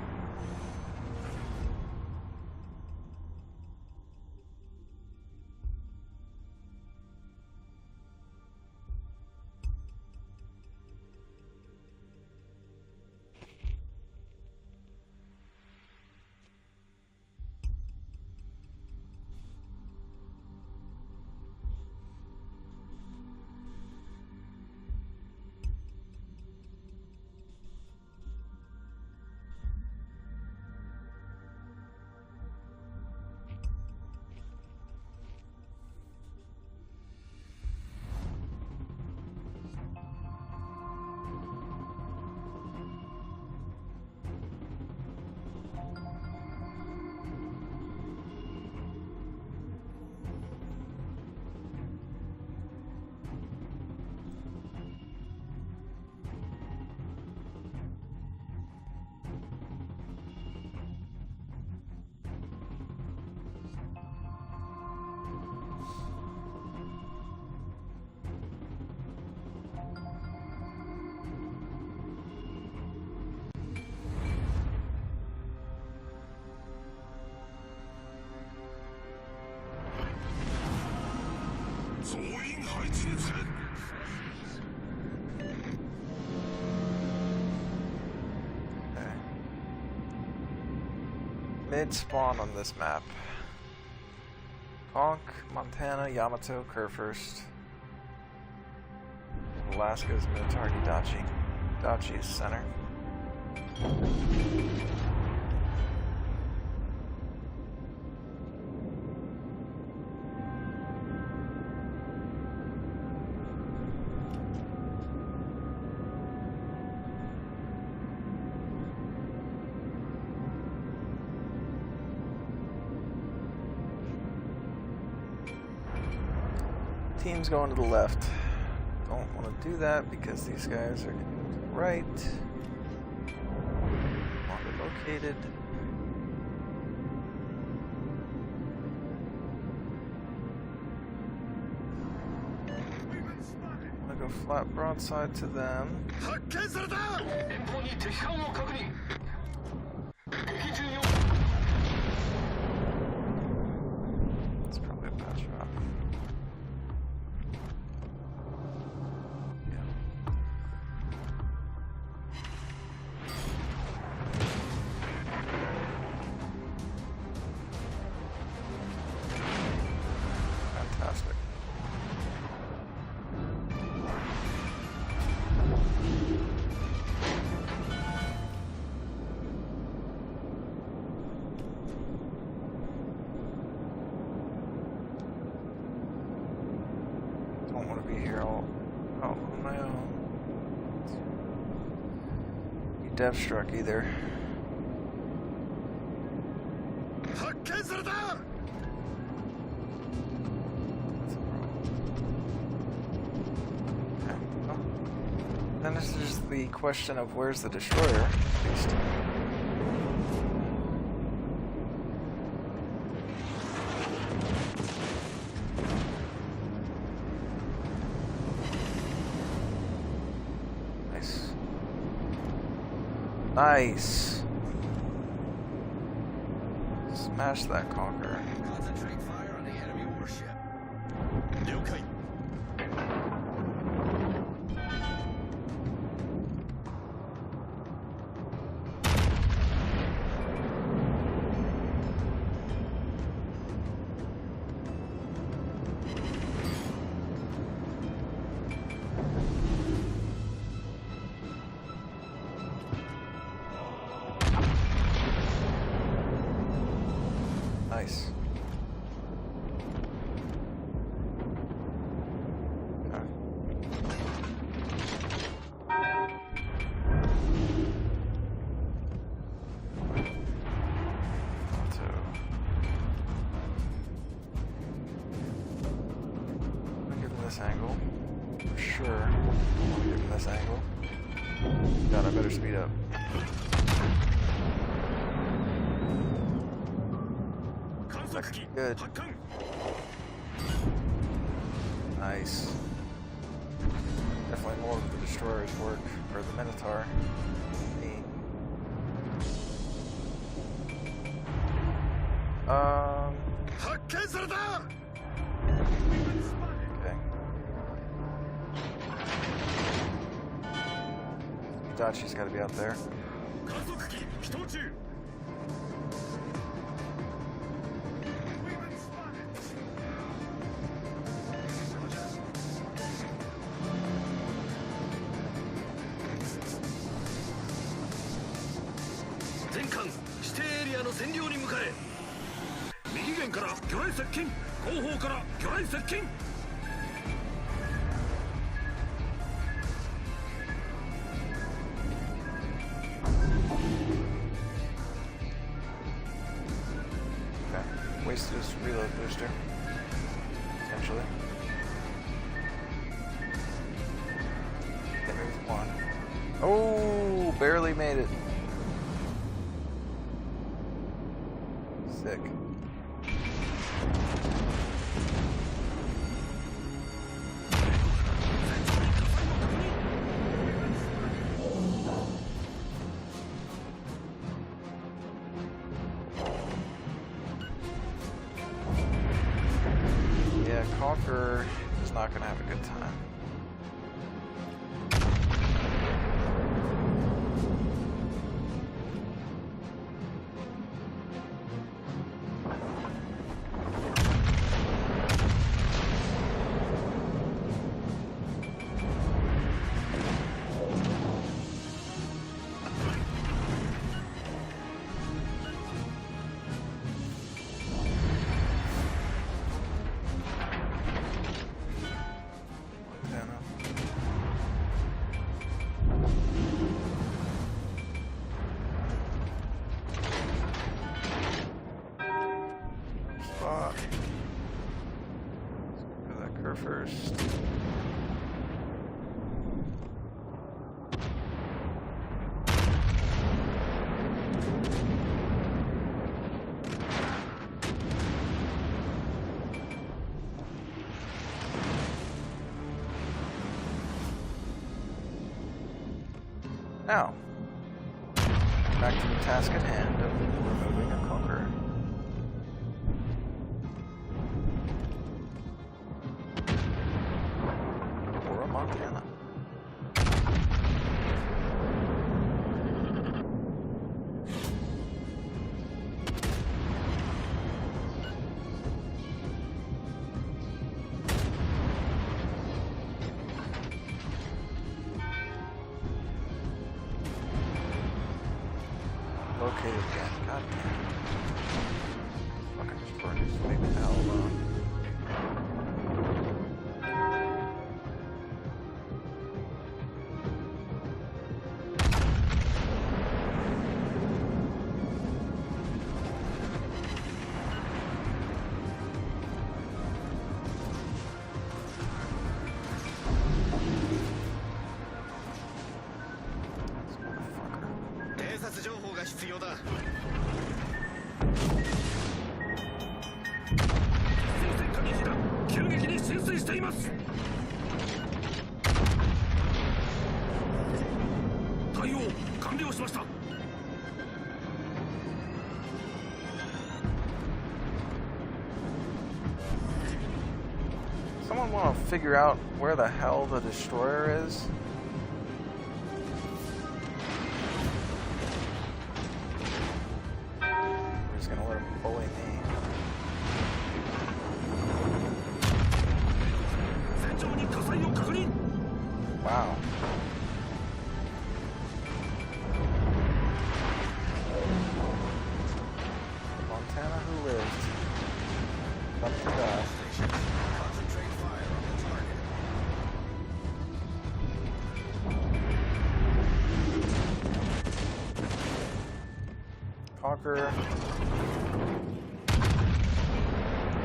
一日。 Okay. Mid-spawn on this map. Conk, Montana, Yamato, Kurfürst. Alaska's Minotaur, Dachi. Dachi is center. Team's going to the left. Don't want to do that because these guys are going to the right. Longer located. I'm going to go flat broadside to them. It's probably a bad shot. Fantastic. Don't want to be here all on my own. Be dev struck either. Then there's just the question of where's the destroyer, at least. Nice. Nice. Smash that conqueror. Concentrate fire on the enemy warship. 了解。 Nice. Okay. I'll give him this angle. For sure. I'll give him this angle. God, I better speed up. Good. Nice. Definitely more of the destroyer's work for the Minotaur. Me. Okay. Dachi's gotta be out there. Okay. Wasted his reload booster. Essentially. Hit me with one. Oh, barely made it. Sick. Yeah, Conqueror is not going to have a good time. Fuck. Let's go for that curve first. Now, back to the task at hand of removing a conqueror. Or a Montana. Located again. God damn. Fucking destroyers. Leave the hell alone. This motherfucker. 偵察情報が必要だ。戦艦撃が急激に浸水しています。対応完了しました。 Someone want to figure out where the hell the destroyer is? We're just gonna let him bully me. 船上に火災を確認。 Wow. Montana who lived. Up to die. Concentrate fire on the target. Conqueror.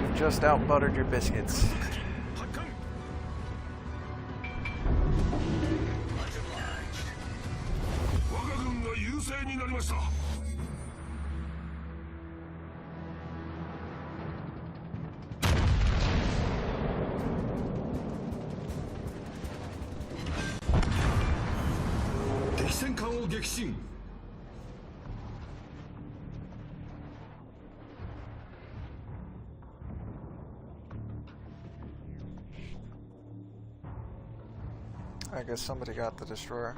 You've just outbuttered your biscuits. 発艦。 Much obliged. 我が軍が優勢になりました。 敵戦艦を撃沈。 I guess somebody got the destroyer.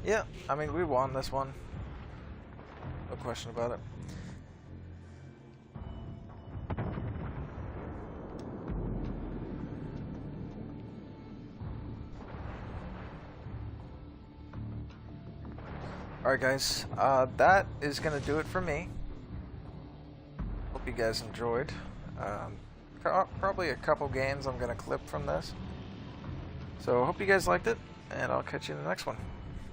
Yeah, I mean, we won this one. No question about it. Alright guys, that is going to do it for me. Hope you guys enjoyed. Probably a couple games I'm going to clip from this. So hope you guys liked it, and I'll catch you in the next one.